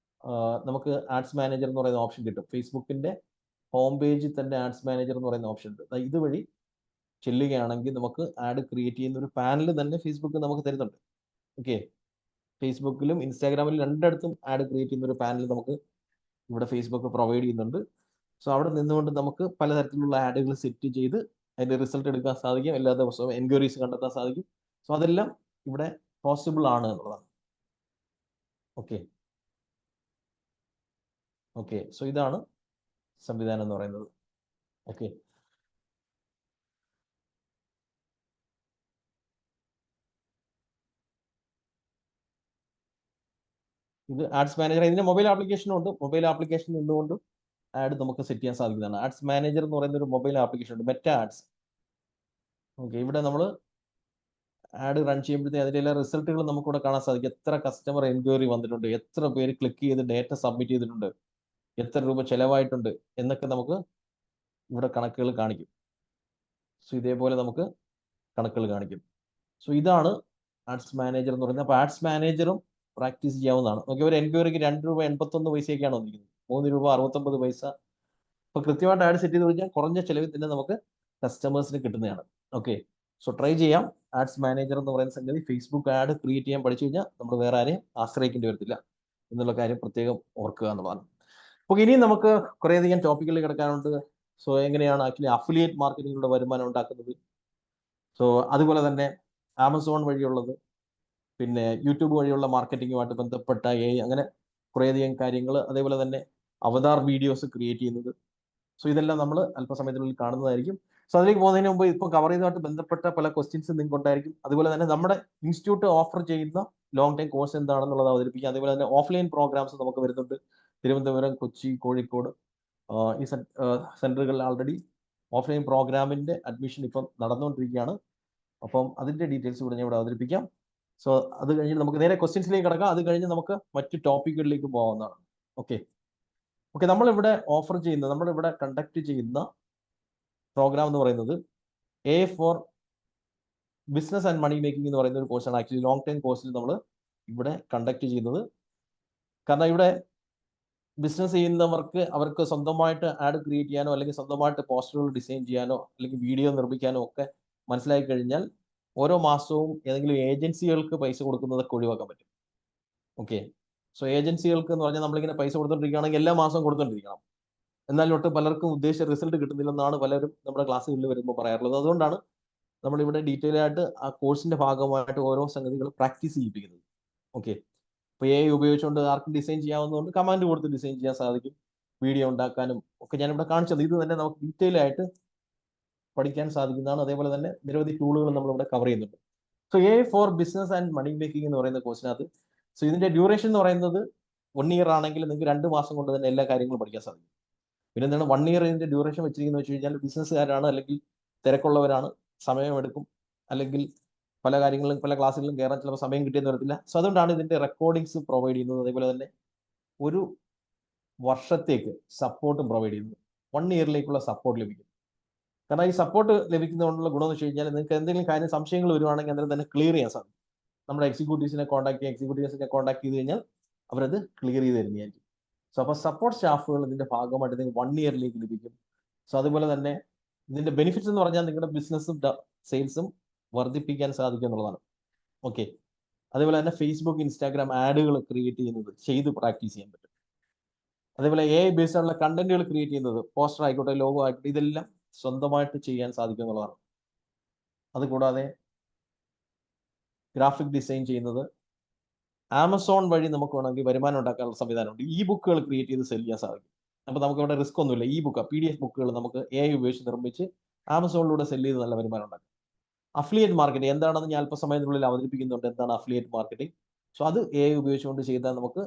നമുക്ക് ആഡ്സ് മാനേജർ എന്ന് പറയുന്ന ഓപ്ഷൻ കിട്ടും. ഫേസ്ബുക്കിന്റെ ഹോം പേജിൽ തന്നെ ആഡ്സ് മാനേജർ എന്ന് പറയുന്ന ഓപ്ഷൻ ഉണ്ട്. ഇതുവഴി ചെല്ലുകയാണെങ്കിൽ നമുക്ക് ആഡ് ക്രിയേറ്റ് ചെയ്യുന്ന ഒരു പാനൽ തന്നെ ഫേസ്ബുക്ക് നമുക്ക് തരുന്നുണ്ട്. ഓക്കെ, ഫേസ്ബുക്കിലും ഇൻസ്റ്റാഗ്രാമിലും രണ്ടിടത്തും ആഡ് ക്രിയേറ്റ് ചെയ്യുന്ന ഒരു പാനൽ നമുക്ക് ഇവിടെ ഫേസ്ബുക്ക് പ്രൊവൈഡ് ചെയ്യുന്നുണ്ട്. സോ അവിടെ നിന്നുകൊണ്ട് നമുക്ക് പലതരത്തിലുള്ള ആഡുകൾ സെറ്റ് ചെയ്ത് അതിന്റെ റിസൾട്ട് എടുക്കാൻ സാധിക്കും. എല്ലാ ദിവസവും എൻക്വയറീസ് കണ്ടെത്താൻ സാധിക്കും. സോ അതെല്ലാം ഇവിടെ പോസിബിൾ ആണ് എന്നുള്ളതാണ്. ഓക്കെ ഓക്കെ സോ ഇതാണ് സംവിധാനം എന്ന് പറയുന്നത്. ഓക്കെ ഇത് ആഡ്സ് മാനേജർ. ഇതിന്റെ മൊബൈൽ ആപ്ലിക്കേഷനും ഉണ്ട്. മൊബൈൽ ആപ്ലിക്കേഷൻ നിന്നുകൊണ്ട് ആഡ് നമുക്ക് സെറ്റ് ചെയ്യാൻ സാധിക്കുന്നതാണ്. ആഡ്സ് മാനേജർ എന്ന് പറയുന്ന ഒരു മൊബൈൽ ആപ്ലിക്കേഷൻ ഉണ്ട്, മെറ്റ ആഡ്സ്. ഓക്കെ ഇവിടെ നമ്മൾ ആഡ് റൺ ചെയ്യുമ്പോഴത്തേക്ക് അതിൻ്റെ എല്ലാ റിസൾട്ടുകൾ നമുക്കിവിടെ കാണാൻ സാധിക്കും. എത്ര കസ്റ്റമർ എൻക്വയറി വന്നിട്ടുണ്ട്, എത്ര പേര് ക്ലിക്ക് ചെയ്ത് ഡേറ്റ സബ്മിറ്റ് ചെയ്തിട്ടുണ്ട്, എത്ര രൂപ ചിലവായിട്ടുണ്ട് എന്നൊക്കെ നമുക്ക് ഇവിടെ കണക്കുകൾ കാണിക്കും. സോ ഇതേപോലെ നമുക്ക് കണക്കുകൾ കാണിക്കും. സോ ഇതാണ് ആഡ്സ് മാനേജർ എന്ന് പറയുന്നത്. അപ്പോൾ ആഡ്സ് മാനേജറും പ്രാക്ടീസ് ചെയ്യാവുന്നതാണ്. നോക്കി ഒരു എൻക്വയറിക്ക് 2 രൂപ 81 പൈസയൊക്കെയാണ് വന്നിരിക്കുന്നത്, 3 രൂപ 69 പൈസ. അപ്പോൾ കൃത്യമായിട്ട് ആഡ് സെറ്റ് ചെയ്ത് കഴിഞ്ഞാൽ കുറഞ്ഞ ചിലവിൽ തന്നെ നമുക്ക് കസ്റ്റമേഴ്സിന് കിട്ടുന്നതാണ്. ഓക്കെ സോ ട്രൈ ചെയ്യാം. ആഡ്സ് മാനേജർ എന്ന് പറയുന്ന സംഗതി ഫേസ്ബുക്ക് ആഡ് ക്രിയേറ്റ് ചെയ്യാൻ പഠിച്ചു കഴിഞ്ഞാൽ നമ്മൾ വേറെ ആരെയും ആശ്രയിക്കേണ്ടി വരത്തില്ല എന്നുള്ള കാര്യം പ്രത്യേകം ഓർക്കുക എന്നുള്ളതാണ്. അപ്പോൾ ഇനിയും നമുക്ക് കുറേയധികം ടോപ്പിക്കുകളിൽ കിടക്കാനുണ്ട്. സോ എങ്ങനെയാണ് ആക്ച്വലി അഫിലിയേറ്റ് മാർക്കറ്റിങ്ങിലൂടെ വരുമാനം ഉണ്ടാക്കുന്നത്, സോ അതുപോലെ തന്നെ ആമസോൺ വഴിയുള്ളത്, പിന്നെ യൂട്യൂബ് വഴിയുള്ള മാർക്കറ്റിങ്ങുമായിട്ട് ബന്ധപ്പെട്ട അങ്ങനെ കുറേയധികം കാര്യങ്ങൾ, അതേപോലെ തന്നെ അവതാർ വീഡിയോസ് ക്രിയേറ്റ് ചെയ്യുന്നത്. സോ ഇതെല്ലാം നമ്മൾ അല്പസമയത്തിനുള്ളിൽ കാണുന്നതായിരിക്കും. സോ അതിലേക്ക് പോകുന്നതിന് മുമ്പ് ഇപ്പോൾ കവർ ചെയ്തതായിട്ട് ബന്ധപ്പെട്ട പല ക്വസ്റ്റ്യൻസ് നിങ്ങൾക്ക് ഉണ്ടായിരിക്കും. അതുപോലെ തന്നെ നമ്മുടെ ഇൻസ്റ്റിറ്റ്യൂട്ട് ഓഫർ ചെയ്യുന്ന ലോങ് ടൈം കോഴ്സ് എന്താണെന്നുള്ളത് അവതരിപ്പിക്കുക. അതുപോലെ തന്നെ ഓഫ്ലൈൻ പ്രോഗ്രാംസ് നമുക്ക് വരുന്നുണ്ട്. തിരുവനന്തപുരം, കൊച്ചി, കോഴിക്കോട് ഈ സെന്ററുകളിൽ ആൾറെഡി ഓഫ്ലൈൻ പ്രോഗ്രാമിന്റെ അഡ്മിഷൻ ഇപ്പം നടന്നുകൊണ്ടിരിക്കുകയാണ്. അപ്പം അതിന്റെ ഡീറ്റെയിൽസ് കൂടെ ഞാൻ ഇവിടെ അവതരിപ്പിക്കാം. സോ അത് കഴിഞ്ഞ് നമുക്ക് നേരെ ക്വസ്റ്റ്യൻസിലേക്ക് കിടക്കാം. അത് കഴിഞ്ഞ് നമുക്ക് മറ്റ് ടോപ്പിക്കുകളിലേക്ക് പോകാവുന്നതാണ്. ഓക്കെ ഓക്കെ നമ്മളിവിടെ ഓഫർ ചെയ്യുന്ന, നമ്മളിവിടെ കണ്ടക്ട് ചെയ്യുന്ന പ്രോഗ്രാം എന്ന് പറയുന്നത് A for business and money making എന്ന് പറയുന്ന ഒരു കോഴ്സാണ്. ആക്ച്വലി ലോങ് ടൈം കോഴ്സിൽ നമ്മൾ ഇവിടെ കണ്ടക്ട് ചെയ്യുന്നത്. കാരണം ഇവിടെ ബിസിനസ് ചെയ്യുന്നവർക്ക് അവർക്ക് സ്വന്തമായിട്ട് ആഡ് ക്രിയേറ്റ് ചെയ്യാനോ അല്ലെങ്കിൽ സ്വന്തമായിട്ട് പോസ്റ്ററുകൾ ഡിസൈൻ ചെയ്യാനോ അല്ലെങ്കിൽ വീഡിയോ നിർമ്മിക്കാനോ ഒക്കെ മനസ്സിലാക്കി കഴിഞ്ഞാൽ ഓരോ മാസവും ഏതെങ്കിലും ഏജൻസികൾക്ക് പൈസ കൊടുക്കുന്നതൊക്കെ ഒഴിവാക്കാൻ പറ്റും. ഓക്കെ സോ ഏജൻസികൾക്ക് എന്ന് പറഞ്ഞാൽ നമ്മളിങ്ങനെ പൈസ കൊടുത്തോണ്ടിരിക്കുകയാണെങ്കിൽ എല്ലാ മാസവും കൊടുത്തോണ്ടിരിക്കണം. എന്നാൽ ഒട്ട് പലർക്കും ഉദ്ദേശിച്ച റിസൾട്ട് കിട്ടുന്നില്ലെന്നാണ് പലരും നമ്മുടെ ക്ലാസ്സുകളിൽ വരുമ്പോൾ പറയാറുള്ളത്. അതുകൊണ്ടാണ് നമ്മളിവിടെ ഡീറ്റെയിൽ ആയിട്ട് ആ കോഴ്സിന്റെ ഭാഗമായിട്ട് ഓരോ സംഗതികൾ പ്രാക്ടീസ് ചെയ്യിപ്പിക്കുന്നത്. ഓക്കെ ഇപ്പോൾ AI ഉപയോഗിച്ചുകൊണ്ട് ആർക്കും ഡിസൈൻ ചെയ്യാവുന്നതുകൊണ്ട് കമാൻഡ് കൊടുത്ത് ഡിസൈൻ ചെയ്യാൻ സാധിക്കും. വീഡിയോ ഉണ്ടാക്കാനും ഒക്കെ ഞാനിവിടെ കാണിച്ചത് ഇത് തന്നെ നമുക്ക് ഡീറ്റെയിൽ ആയിട്ട് പഠിക്കാൻ സാധിക്കുന്നതാണ്. അതേപോലെ തന്നെ നിരവധി ടൂളുകൾ നമ്മളിവിടെ കവർ ചെയ്യുന്നുണ്ട്. So AI for business and money making എന്ന് പറയുന്ന കോഴ്സിനകത്ത് സോ ഇതിന്റെ ഡ്യൂറേഷൻ എന്ന് പറയുന്നത് 1 ഇയർ ആണെങ്കിൽ നിങ്ങൾക്ക് 2 മാസം കൊണ്ട് തന്നെ എല്ലാ കാര്യങ്ങളും പഠിക്കാൻ സാധിക്കും. പിന്നെ എന്താണ് 1 ഇയർ ഇതിന്റെ ഡ്യൂറേഷൻ വെച്ചിരിക്കുന്നത് വെച്ച് കഴിഞ്ഞാൽ ബിസിനസ്സുകാരാണ് അല്ലെങ്കിൽ തിരക്കുള്ളവരാണ്, സമയമെടുക്കും, അല്ലെങ്കിൽ പല കാര്യങ്ങളിലും പല ക്ലാസ്സുകളിലും കയറാൻ ചിലപ്പോൾ സമയം കിട്ടിയെന്ന് വരത്തില്ല. സോ അതുകൊണ്ടാണ് ഇതിന്റെ റെക്കോർഡിങ്സ് പ്രൊവൈഡ് ചെയ്യുന്നത്. അതേപോലെ തന്നെ ഒരു വർഷത്തേക്ക് സപ്പോർട്ടും പ്രൊവൈഡ് ചെയ്യുന്നത്. 1 ഇയറിലേക്കുള്ള സപ്പോർട്ട് ലഭിക്കും. കാരണം ഈ സപ്പോർട്ട് ലഭിക്കുന്നതുകൊണ്ടുള്ള ഗുണം എന്ന് വെച്ച് കഴിഞ്ഞാൽ നിങ്ങൾക്ക് എന്തെങ്കിലും കാര്യം സംശയങ്ങൾ വരുവാണെങ്കിൽ അന്നേരം തന്നെ ക്ലിയർ ചെയ്യാൻ സാധിക്കും. നമ്മുടെ എക്സിക്യൂട്ടീവ്സിനെ കോൺടാക്ട് ചെയ്ത് കഴിഞ്ഞാൽ അവരത് ക്ലിയർ ചെയ്ത് തരുന്നതായിരിക്കും. സോ അപ്പോൾ സപ്പോർട്ട് സ്റ്റാഫുകൾ ഇതിന്റെ ഭാഗമായിട്ട് നിങ്ങൾക്ക് 1 ഇയറിലേക്ക് ലഭിക്കും. സോ അതുപോലെ തന്നെ ഇതിന്റെ ബെനിഫിറ്റ്സ് എന്ന് പറഞ്ഞാൽ നിങ്ങളുടെ ബിസിനസ്സും സെയിൽസും വർദ്ധിപ്പിക്കാൻ സാധിക്കും എന്നുള്ളതാണ്. ഓക്കെ അതേപോലെ തന്നെ ഫേസ്ബുക്ക്, ഇൻസ്റ്റാഗ്രാം ആഡുകൾ ക്രിയേറ്റ് ചെയ്ത് പ്രാക്ടീസ് ചെയ്യാൻ പറ്റും. അതേപോലെ AI ബേസ്ഡ് ആയിട്ടുള്ള കണ്ടന്റുകൾ ക്രിയേറ്റ് ചെയ്യുന്നത്, പോസ്റ്റർ ആയിക്കോട്ടെ, ലോഗോ ആയിക്കോട്ടെ, ഇതെല്ലാം സ്വന്തമായിട്ട് ചെയ്യാൻ സാധിക്കും എന്നുള്ളതാണ്. അതുകൂടാതെ ഗ്രാഫിക് ഡിസൈൻ ചെയ്യുന്നത്, ആമസോൺ വഴി നമുക്ക് വേണമെങ്കിൽ വരുമാനം ഉണ്ടാക്കാനുള്ള സംവിധാനമുണ്ട്. ബുക്കുകൾ ക്രിയേറ്റ് ചെയ്ത് സെല് ചെയ്യാൻ സാധിക്കും. അപ്പോൾ നമുക്ക് ഇവിടെ റിസ്ക് ഒന്നുമില്ല. PDF ബുക്കുകൾ നമുക്ക് AI ഉപയോഗിച്ച് നിർമ്മിച്ച് ആമസോണിലൂടെ സെല് ചെയ്ത് നല്ല വരുമാനം ഉണ്ടാക്കും. അഫിലിയേറ്റ് മാർക്കറ്റിംഗ് എന്താണെന്ന് ഞാൻ അല്പസമയത്തിനുള്ളിൽ അവതരിപ്പിക്കുന്നുണ്ട്. എന്താണ് അഫിലിയേറ്റ് മാർക്കറ്റിംഗ്? സോ അത് AI ഉപയോഗിച്ചുകൊണ്ട് ചെയ്താൽ നമുക്ക്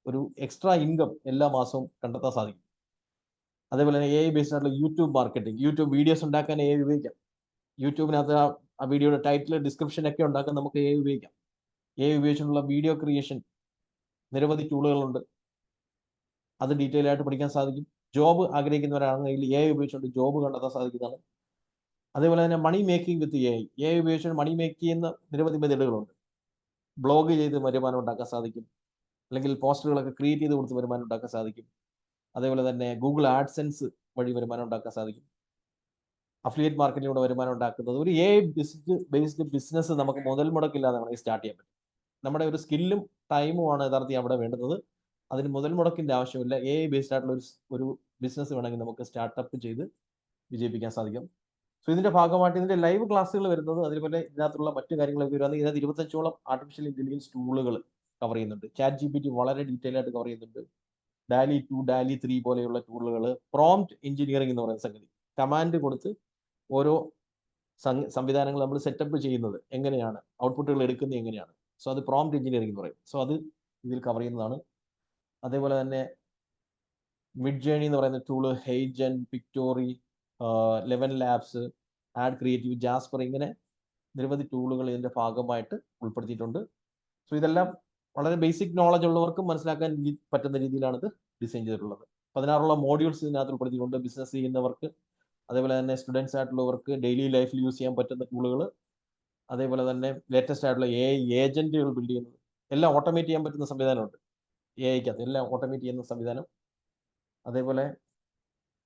ഒരു എക്സ്ട്രാ ഇൻകം എല്ലാ മാസവും കണ്ടെത്താൻ സാധിക്കും. അതേപോലെ തന്നെ AI ബേസ്ഡ് ആയിട്ടുള്ള യൂട്യൂബ് മാർക്കറ്റിംഗ്, യൂട്യൂബ് വീഡിയോസ് ഉണ്ടാക്കാൻ AI ഉപയോഗിക്കാം. യൂട്യൂബിനകത്ത് ആ വീഡിയോയുടെ ടൈറ്റിൽ, ഡിസ്ക്രിപ്ഷൻ ഒക്കെ ഉണ്ടാക്കാൻ നമുക്ക് AI ഉപയോഗിക്കാം. AI ഉപയോഗിച്ചുള്ള വീഡിയോ ക്രിയേഷൻ നിരവധി ടൂളുകളുണ്ട്. അത് ഡീറ്റെയിൽ ആയിട്ട് പഠിക്കാൻ സാധിക്കും. ജോബ് ആഗ്രഹിക്കുന്നവരാണെങ്കിൽ AI ഉപയോഗിച്ചുകൊണ്ട് ജോബ് കണ്ടെത്താൻ സാധിക്കുന്നതാണ്. അതേപോലെ തന്നെ മണി മേക്കിംഗ് വിത്ത് AI ഉപയോഗിച്ചുകൊണ്ട് മണി മേക്ക് ചെയ്യുന്ന നിരവധി മെത്തേഡുകളുണ്ട്. ബ്ലോഗ് ചെയ്ത് വരുമാനം ഉണ്ടാക്കാൻ സാധിക്കും, അല്ലെങ്കിൽ പോസ്റ്ററുകളൊക്കെ ക്രിയേറ്റ് ചെയ്ത് കൊടുത്ത് വരുമാനം ഉണ്ടാക്കാൻ സാധിക്കും. അതേപോലെ തന്നെ ഗൂഗിൾ ആഡ്സെൻസ് വഴി വരുമാനം ഉണ്ടാക്കാൻ സാധിക്കും. അഫിലിയേറ്റ് മാർക്കറ്റിലൂടെ വരുമാനം ഉണ്ടാക്കുന്നത് ഒരു AI ബേസ്ഡ് ബിസിനസ് നമുക്ക് മുതൽ മുടക്കില്ലാതെ വേണമെങ്കിൽ സ്റ്റാർട്ട് ചെയ്യാൻ പറ്റും. നമ്മുടെ ഒരു സ്കില്ലും ടൈമുമാണ് യഥാർത്ഥത്തിൽ അവിടെ വേണ്ടുന്നത്. അതിന് മുതൽ മുടക്കിൻ്റെ ആവശ്യമില്ല. AI ബേസ്ഡ് ആയിട്ടുള്ള ഒരു ബിസിനസ് വേണമെങ്കിൽ നമുക്ക് സ്റ്റാർട്ടപ്പ് ചെയ്ത് വിജയിപ്പിക്കാൻ സാധിക്കും. സോ ഇതിന്റെ ഭാഗമായിട്ട് ഇതിന്റെ ലൈവ് ക്ലാസ്സുകൾ വരുന്നത്, അതുപോലെ ഇതിനകത്തുള്ള മറ്റു കാര്യങ്ങളൊക്കെ വരുന്നത്, ഇതിനകത്ത് 25ഓളം ആർട്ടിഫിഷ്യൽ ഇന്റലിജൻസ് ടൂളുകൾ കവർ ചെയ്യുന്നുണ്ട്. ChatGPT വളരെ ഡീറ്റെയിൽ ആയിട്ട് കവർ ചെയ്യുന്നുണ്ട്. DALL-E 2, DALL-E 3 പോലെയുള്ള ടൂളുകൾ, പ്രോംപ്റ്റ് എഞ്ചിനീയറിംഗ് എന്ന് പറയുന്ന സംഗതി, കമാൻഡ് കൊടുത്ത് ഓരോ സംവിധാനങ്ങൾ നമ്മൾ സെറ്റപ്പ് ചെയ്യുന്നത് എങ്ങനെയാണ്, ഔട്ട്പുട്ടുകൾ എടുക്കുന്നത് എങ്ങനെയാണ്, സോ അത് പ്രോംപ്റ്റ് എഞ്ചിനീയറിംഗ് എന്ന് പറയും. സോ അത് ഇതിൽ കവർ ചെയ്യുന്നതാണ്. അതേപോലെ തന്നെ മിഡ് ജേണി എന്ന് പറയുന്ന tool, HeyGen, Pictory, 11 Labs, AdCreative, Jasper, ഇങ്ങനെ നിരവധി ടൂളുകൾ ഇതിന്റെ ഭാഗമായിട്ട് ഉൾപ്പെടുത്തിയിട്ടുണ്ട്. സോ ഇതെല്ലാം വളരെ ബേസിക് നോളജ് ഉള്ളവർക്കും മനസ്സിലാക്കാൻ പറ്റുന്ന രീതിയിലാണ് ഇത് ഡിസൈൻ ചെയ്തിട്ടുള്ളത്. 16ഓളം മോഡ്യൂൾസ് ഇതിനകത്ത് ഉൾപ്പെടുത്തിയിട്ടുണ്ട്. ബിസിനസ് ചെയ്യുന്നവർക്ക്, അതേപോലെ തന്നെ സ്റ്റുഡൻസ് ആയിട്ടുള്ളവർക്ക് ഡെയിലി ലൈഫിൽ യൂസ് ചെയ്യാൻ പറ്റുന്ന ടൂളുകൾ, അതേപോലെ തന്നെ ലേറ്റസ്റ്റ് ആയിട്ടുള്ള AI ഏജന്റുകൾ ബിൽഡ് ചെയ്യുന്നത്, എല്ലാം ഓട്ടോമേറ്റ് ചെയ്യാൻ പറ്റുന്ന സംവിധാനമുണ്ട്. AIക്കകത്ത് എല്ലാം ഓട്ടോമേറ്റ് ചെയ്യുന്ന സംവിധാനം. അതേപോലെ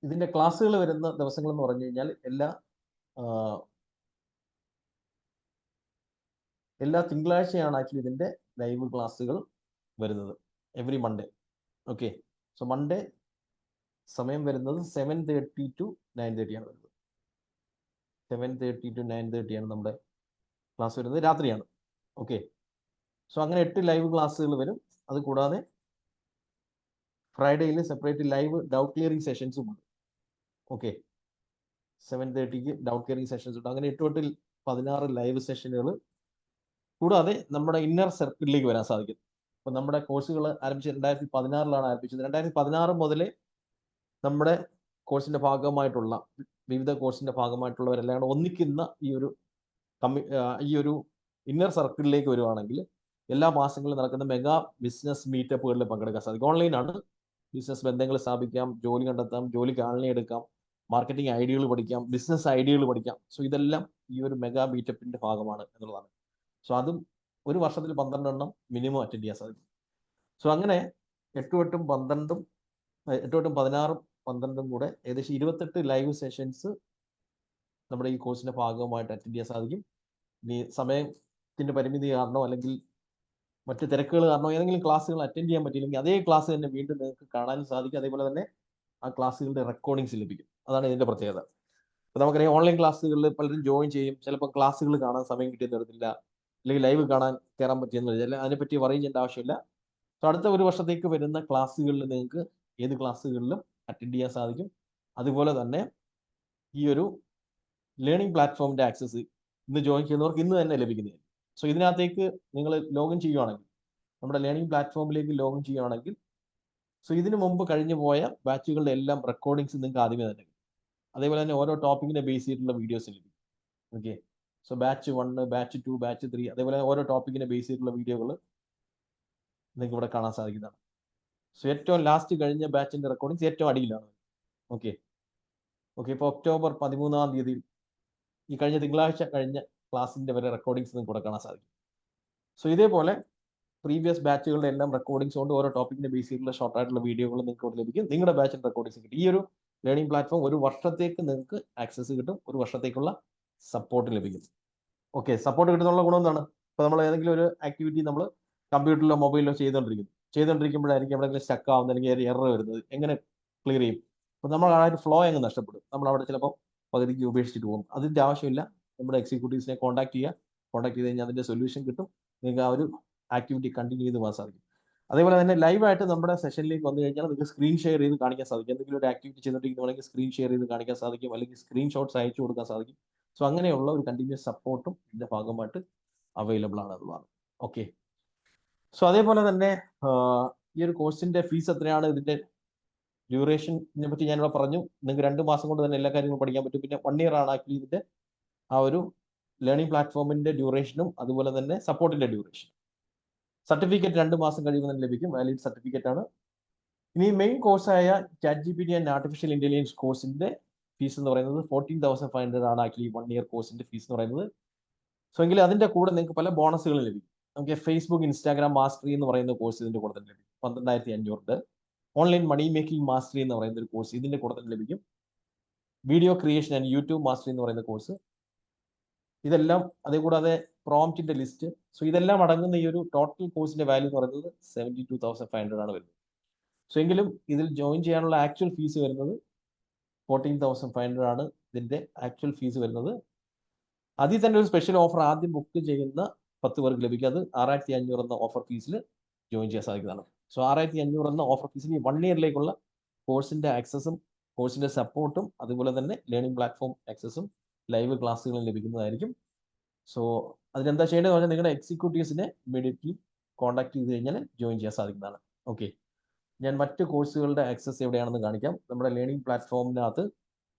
ഇതിന്റെ ക്ലാസ്സുകൾ വരുന്ന ദിവസങ്ങൾ എന്ന് പറഞ്ഞു കഴിഞ്ഞാൽ എല്ലാ തിങ്കളാഴ്ചയാണ് ആക്ച്വലി ഇതിന്റെ ലൈവ് ക്ലാസ്സുകൾ വരുന്നത്, every Monday. Okay, so Monday സമയം വരുന്നത് 7:30 to 9:30 ആണ് വരുന്നത്. 7:30 to 9:30 ആണ് നമ്മുടെ ക്ലാസ് വരുന്നത്, രാത്രിയാണ്. ഓക്കെ, സോ അങ്ങനെ 8 ലൈവ് ക്ലാസ്സുകൾ വരും. അത് കൂടാതെ ഫ്രൈഡേയിൽ സെപ്പറേറ്റ് ലൈവ് ഡൗട്ട് ക്ലിയറിംഗ് സെഷൻസും ഉണ്ട്. ഓക്കെ, 7:30ക്ക് ഡൗട്ട് ക്ലിയറിംഗ് സെഷൻസ് ഉണ്ട്. അങ്ങനെ 8-16 ലൈവ് സെഷനുകൾ. കൂടാതെ നമ്മുടെ ഇന്നർ സർക്കിളിലേക്ക് വരാൻ സാധിക്കും. അപ്പോൾ നമ്മുടെ കോഴ്സുകൾ ആരംഭിച്ചത് 2016 ആരംഭിച്ചത്. 2016 മുതലേ നമ്മുടെ കോഴ്സിന്റെ ഭാഗമായിട്ടുള്ള വിവിധ കോഴ്സിന്റെ ഭാഗമായിട്ടുള്ളവരെല്ലാം കൂടെ ഒന്നിക്കുന്ന ഈ ഒരു ഇന്നർ സർക്കിളിലേക്ക് വരുവാണെങ്കിൽ എല്ലാ മാസങ്ങളിലും നടക്കുന്ന മെഗാ ബിസിനസ് മീറ്റപ്പുകളിൽ പങ്കെടുക്കാൻ സാധിക്കും. ഓൺലൈനാണ്. ബിസിനസ് ബന്ധങ്ങൾ സ്ഥാപിക്കാം, ജോലി കണ്ടെത്താം, ജോലിക്ക് ആളിനെ എടുക്കാം, മാർക്കറ്റിംഗ് ഐഡിയകൾ പഠിക്കാം, ബിസിനസ് ഐഡിയകൾ പഠിക്കാം. സോ ഇതെല്ലാം ഈ ഒരു മെഗാ മീറ്റപ്പിന്റെ ഭാഗമാണ് എന്നുള്ളതാണ്. സോ അതും ഒരു വർഷത്തിൽ 12 എണ്ണം മിനിമം അറ്റൻഡ് ചെയ്യാൻ സാധിക്കും. സോ അങ്ങനെ 8-8-ഉം 12-ഉം 8-8-ഉം 16-ഉം 12-ഉം കൂടെ ഏകദേശം 28 ലൈവ് സെഷൻസ് നമ്മുടെ ഈ കോഴ്സിന്റെ ഭാഗമായിട്ട് അറ്റൻഡ് ചെയ്യാൻ സാധിക്കും. ഇനി സമയത്തിന്റെ പരിമിതി കാരണോ അല്ലെങ്കിൽ മറ്റ് തിരക്കുകൾ കാരണോ ഏതെങ്കിലും ക്ലാസ്സുകൾ അറ്റൻഡ് ചെയ്യാൻ പറ്റിയില്ലെങ്കിൽ അതേ ക്ലാസ് തന്നെ വീണ്ടും നിങ്ങൾക്ക് കാണാനും സാധിക്കും. അതേപോലെ തന്നെ ആ ക്ലാസ്സുകളുടെ റെക്കോർഡിങ്സ് ലഭിക്കും. അതാണ് ഇതിന്റെ പ്രത്യേകത. അപ്പോൾ നമുക്കറിയാം, ഓൺലൈൻ ക്ലാസ്സുകളിൽ പലരും ജോയിൻ ചെയ്യും, ചിലപ്പോൾ ക്ലാസ്സുകൾ കാണാൻ സമയം കിട്ടിയെന്ന് വരത്തില്ല, അല്ലെങ്കിൽ ലൈവ് കാണാൻ കയറാൻ പറ്റിയെന്ന് വരില്ല. അതിനെപ്പറ്റി വറി ചെയ്യേണ്ട ആവശ്യമില്ല. സോ അടുത്ത ഒരു വർഷത്തേക്ക് വരുന്ന ക്ലാസ്സുകളിൽ നിങ്ങൾക്ക് ഏത് ക്ലാസ്സുകളിലും അറ്റൻഡ് ചെയ്യാൻ സാധിക്കും. അതുപോലെ തന്നെ ഈ ഒരു ലേണിംഗ് പ്ലാറ്റ്ഫോമിന്റെ ആക്സസ് ഇന്ന് ജോയിൻ ചെയ്യുന്നവർക്ക് ഇന്ന് തന്നെ ലഭിക്കുന്നതാണ്. സോ ഇതിനകത്തേക്ക് നിങ്ങൾ ലോഗിൻ ചെയ്യുകയാണെങ്കിൽ, നമ്മുടെ ലേണിംഗ് പ്ലാറ്റ്ഫോമിലേക്ക് ലോഗിൻ ചെയ്യുകയാണെങ്കിൽ, സോ ഇതിനു മുമ്പ് കഴിഞ്ഞു പോയ ബാച്ചുകളുടെ എല്ലാം റെക്കോർഡിങ്സ് നിങ്ങൾക്ക് ആദ്യമേ തന്നെ കിട്ടും. അതേപോലെ തന്നെ ഓരോ ടോപ്പിക്കിനെ ബേസ് ചെയ്തിട്ടുള്ള വീഡിയോസ് ലഭിക്കും. Okay, so batch 1, batch 2, batch 3, അതേപോലെ ഓരോ ടോപ്പിക്കിനെ ബേസ് ചെയ്തിട്ടുള്ള വീഡിയോകൾ നിങ്ങൾക്ക് ഇവിടെ കാണാൻ സാധിക്കുന്നതാണ്. സോ ഏറ്റവും ലാസ്റ്റ് കഴിഞ്ഞ ബാച്ചിന്റെ റെക്കോർഡിങ്സ് ഏറ്റവും അടിയിലാണ്. ഓക്കെ, ഇപ്പോൾ ഒക്ടോബർ 13-ാം തീയതി ഈ കഴിഞ്ഞ തിങ്കളാഴ്ച കഴിഞ്ഞ ക്ലാസ്സിന്റെ വരെ റെക്കോർഡിങ്സ് നിങ്ങൾക്ക് ഇവിടെ കാണാൻ സാധിക്കും. സോ ഇതേപോലെ പ്രീവിയസ് ബാച്ചുകളുടെ എല്ലാം റെക്കോർഡിങ്സ് കൊണ്ട് ഓരോ ടോപ്പിക്കിനെ ബേസ് ചെയ്തിട്ടുള്ള ഷോർട്ട് ആയിട്ടുള്ള വീഡിയോകൾ നിങ്ങൾക്ക് ഇവിടെ ലഭിക്കും. നിങ്ങളുടെ ബാച്ചിന്റെ റെക്കോർഡിങ്സ് കിട്ടും. ഈ ഒരു ലേണിംഗ് പ്ലാറ്റ്ഫോം ഒരു വർഷത്തേക്ക് നിങ്ങൾക്ക് ആക്സസ് കിട്ടും, ഒരു വർഷത്തേക്കുള്ള സപ്പോർട്ട് ലഭിക്കും. ഓക്കെ, സപ്പോർട്ട് കിട്ടുന്നുള്ള ഗുണം എന്താണ്? ഇപ്പോൾ നമ്മൾ ഏതെങ്കിലും ഒരു ആക്ടിവിറ്റി നമ്മൾ കമ്പ്യൂട്ടറിലോ മൊബൈലിലോ ചെയ്തുകൊണ്ടിരിക്കുമ്പോഴായിരിക്കും എവിടെയെങ്കിലും സ്റ്റക്ക് ആവുന്നത് അല്ലെങ്കിൽ ഒരു എറർ വരുന്നത്. എങ്ങനെ ക്ലിയർ ചെയ്യും? അപ്പോൾ നമ്മൾ ആ ഒരു ഫ്ലോ അങ്ങ് നഷ്ടപ്പെടും. നമ്മൾ അവിടെ ചിലപ്പോൾ പകുതിക്ക് ഉപേക്ഷിച്ചിട്ട് പോകും. അതിൻ്റെ ആവശ്യമില്ല. നമ്മുടെ എക്സിക്യൂട്ടീവ്സിനെ കോൺടാക്ട് ചെയ്ത് കഴിഞ്ഞാൽ അതിൻ്റെ സൊല്യൂഷൻ കിട്ടും. നിങ്ങൾക്ക് ആ ഒരു ആക്ടിവിറ്റി കണ്ടിന്യൂ ചെയ്ത് പോകാൻ സാധിക്കും. അതേപോലെ തന്നെ ലൈവായിട്ട് നമ്മുടെ സെഷനിലേക്ക് വന്നു കഴിഞ്ഞാൽ നിങ്ങൾക്ക് സ്ക്രീൻ ഷെയർ ചെയ്ത് കാണിക്കാൻ സാധിക്കും. എന്തെങ്കിലും ഒരു ആക്ടിവിറ്റി ചെയ്തിട്ടുണ്ടെങ്കിൽ സ്ക്രീൻ ഷെയർ ചെയ്ത് കാണിക്കാൻ സാധിക്കും, അല്ലെങ്കിൽ സ്ക്രീൻഷോട്ട്സ് അയച്ചു കൊടുക്കാൻ സാധിക്കും. സോ അങ്ങനെയുള്ള ഒരു കണ്ടിന്യൂസ് സപ്പോർട്ടും ഇതിന്റെ ഭാഗമായിട്ട് അവൈലബിൾ ആണ് എന്നുള്ളതാണ്. ഓക്കെ, സോ അതേപോലെ തന്നെ ഈ ഒരു കോഴ്സിന്റെ ഫീസ് എത്രയാണ്, ഇതിന്റെ ഡ്യൂറേഷനെ പറ്റി ഞാനിവിടെ പറഞ്ഞു. നിങ്ങൾക്ക് 2 മാസം കൊണ്ട് തന്നെ എല്ലാ കാര്യങ്ങളും പഠിക്കാൻ പറ്റും. പിന്നെ 1 ഇയർ ആണ് ആക്ച്വലി ഇതിന്റെ ആ ഒരു ലേണിംഗ് പ്ലാറ്റ്ഫോമിന്റെ ഡ്യൂറേഷനും അതുപോലെ തന്നെ സപ്പോർട്ടിന്റെ ഡ്യൂറേഷൻ. സർട്ടിഫിക്കറ്റ് 2 മാസം കഴിയുമ്പോൾ തന്നെ ലഭിക്കും, വാലിഡ് സർട്ടിഫിക്കറ്റ് ആണ്. ഇനി മെയിൻ കോഴ്സായ ChatGPT ആൻഡ് ആർട്ടിഫിഷ്യൽ ഇന്റലിജൻസ് കോഴ്സിന്റെ ഫീസ് എന്ന് പറയുന്നത് 14,500 ആണ് ആക്ച്വലി 1 ഇയർ കോഴ്സിന്റെ ഫീസ് എന്ന് പറയുന്നത്. സോ എങ്കിൽ അതിന്റെ കൂടെ നിങ്ങൾക്ക് പല ബോണസുകളും ലഭിക്കും. നമുക്ക് ഫേസ്ബുക്ക്, ഇൻസ്റ്റാഗ്രാം മാസ്റ്ററി എന്ന് പറയുന്ന കോഴ്സ് ഇതിന്റെ കൂടെ തന്നെ ലഭിക്കും, 12,500. ഓൺലൈൻ മണി മേക്കിംഗ് മാസ്റ്ററി എന്ന് പറയുന്ന ഒരു കോഴ്സ് ഇതിന്റെ കൂടെ തന്നെ ലഭിക്കും. Video creation and YouTube mastery എന്ന് പറയുന്ന കോഴ്സ്, ഇതെല്ലാം. അതേകൂടാതെ പ്രോംപ്റ്റിന്റെ ലിസ്റ്റ്. സോ ഇതെല്ലാം അടങ്ങുന്ന ഈ ഒരു ടോട്ടൽ കോഴ്സിന്റെ വാല്യൂ എന്ന് പറയുന്നത് 72,500 ആണ് വരുന്നത്. സോ എങ്കിലും ഇതിൽ ജോയിൻ ചെയ്യാനുള്ള ആക്ച്വൽ ഫീസ് വരുന്നത് 14,500 ആണ് ഇതിന്റെ ആക്ച്വൽ ഫീസ് വരുന്നത്. അതിൽ തന്നെ ഒരു സ്പെഷ്യൽ ഓഫർ ആദ്യം ബുക്ക് ചെയ്യുന്ന 10 പേർക്ക് ലഭിക്കും. അത് 6,500 എന്ന ഓഫർ ഫീസിൽ ജോയിൻ ചെയ്യാൻ സാധിക്കുന്നതാണ്. സോ 6,500 എന്ന ഓഫർ ഫീസിൽ 1 ഇയറിലേക്കുള്ള കോഴ്സിന്റെ ആക്സസും കോഴ്സിന്റെ സപ്പോർട്ടും അതുപോലെ തന്നെ ലേണിംഗ് പ്ലാറ്റ്ഫോം ആക്സസും ലൈവ് ക്ലാസ്സുകളും ലഭിക്കുന്നതായിരിക്കും. സോ അതിനെന്താ ചെയ്യേണ്ടത് പറഞ്ഞാൽ നിങ്ങളുടെ എക്സിക്യൂട്ടീവ്സിനെ ഇമ്മീഡിയറ്റ്ലി കോൺടാക്ട് ചെയ്ത് കഴിഞ്ഞാൽ ജോയിൻ ചെയ്യാൻ സാധിക്കുന്നതാണ്. ഓക്കെ, ഞാൻ മറ്റ് കോഴ്സുകളുടെ ആക്സസ് എവിടെയാണെന്ന് കാണിക്കാം. നമ്മുടെ ലേണിംഗ് പ്ലാറ്റ്ഫോമിനകത്ത്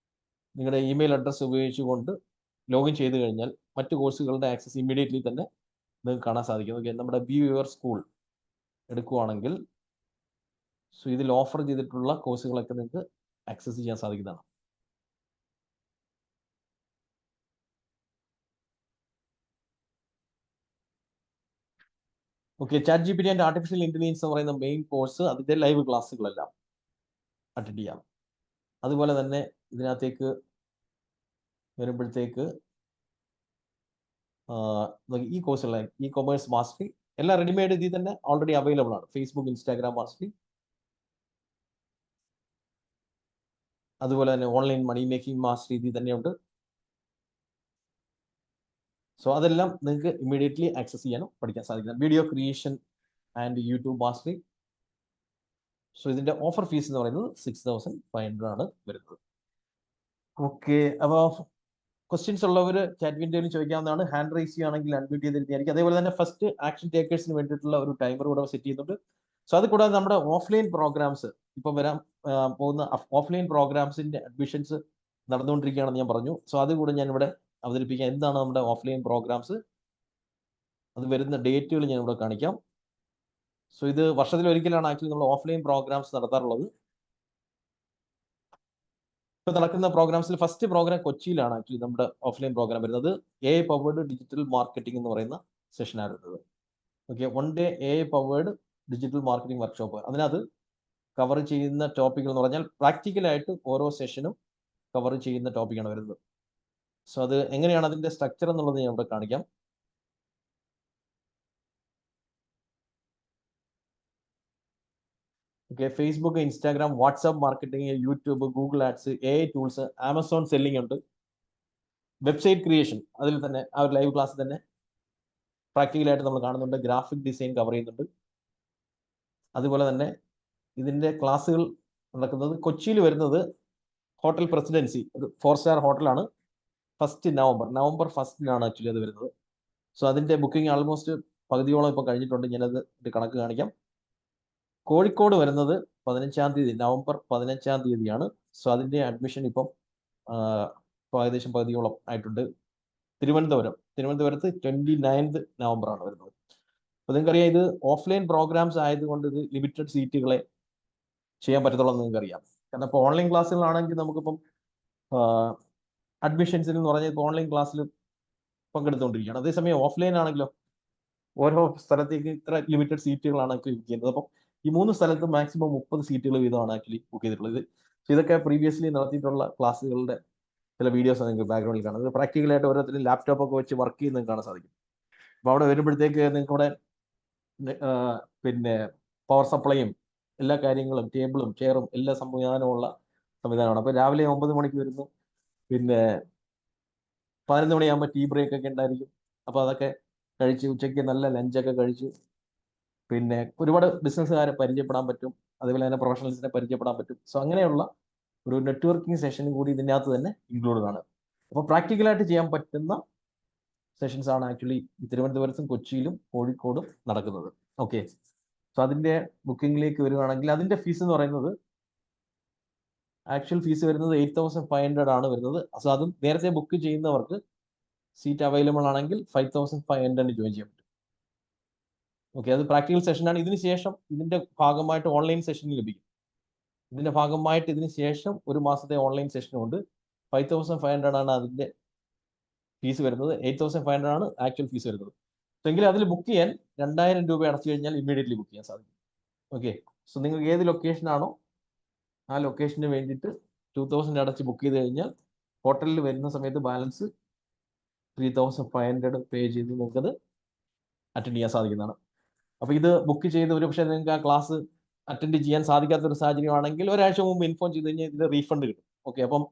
നിങ്ങളുടെ ഇമെയിൽ അഡ്രസ്സ് ഉപയോഗിച്ചുകൊണ്ട് ലോഗിൻ ചെയ്ത് കഴിഞ്ഞാൽ മറ്റ് കോഴ്സുകളുടെ ആക്സസ് ഇമ്മീഡിയറ്റ്ലി തന്നെ നിങ്ങൾക്ക് കാണാൻ സാധിക്കും. ഓക്കെ, നമ്മുടെ വ്യൂ യുവർ സ്കൂൾ എടുക്കുവാണെങ്കിൽ സോ ഇതിൽ ഓഫർ ചെയ്തിട്ടുള്ള കോഴ്സുകളൊക്കെ നിങ്ങൾക്ക് ആക്സസ് ചെയ്യാൻ സാധിക്കുന്നതാണ്. Okay, ChatGPT and artificial intelligence എന്ന് പറയുന്ന മെയിൻ കോഴ്സ് അതിന്റെ ലൈവ് ക്ലാസ്സുകളെല്ലാം അറ്റൻഡ് ചെയ്യാം. അതുപോലെ തന്നെ ഇതിനകത്തേക്ക് വരുമ്പോഴത്തേക്ക് ഈ കോഴ്സുകളെ ഇ കൊമേഴ്സ് മാസ്റ്ററി എല്ലാം റെഡിമെയ്ഡ് ഇതിൽ തന്നെ ഓൾറെഡി അവൈലബിൾ ആണ്. ഫേസ്ബുക്ക്, ഇൻസ്റ്റാഗ്രാം മാസ്റ്ററി, അതുപോലെ തന്നെ ഓൺലൈൻ മണി മേക്കിംഗ് മാസ്റ്ററി ഇതിൽ തന്നെയുണ്ട്. സോ അതെല്ലാം നിങ്ങൾക്ക് ഇമ്മീഡിയറ്റ്ലി ആക്സസ് ചെയ്യാനും പഠിക്കാൻ സാധിക്കും. Video creation and YouTube mastery. So ഇതിന്റെ ഓഫർ ഫീസ് എന്ന് പറയുന്നത് 6,500 ആണ് വരുന്നത്. ഓക്കെ, അപ്പോൾ ക്വസ്റ്റ്യൻസ് ഉള്ളവർ ചാറ്റ് വിൻഡോയിൽ ചോദിക്കാവുന്നതാണ്. ഹാൻഡ് റൈസ് ചെയ്യുകയാണെങ്കിൽ അൺമ്യൂട്ട് ചെയ്തിരിക്കുന്നതായിരിക്കും. അതേപോലെ തന്നെ ഫസ്റ്റ് ആക്ഷൻ ടേക്കേഴ്സിന് വേണ്ടിയിട്ടുള്ള ഒരു ടൈമർ കൂടെ സെറ്റ് ചെയ്യുന്നുണ്ട്. സോ അത് കൂടാതെ നമ്മുടെ ഓഫ്ലൈൻ പ്രോഗ്രാംസ് ഇപ്പം വരാൻ പോകുന്ന ഓഫ്ലൈൻ പ്രോഗ്രാംസിന്റെ അഡ്മിഷൻസ് നടന്നുകൊണ്ടിരിക്കുകയാണെന്ന് ഞാൻ പറഞ്ഞു. സോ അതുകൂടെ ഞാൻ ഇവിടെ അവതരിപ്പിക്കാം. എന്താണ് നമ്മുടെ ഓഫ്ലൈൻ പ്രോഗ്രാംസ്, അത് വരുന്ന ഡേറ്റുകൾ ഞാൻ ഇവിടെ കാണിക്കാം. സോ ഇത് വർഷത്തിൽ ഒരിക്കലാണ് ആക്ച്വലി നമ്മൾ ഓഫ്ലൈൻ പ്രോഗ്രാംസ് നടത്താറുള്ളത്. ഇപ്പൊ നടക്കുന്ന പ്രോഗ്രാംസിൽ ഫസ്റ്റ് പ്രോഗ്രാം കൊച്ചിയിലാണ് ആക്ച്വലി നമ്മുടെ ഓഫ്ലൈൻ പ്രോഗ്രാം വരുന്നത്. AI പവേർഡ് ഡിജിറ്റൽ മാർക്കറ്റിംഗ് എന്ന് പറയുന്ന സെഷനാണ് വരുന്നത്. Okay, 1 day AI powered digital marketing workshop. അതിനകത്ത് കവർ ചെയ്യുന്ന ടോപ്പിക്കുകൾ എന്ന് പറഞ്ഞാൽ പ്രാക്ടിക്കലായിട്ട് ഓരോ സെഷനും കവർ ചെയ്യുന്ന ടോപ്പിക്കാണ് വരുന്നത്. സോ അത് എങ്ങനെയാണ് അതിന്റെ സ്ട്രക്ചർ എന്നുള്ളത് ഞാൻ ഇവിടെ കാണിക്കാം. Okay, Facebook, Instagram, WhatsApp marketing, YouTube, Google ads, AI tools, Amazon selling ഉണ്ട്, വെബ്സൈറ്റ് ക്രിയേഷൻ. അതിൽ തന്നെ ആ ഒരു ലൈവ് ക്ലാസ് തന്നെ പ്രാക്ടിക്കലായിട്ട് നമ്മൾ കാണുന്നുണ്ട്. ഗ്രാഫിക് ഡിസൈൻ കവർ ചെയ്യുന്നുണ്ട്. അതുപോലെ തന്നെ ഇതിന്റെ ക്ലാസ്സുകൾ നടക്കുന്നത് കൊച്ചിയിൽ വരുന്നത് ഹോട്ടൽ പ്രസിഡൻസി, ഒരു 4 സ്റ്റാർ ഹോട്ടലാണ്. നവംബർ 1 ആക്ച്വലി അത് വരുന്നത്. സോ അതിന്റെ ബുക്കിംഗ് ആൾമോസ്റ്റ് പകുതിയോളം ഇപ്പോൾ കഴിഞ്ഞിട്ടുണ്ട്. ഞാനത് കണക്ക് കാണിക്കാം. കോഴിക്കോട് വരുന്നത് 15-ാം തീയതി, നവംബർ 15-ാം തീയതിയാണ്. സോ അതിന്റെ അഡ്മിഷൻ ഇപ്പം ഏകദേശം പകുതിയോളം ആയിട്ടുണ്ട്. തിരുവനന്തപുരത്ത് 29th നവംബർ ആണ് വരുന്നത്. അപ്പൊ നിങ്ങൾക്കറിയാം ഇത് ഓഫ്ലൈൻ പ്രോഗ്രാംസ് ആയതുകൊണ്ട് ഇത് ലിമിറ്റഡ് സീറ്റുകളെ ചെയ്യാൻ പറ്റത്തുള്ളൂ എന്ന് നിങ്ങൾക്കറിയാം. കാരണം ഇപ്പോൾ ഓൺലൈൻ ക്ലാസ്സുകളാണെങ്കിൽ നമുക്കിപ്പം അഡ്മിഷൻസിൽ എന്ന് പറഞ്ഞാൽ ഇപ്പോൾ ഓൺലൈൻ ക്ലാസ്സിൽ പങ്കെടുത്തുകൊണ്ടിരിക്കുകയാണ്. അതേസമയം ഓഫ്ലൈൻ ആണെങ്കിലോ ഓരോ സ്ഥലത്തേക്ക് ഇത്ര ലിമിറ്റഡ് സീറ്റുകളാണ് ആക്ച്വലി ബുക്ക് ചെയ്യുന്നത്. അപ്പം ഈ 3 സ്ഥലത്ത് മാക്സിമം 30 സീറ്റുകൾ വീതമാണ് ആക്ച്വലി ബുക്ക് ചെയ്തിട്ടുള്ളത്. ഇതൊക്കെ പ്രീവിയസ്ലി നടത്തിയിട്ടുള്ള ക്ലാസ്സുകളുടെ ചില വീഡിയോസ് നിങ്ങൾക്ക് ബാക്ക്ഗ്രൗണ്ടിൽ കാണാം. അത് പ്രാക്ടിക്കലായിട്ട് ഓരോരുത്തരും ലാപ്ടോപ്പ് ഒക്കെ വെച്ച് വർക്ക് ചെയ്യുന്നത് കാണാൻ സാധിക്കും. അപ്പോൾ അവിടെ വരുമ്പോഴത്തേക്ക് നിങ്ങൾക്ക് ഇവിടെ പിന്നെ പവർ സപ്ലൈയും എല്ലാ കാര്യങ്ങളും ടേബിളും ചെയറും എല്ലാ സംവിധാനമുള്ള സംവിധാനമാണ്. അപ്പോൾ രാവിലെ 9 മണിക്ക് വരുന്നു, പിന്നെ 11 മണിയാകുമ്പോൾ ടീ ബ്രേക്ക് ഒക്കെ ഉണ്ടായിരിക്കും. അപ്പോൾ അതൊക്കെ കഴിച്ച് ഉച്ചയ്ക്ക് നല്ല ലഞ്ചൊക്കെ കഴിച്ച് പിന്നെ ഒരുപാട് ബിസിനസ്സുകാരെ പരിചയപ്പെടാൻ പറ്റും. അതുപോലെ തന്നെ പ്രൊഫഷണൽസിനെ പരിചയപ്പെടാൻ പറ്റും. സോ അങ്ങനെയുള്ള ഒരു നെറ്റ്വർക്കിംഗ് സെഷനും കൂടി ഇതിനകത്ത് തന്നെ ഇൻക്ലൂഡഡ് ആണ്. അപ്പോൾ പ്രാക്ടിക്കലായിട്ട് ചെയ്യാൻ പറ്റുന്ന സെഷൻസ് ആണ് ആക്ച്വലി തിരുവനന്തപുരത്തും കൊച്ചിയിലും കോഴിക്കോടും നടക്കുന്നത്. ഓക്കെ, സോ അതിന്റെ ബുക്കിംഗിലേക്ക് വരുവാണെങ്കിൽ അതിന്റെ ഫീസ് എന്ന് പറയുന്നത് ആക്ച്വൽ ഫീസ് വരുന്നത് 8,500 ആണ് വരുന്നത്. സോ അതും നേരത്തെ ബുക്ക് ചെയ്യുന്നവർക്ക് സീറ്റ് അവൈലബിൾ ആണെങ്കിൽ 5,500 ജോയിൻ ചെയ്യാൻ പറ്റും. ഓക്കെ, അത് പ്രാക്ടിക്കൽ സെഷനാണ്. ഇതിന് ശേഷം ഇതിന്റെ ഭാഗമായിട്ട് ഓൺലൈൻ സെഷൻ ലഭിക്കും. ഇതിന്റെ ഭാഗമായിട്ട് ഇതിന് ശേഷം ഒരു മാസത്തെ ഓൺലൈൻ സെഷനും ഉണ്ട്. 5,500 ആണ് അതിന്റെ ഫീസ് വരുന്നത്. 8,500 ആണ് ആക്ച്വൽ ഫീസ് വരുന്നത്. എങ്കിൽ അതിൽ ബുക്ക് ചെയ്യാൻ 2,000 രൂപ അടച്ചു കഴിഞ്ഞാൽ ഇമ്മീഡിയറ്റ്ലി ബുക്ക് ചെയ്യാൻ സാധിക്കും. ഓക്കെ, സോ നിങ്ങൾക്ക് ഏത് ലൊക്കേഷനാണോ ആ ലൊക്കേഷന് വേണ്ടിയിട്ട് 2,000 അടച്ച് ബുക്ക് ചെയ്ത് കഴിഞ്ഞാൽ ഹോട്ടലിൽ വരുന്ന സമയത്ത് ബാലൻസ് 3,500 പേ ചെയ്ത് നിങ്ങൾക്കത് അറ്റൻഡ് ചെയ്യാൻ സാധിക്കുന്നതാണ്. അപ്പോൾ ഇത് ബുക്ക് ചെയ്ത് ഒരു പക്ഷേ നിങ്ങൾക്ക് ആ ക്ലാസ് അറ്റൻഡ് ചെയ്യാൻ സാധിക്കാത്തൊരു സാഹചര്യമാണെങ്കിൽ ഒരാഴ്ച മുമ്പ് ഇൻഫോം ചെയ്ത് കഴിഞ്ഞാൽ ഇതിൻ്റെ റീഫണ്ട് കിട്ടും. ഓക്കെ, അപ്പം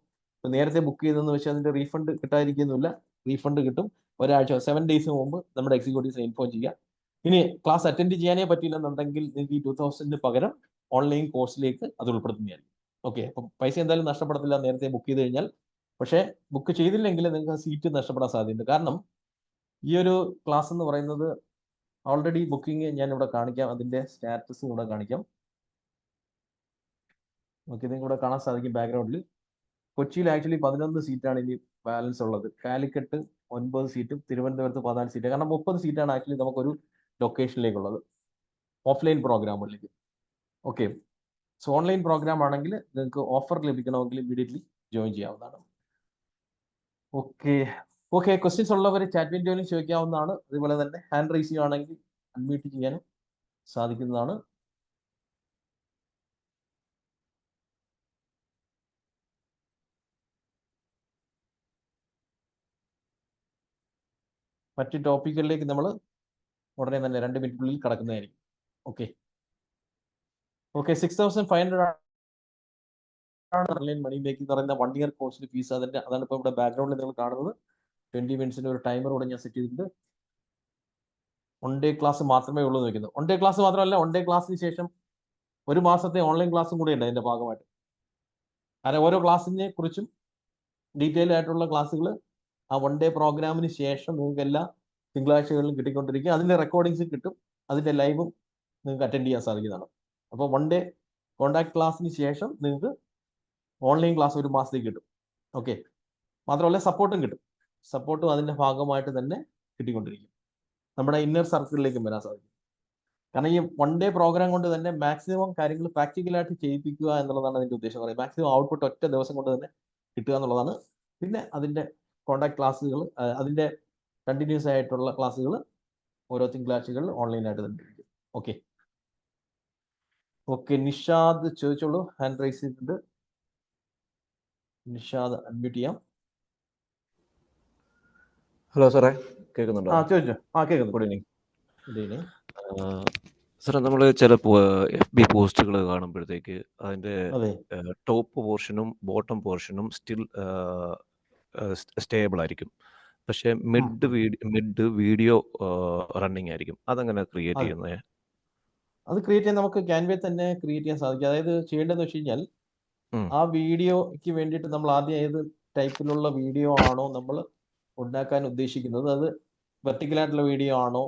നേരത്തെ ബുക്ക് ചെയ്തെന്ന് വെച്ചാൽ അതിൻ്റെ റീഫണ്ട് കിട്ടാതിരിക്കുന്നില്ല, റീഫണ്ട് കിട്ടും. ഒരാഴ്ച 7 days മുമ്പ് നമ്മുടെ എക്സിക്യൂട്ടീവ്സിനെ ഇൻഫോം ചെയ്യുക. ഇനി ക്ലാസ് അറ്റൻഡ് ചെയ്യാനേ പറ്റില്ലെന്നുണ്ടെങ്കിൽ നിങ്ങൾക്ക് ഈ 2,000 പകരം ഓൺലൈൻ കോഴ്സിലേക്ക് അത് ഉൾപ്പെടുത്തുന്നതായിരിക്കും. ഓക്കെ, അപ്പം പൈസ എന്തായാലും നഷ്ടപ്പെടത്തില്ല നേരത്തെ ബുക്ക് ചെയ്ത് കഴിഞ്ഞാൽ. പക്ഷേ ബുക്ക് ചെയ്തില്ലെങ്കിൽ നിങ്ങൾക്ക് സീറ്റ് നഷ്ടപ്പെടാൻ സാധ്യതയുണ്ട്. കാരണം ഈ ഒരു ക്ലാസ് എന്ന് പറയുന്നത് ഓൾറെഡി ബുക്കിംഗ് ഞാൻ ഇവിടെ കാണിക്കാം, അതിൻ്റെ സ്റ്റാറ്റസ് ഇവിടെ കാണിക്കാം. ഓക്കെ, നിങ്ങൾക്ക് ഇവിടെ കാണാൻ സാധിക്കും ബാക്ക്ഗ്രൗണ്ടിൽ. കൊച്ചിയിൽ ആക്ച്വലി 11 സീറ്റാണ് ഇനി ബാലൻസ് ഉള്ളത്. കാലിക്കറ്റ് 9 സീറ്റും തിരുവനന്തപുരത്ത് 14 സീറ്റ്. കാരണം 30 സീറ്റാണ് ആക്ച്വലി നമുക്കൊരു ലൊക്കേഷനിലേക്കുള്ളത്, ഓഫ്ലൈൻ പ്രോഗ്രാമുകളിലേക്ക്. ഓക്കെ, സോ ഓൺലൈൻ പ്രോഗ്രാം ആണെങ്കിൽ നിങ്ങൾക്ക് ഓഫർ ലഭിക്കണമെങ്കിൽ ഇമ്മീഡിയറ്റ്ലി ജോയിൻ ചെയ്യാവുന്നതാണ്. ഓക്കെ, ക്വസ്റ്റ്യൻസ് ഉള്ളവർ ചാറ്റ് വിൻഡോയിൽ ചോദിക്കാവുന്നതാണ്. അതുപോലെ തന്നെ ഹാൻഡ് റൈസ് ചെയ്യുകയാണെങ്കിൽ അൺമ്യൂട്ട് ചെയ്യാനും സാധിക്കുന്നതാണ്. മറ്റ് ടോപ്പിക്കുകളിലേക്ക് നമ്മൾ ഉടനെ തന്നെ 2 മിനിറ്റിനുള്ളിൽ കടക്കുന്നതായിരിക്കും. ഓക്കെ, 6,500 ആണ് ഓൺലൈൻ മണി മേക്കിംഗ് എന്ന് പറയുന്ന 1 year കോഴ്സിന് ഫീസ്. അതാണ് ഇപ്പോൾ ഇവിടെ ബാക്ക്ഗ്രൗണ്ടിൽ നിങ്ങൾ കാണുന്നത്. 20 minutes ഒരു ടൈമർ കൂടെ ഞാൻ സെറ്റ് ചെയ്തിട്ടുണ്ട്. 1 day ക്ലാസ് മാത്രമേ ഉള്ളൂ എന്ന് വയ്ക്കുന്നത്. 1 day ക്ലാസ് മാത്രമല്ല, 1 day ക്ലാസ്സിന് ശേഷം 1 മാസത്തെ ഓൺലൈൻ ക്ലാസ്സും കൂടെ ഉണ്ട് അതിൻ്റെ ഭാഗമായിട്ട്. കാരണം ഓരോ ക്ലാസ്സിനെ കുറിച്ചും ഡീറ്റെയിൽ ആയിട്ടുള്ള ക്ലാസ്സുകൾ ആ 1 day പ്രോഗ്രാമിന് ശേഷം നിങ്ങൾക്ക് എല്ലാ തിങ്കളാഴ്ചകളിലും കിട്ടിക്കൊണ്ടിരിക്കും. അതിൻ്റെ റെക്കോർഡിങ്സ് കിട്ടും, അതിൻ്റെ ലൈവും നിങ്ങൾക്ക് അറ്റൻഡ് ചെയ്യാൻ സാധിക്കുന്നതാണ്. അപ്പോൾ 1 day കോൺടാക്ട് ക്ലാസ്സിന് ശേഷം നിങ്ങൾക്ക് ഓൺലൈൻ ക്ലാസ് 1 മാസത്തേക്ക് കിട്ടും. ഓക്കെ, മാത്രമല്ല സപ്പോർട്ടും കിട്ടും. സപ്പോർട്ടും അതിൻ്റെ ഭാഗമായിട്ട് തന്നെ കിട്ടിക്കൊണ്ടിരിക്കും. നമ്മുടെ ഇന്നർ സർക്കിളിലേക്കും വരാൻ സാധിക്കും. കാരണം ഈ 1 day പ്രോഗ്രാം കൊണ്ട് തന്നെ മാക്സിമം കാര്യങ്ങൾ പ്രാക്ടിക്കലായിട്ട് ചെയ്യിപ്പിക്കുക എന്നുള്ളതാണ് അതിൻ്റെ ഉദ്ദേശം. പറയുന്നത് മാക്സിമം ഔട്ട്പുട്ട് ഒറ്റ ദിവസം കൊണ്ട് തന്നെ കിട്ടുക എന്നുള്ളതാണ്. പിന്നെ അതിൻ്റെ കോൺടാക്ട് ക്ലാസ്സുകൾ, അതിൻ്റെ കണ്ടിന്യൂസ് ആയിട്ടുള്ള ക്ലാസ്സുകൾ ഓരോ തിങ്കളാഴ്ചകളിൽ ഓൺലൈനായിട്ട് തന്നെ ഇരിക്കും. ഓക്കെ, നിഷാദ് ചോദിച്ചോളൂ, ഹാൻഡ് റൈസ് ചെയ്തിട്ടുണ്ട്. നിഷാദ് അൺമ്യൂട്ട് ചെയ്യാം. ഹലോ സാറേ, കേൾക്കുന്നുണ്ടോ? ചോദിച്ചോ. കേൾക്കുന്നു. Good evening. Good evening. സാറേ, നമ്മൾ ചില FB പോസ്റ്റുകൾ കാണുമ്പോഴത്തേക്ക് അതിൻ്റെ ടോപ്പ് പോർഷനും ബോട്ടം പോർഷനും സ്റ്റിൽ സ്റ്റേബിൾ ആയിരിക്കും, പക്ഷേ മിഡ് വീഡിയോ റണ്ണിങ് ആയിരിക്കും. അതങ്ങനെ ക്രിയേറ്റ് ചെയ്യുന്നത്? അത് ക്രിയേറ്റ് ചെയ്യാൻ നമുക്ക് ക്യാൻവേ തന്നെ ക്രിയേറ്റ് ചെയ്യാൻ സാധിക്കും. അതായത് ചെയ്യേണ്ടതെന്ന് വെച്ച് കഴിഞ്ഞാൽ ആ വീഡിയോയ്ക്ക് വേണ്ടിയിട്ട് നമ്മൾ ആദ്യം ഏത് ടൈപ്പിലുള്ള വീഡിയോ ആണോ നമ്മൾ ഉണ്ടാക്കാൻ ഉദ്ദേശിക്കുന്നത്, അത് വെർട്ടിക്കൽ ആയിട്ടുള്ള വീഡിയോ ആണോ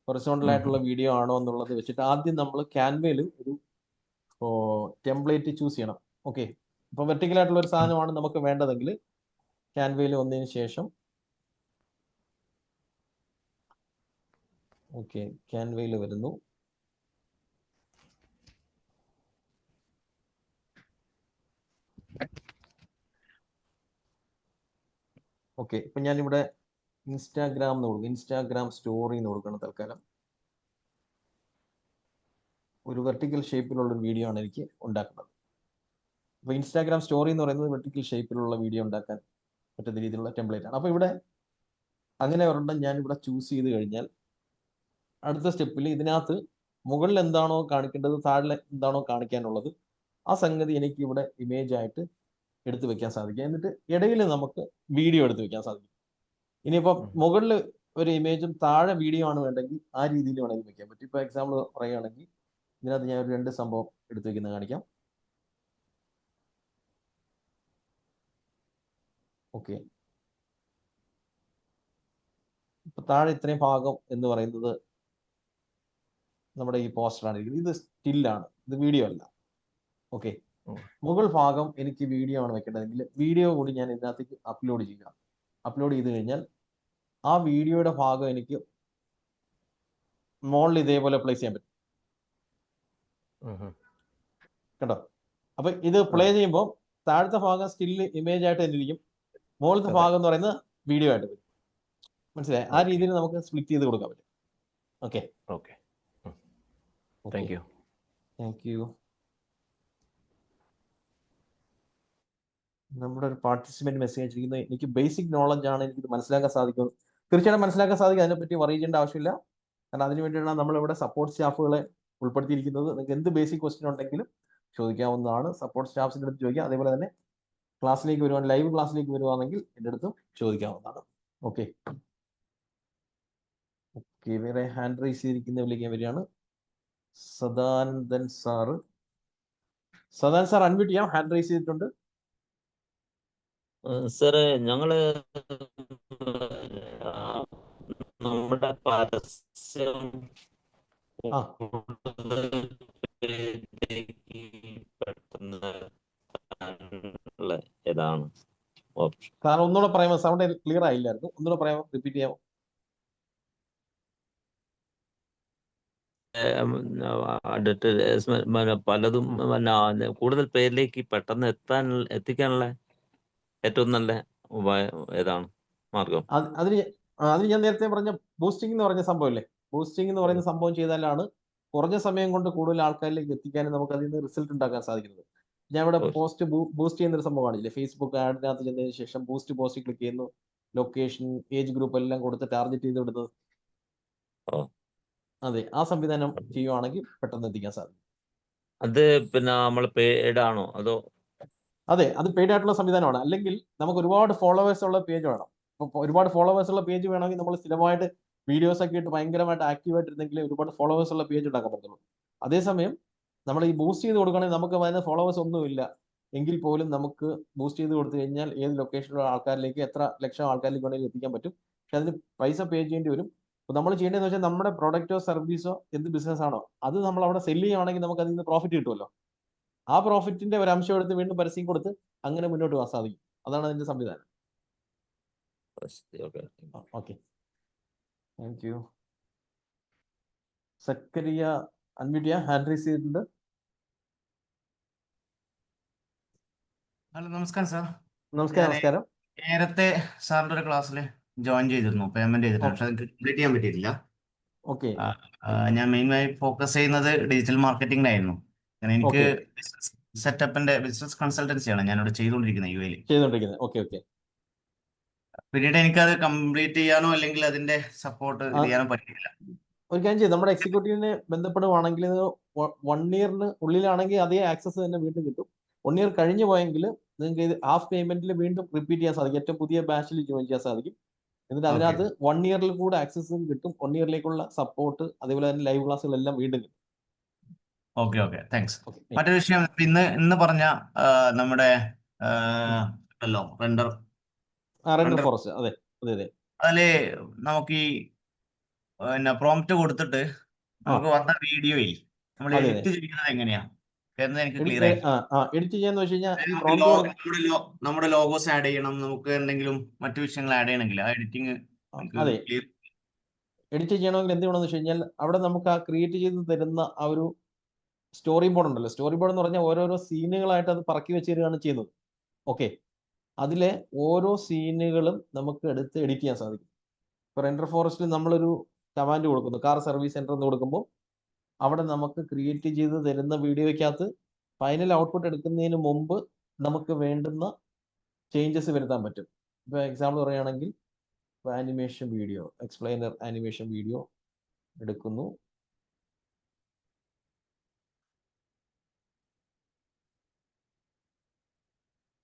ഹൊറിസോണ്ടൽ ആയിട്ടുള്ള വീഡിയോ ആണോ എന്നുള്ളത് വെച്ചിട്ട് ആദ്യം നമ്മൾ ക്യാൻവയിൽ ഒരു ടെംപ്ലേറ്റ് ചൂസ് ചെയ്യണം. ഓക്കെ, ഇപ്പോൾ വെർട്ടിക്കൽ ആയിട്ടുള്ള ഒരു സാധനമാണ് നമുക്ക് വേണ്ടതെങ്കിൽ ക്യാൻവയിൽ വന്നതിന് ശേഷം ക്യാൻവയിൽ വരുന്നു. ഇപ്പം ഞാനിവിടെ ഇൻസ്റ്റാഗ്രാം എന്ന് കൊടുക്കും, ഇൻസ്റ്റാഗ്രാം സ്റ്റോറി എന്ന് കൊടുക്കണം തൽക്കാലം. ഒരു വെർട്ടിക്കൽ ഷേപ്പിലുള്ള ഒരു വീഡിയോ ആണ് എനിക്ക് ഉണ്ടാക്കുന്നത്. അപ്പോൾ ഇൻസ്റ്റാഗ്രാം സ്റ്റോറി എന്ന് പറയുന്നത് വെർട്ടിക്കൽ ഷേപ്പിലുള്ള വീഡിയോ ഉണ്ടാക്കാൻ പറ്റുന്ന രീതിയിലുള്ള ടെംപ്ലേറ്റ് ആണ്. അപ്പോൾ ഇവിടെ അങ്ങനെ ഒരെണ്ണം ഞാനിവിടെ ചൂസ് ചെയ്ത് കഴിഞ്ഞാൽ അടുത്ത സ്റ്റെപ്പിൽ ഇതിനകത്ത് മുകളിൽ എന്താണോ കാണിക്കേണ്ടത്, താഴെ എന്താണോ കാണിക്കാനുള്ളത്, ആ സംഗതി എനിക്ക് ഇവിടെ ഇമേജ് ആയിട്ട് എടുത്തു വെക്കാൻ സാധിക്കും. എന്നിട്ട് ഇടയിൽ നമുക്ക് വീഡിയോ എടുത്ത് വെക്കാൻ സാധിക്കും. ഇനിയിപ്പം മുകളിൽ ഒരു ഇമേജും താഴെ വീഡിയോ ആണ് വേണ്ടെങ്കിൽ ആ രീതിയിൽ വേണമെങ്കിൽ വെക്കാൻ പറ്റും. ഇപ്പോൾ എക്സാമ്പിൾ പറയുകയാണെങ്കിൽ ഇതിനകത്ത് ഞാൻ ഒരു 2 സംഭവം എടുത്തു വെക്കുന്നത് കാണിക്കാം. ഓക്കെ, ഇപ്പൊ താഴെ ഇത്രയും ഭാഗം എന്ന് പറയുന്നത് നമ്മുടെ ഈ പോസ്റ്ററാണ്. ഇത് സ്റ്റില്ലാണ്, ഇത് വീഡിയോ അല്ല. ഓക്കെ, മുകൾ ഭാഗം എനിക്ക് വീഡിയോ ആണ് വെക്കേണ്ടതെങ്കിൽ വീഡിയോ കൂടി ഞാൻ ഇതിനകത്തേക്ക് അപ്ലോഡ് ചെയ്യുക. അപ്ലോഡ് ചെയ്ത് കഴിഞ്ഞാൽ ആ വീഡിയോയുടെ ഭാഗം എനിക്ക് മുകളിൽ ഇതേപോലെ പ്ലേസ് ചെയ്യാൻ പറ്റും. കേട്ടോ? അപ്പൊ ഇത് പ്ലേ ചെയ്യുമ്പോൾ താഴത്തെ ഭാഗം സ്റ്റിൽ ഇമേജ് ആയിട്ട് തന്നെ ഇരിക്കും, മുകളിലത്തെ ഭാഗം എന്ന് പറയുന്നത് വീഡിയോ ആയിട്ട് വരും. മനസ്സിലായി? ആ രീതിയിൽ നമുക്ക് സ്പ്ലിറ്റ് ചെയ്ത് കൊടുക്കാൻ പറ്റും. Okay, thank U. നമ്മുടെ ഒരു പാർട്ടിസിപ്പന്റ് മെസ്സേജ് അയച്ചിരിക്കുന്നത് എനിക്ക് ബേസിക് നോളജ് ആണ് എനിക്കിത് മനസ്സിലാക്കാൻ സാധിക്കുന്നത്. തീർച്ചയായിട്ടും മനസ്സിലാക്കാൻ സാധിക്കും, അതിനെപ്പറ്റി വറി ചെയ്യേണ്ട ആവശ്യമില്ല. കാരണം അതിനു വേണ്ടിയാണ് നമ്മളിവിടെ സപ്പോർട്ട് സ്റ്റാഫുകളെ ഉൾപ്പെടുത്തിയിരിക്കുന്നത്. നിങ്ങൾക്ക് എന്ത് ബേസിക് ക്വസ്റ്റ്യൻ ഉണ്ടെങ്കിലും ചോദിക്കാവുന്നതാണ്. സപ്പോർട്ട് സ്റ്റാഫ്സിൻ്റെ അടുത്ത് ചോദിക്കാം. അതേപോലെ തന്നെ ക്ലാസ്സിലേക്ക് വരുവാൻ ലൈവ് ക്ലാസ്സിലേക്ക് വരുവാണെങ്കിൽ എൻ്റെ അടുത്തും ചോദിക്കാവുന്നതാണ്. ഓക്കെ ഓക്കെ വേറെ ഹാൻഡ് റൈസ് ചെയ്തിരിക്കുന്ന വിളിക്കാൻ വരികയാണ് സദാനന്ദൻ സാറ്. സദാൻ സാർ അൺമ്യൂട്ട് ചെയ്യാം, ഹാൻഡ് റൈസ് ചെയ്തിട്ടുണ്ട്. സാറേ ഞങ്ങള് നമ്മുടെ പരസ്യം പെട്ടെന്ന് ഏതാണ് ഓപ്ഷൻ? സാർ ഒന്നുകൂടെ പറയാമോ? സൗണ്ട് ക്ലിയർ ആയില്ലായിരുന്നു, ഒന്നുകൂടെ പറയാമോ? റിപ്പീറ്റ് ചെയ്യാമോ? പലതും കൂടുതൽ പേരിലേക്ക് പെട്ടെന്ന് എത്തിക്കാനുള്ള ഏറ്റവും നല്ല ഉപായം ഏതാണ് മാർഗം? അതിന് ഞാൻ നേരത്തെ പറഞ്ഞ ബൂസ്റ്റിംഗ് എന്ന് പറഞ്ഞ സംഭവമില്ലേ, ബൂസ്റ്റിംഗ് എന്ന് പറയുന്ന സംഭവം ചെയ്താലാണ് കുറഞ്ഞ സമയം കൊണ്ട് കൂടുതൽ ആൾക്കാരിലേക്ക് എത്തിക്കാനും നമുക്ക് അതിൽ നിന്ന് റിസൾട്ട് ഉണ്ടാക്കാൻ സാധിക്കുന്നത്. ഞാൻ ഇവിടെ പോസ്റ്റ് ബൂസ്റ്റ് ചെയ്യുന്ന ഒരു സംഭവം കാണില്ലേ, ഫേസ്ബുക്ക് ആഡിനകത്ത് ചെന്നതിന് ശേഷം പോസ്റ്റ് ക്ലിക്ക് ചെയ്യുന്നു, ലൊക്കേഷൻ ഏജ് ഗ്രൂപ്പ് എല്ലാം കൊടുത്ത് ടാർഗറ്റ് ചെയ്ത് വിടുന്നത്. അതെ, ആ സംവിധാനം ചെയ്യുവാണെങ്കിൽ പെട്ടെന്ന് എത്തിക്കാൻ സാധിക്കും. അത് പിന്നെ നമ്മൾ പെയ്ഡ് ആണോ അതോ? അതെ, അത് പെയ്ഡ് ആയിട്ടുള്ള സംവിധാനമാണ്. അല്ലെങ്കിൽ നമുക്ക് ഒരുപാട് ഫോളോവേഴ്സ് ഉള്ള പേജ് വേണം. അപ്പോൾ ഒരുപാട് ഫോളോവേഴ്സ് ഉള്ള പേജ് വേണമെങ്കിൽ നമ്മൾ സ്ഥിരമായിട്ട് വീഡിയോസ് ഒക്കെ ഇട്ട് ഭയങ്കരമായിട്ട് ആക്റ്റീവായിട്ട് ഇരുന്നെങ്കിൽ ഒരുപാട് ഫോളോവേഴ്സ് ഉള്ള പേജ് ഉണ്ടാക്കാൻ പറ്റുള്ളൂ. അതേസമയം നമ്മൾ ഈ ബൂസ്റ്റ് ചെയ്ത് കൊടുക്കുകയാണെങ്കിൽ നമുക്ക് അതിന് ഫോളോവേഴ്സ് ഒന്നുമില്ല എങ്കിൽ പോലും നമുക്ക് ബൂസ്റ്റ് ചെയ്ത് കൊടുത്തു കഴിഞ്ഞാൽ ഏത് ലൊക്കേഷനിലുള്ള ആൾക്കാരിലേക്ക് എത്ര ലക്ഷം ആൾക്കാരിലേക്ക് വേണമെങ്കിലും എത്തിക്കാൻ പറ്റും. പക്ഷെ അതിന് പൈസ പേ ചെയ്യേണ്ടി വരും. അപ്പോൾ നമ്മൾ ചെയ്യേണ്ടതെന്ന് വെച്ചാൽ നമ്മുടെ പ്രൊഡക്റ്റോ സർവീസോ എന്ത് ബിസിനസ് ആണോ അത് നമ്മൾ അവിടെ സെല്ല് ചെയ്യുകയാണെങ്കിൽ നമുക്ക് അതിൽ നിന്ന് പ്രോഫിറ്റ് കിട്ടുമല്ലോ. ആ പ്രോഫിറ്റിന്റെ ഒരു അംശം എടുത്ത് വീണ്ടും പരസ്യം കൊടുത്ത് അങ്ങനെ മുന്നോട്ട് പോകാൻ സാധിക്കും. അതാണ് അതിന്റെ സംവിധാനം. Okay, thank U. സക്കരിയ അൺമ്യൂട്ട് ചെയ്യാം, ഹാൻഡ് റൈസ് ചെയ്തിട്ടുണ്ട്. ഹലോ, നമസ്കാരം സാർ. നമസ്കാരം. നേരത്തെ സാറിന്റെ ഒരു ക്ലാസ്സിൽ ജോയിൻ ചെയ്തിരുന്നു, പേയ്മെന്റ് ചെയ്തിട്ടുണ്ട്, പക്ഷെ അത് കംപ്ലീറ്റ് ചെയ്യാൻ പറ്റിയിട്ടില്ല. ഓക്കെ, ഞാൻ മെയിനായി ഫോക്കസ് ചെയ്യുന്നത് ഡിജിറ്റൽ മാർക്കറ്റിംഗിലായിരുന്നു. കാരണം എനിക്ക് ബിസിനസ് സെറ്റപ്പിന്റെ ബിസിനസ് കൺസൾട്ടൻസിയാണ് ഞാനിവിടെ ചെയ്തുകൊണ്ടിരിക്കുന്നത് യു എയിൽ. ഓക്കെ. പിന്നീട് എനിക്കത് കംപ്ലീറ്റ് ചെയ്യാനോ അല്ലെങ്കിൽ അതിന്റെ സപ്പോർട്ട് ചെയ്യാനോ പറ്റിയില്ല. ഒരു കാര്യം ചെയ്യും, നമ്മുടെ എക്സിക്യൂട്ടീവിനെ ബന്ധപ്പെടുവാണെങ്കിൽ 1 ഇയറിന് ഉള്ളിലാണെങ്കിൽ അതേ ആക്സസ് തന്നെ വീണ്ടും കിട്ടും. 1 ഇയർ കഴിഞ്ഞു പോയെങ്കിൽ നിങ്ങൾക്ക് ഇത് ഹാഫ് പേയ്മെന്റിൽ വീണ്ടും റിപ്പീറ്റ് ചെയ്യാൻ സാധിക്കും. ഏറ്റവും പുതിയ ബാച്ചിൽ ജോയിൻ ചെയ്യാൻ സാധിക്കും. എന്നിട്ട് അതിനകത്ത് 1 ഇയറിൽ കൂടെ ആക്സസും കിട്ടും. 1 ഇയറിലേക്കുള്ള സപ്പോർട്ട് അതേപോലെ തന്നെ ലൈവ് ക്ലാസ്സുകളെല്ലാം വീണ്ടും കിട്ടും. Okay, thanks. മറ്റൊരു വിഷയം, ഇന്ന് പറഞ്ഞ നമ്മുടെ റെൻഡർ ഫോറസ്റ്റ്, അതെ. അതില് നമുക്ക് ഈ പ്രോംപ്റ്റ് കൊടുത്തിട്ട് നമുക്ക് വന്ന വീഡിയോയിൽ നമ്മൾ എഡിറ്റ് ചെയ്യുന്നത് എങ്ങനെയാ എന്ന് എനിക്ക് ക്ലിയർ ആയി. എഡിറ്റ് ചെയ്യാന്ന് വെച്ച് കഴിഞ്ഞാൽ നമ്മുടെ ലോഗോസ് ആഡ് ചെയ്യണം, നമുക്ക് എന്തെങ്കിലും മറ്റു വിഷയങ്ങൾ ആഡ് ചെയ്യണമെങ്കിൽ ആ എഡിറ്റിംഗ് എഡിറ്റ് ചെയ്യണമെങ്കിൽ എന്ത് ചെയ്യണമെന്ന് വെച്ച് കഴിഞ്ഞാൽ അവിടെ നമുക്ക് ആ ക്രിയേറ്റ് ചെയ്ത് തരുന്ന ആ ഒരു സ്റ്റോറി ബോർഡ് ഉണ്ടല്ലോ. സ്റ്റോറി ബോർഡ് എന്ന് പറഞ്ഞാൽ ഓരോരോ സീനുകളായിട്ട് അത് പറക്കി വെച്ച് തരികയാണ് ചെയ്യുന്നത്. ഓക്കെ, അതിലെ ഓരോ സീനുകളും നമുക്ക് എടുത്ത് എഡിറ്റ് ചെയ്യാൻ സാധിക്കും. ഇപ്പോൾ റെൻഡർ ഫോറസ്റ്റിൽ നമ്മളൊരു കമാൻഡ് കൊടുക്കുന്നു, കാർ സർവീസ് സെന്റർ എന്ന് കൊടുക്കുമ്പോൾ അവിടെ നമുക്ക് ക്രിയേറ്റ് ചെയ്ത് തരുന്ന വീഡിയോയ്ക്കകത്ത് ഫൈനൽ ഔട്ട്പുട്ട് എടുക്കുന്നതിന് മുമ്പ് നമുക്ക് വേണ്ടുന്ന ചേഞ്ചസ് വരുത്താൻ പറ്റും. ഇപ്പോൾ എക്സാമ്പിൾ പറയുകയാണെങ്കിൽ animation video, explainer animation video എടുക്കുന്നു.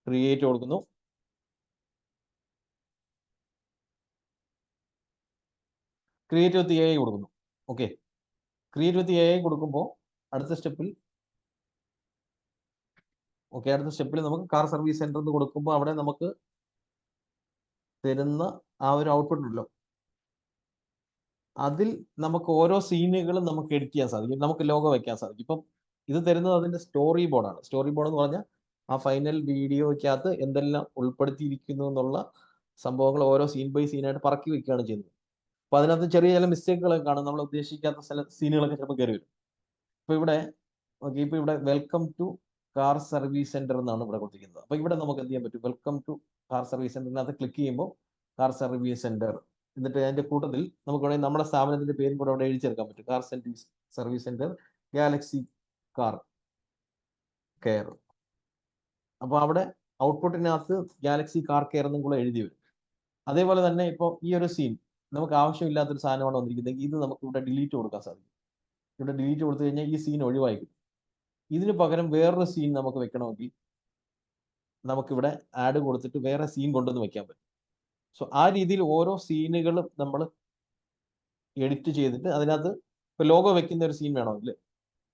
ക്രിയേറ്റ് കൊടുക്കുന്നു. ക്രിയേറ്റ് വിത്ത് AI കൊടുക്കുന്നു. ഓക്കെ, ക്രിയേറ്റ് വിത്ത് AI കൊടുക്കുമ്പോൾ അടുത്ത സ്റ്റെപ്പിൽ നമുക്ക് കാർ സർവീസ് സെന്റർ എന്ന് കൊടുക്കുമ്പോൾ അവിടെ നമുക്ക് തരുന്ന ആ ഒരു ഔട്ട്പുട്ട് ഉണ്ടല്ലോ, അതിൽ നമുക്ക് ഓരോ സീനുകളും നമുക്ക് എഡിറ്റ് ചെയ്യാൻ സാധിക്കും. നമുക്ക് ലോഗോ വെക്കാൻ സാധിക്കും. ഇപ്പം ഇത് തരുന്നത് അതിന്റെ സ്റ്റോറി ബോർഡാണ്. സ്റ്റോറി ബോർഡ് എന്ന് പറഞ്ഞാൽ ആ ഫൈനൽ വീഡിയോയ്ക്കകത്ത് എന്തെല്ലാം ഉൾപ്പെടുത്തിയിരിക്കുന്നു എന്നുള്ള സംഭവങ്ങൾ ഓരോ സീൻ ബൈ സീനായിട്ട് പറക്കി വെക്കുകയാണ് ചെയ്യുന്നത്. അപ്പോൾ അതിനകത്ത് ചെറിയ ചില മിസ്റ്റേക്കുകളൊക്കെ കാണും, നമ്മൾ ഉദ്ദേശിക്കാത്ത ചില സീനുകളൊക്കെ ചിലപ്പോൾ കയറി വരും. ഇപ്പോൾ ഇവിടെ welcome to car service centre എന്നാണ് ഇവിടെ കൊടുത്തിരിക്കുന്നത്. അപ്പോൾ ഇവിടെ നമുക്ക് എന്ത് ചെയ്യാൻ പറ്റും, വെൽക്കം ടു കാർ സർവീസ് സെന്ററിനകത്ത് ക്ലിക്ക് ചെയ്യുമ്പോൾ കാർ സർവീസ് സെന്റർ, എന്നിട്ട് അതിന്റെ കൂട്ടത്തിൽ നമുക്ക് വേണമെങ്കിൽ നമ്മുടെ സ്ഥാപനത്തിന്റെ പേരും കൂടെ അവിടെ എഴുതി ചേർക്കാൻ പറ്റും. Car service centre Galaxy car care. അപ്പോൾ അവിടെ ഔട്ട്പുട്ടിനകത്ത് ഗാലക്സി കാർ കെയർ എന്നും കൂടെ എഴുതി വരും. അതേപോലെ തന്നെ ഇപ്പോൾ ഈ ഒരു സീൻ നമുക്ക് ആവശ്യമില്ലാത്തൊരു സാധനമാണ് വന്നിരിക്കുന്നത്, ഇത് നമുക്ക് ഇവിടെ ഡിലീറ്റ് കൊടുക്കാൻ സാധിക്കും. ഇവിടെ ഡിലീറ്റ് കൊടുത്തു കഴിഞ്ഞാൽ ഈ സീൻ ഒഴിവായി കിട്ടും. ഇതിന് പകരം വേറൊരു സീൻ നമുക്ക് വെക്കണമെങ്കിൽ നമുക്കിവിടെ ആഡ് കൊടുത്തിട്ട് വേറെ സീൻ കൊണ്ടുവന്ന് വെക്കാൻ പറ്റും. സോ ആ രീതിയിൽ ഓരോ സീനുകളും നമ്മൾ എഡിറ്റ് ചെയ്തിട്ട് അതിനകത്ത് ഇപ്പോൾ ലോഗോ വെക്കുന്ന ഒരു സീൻ വേണമെങ്കിൽ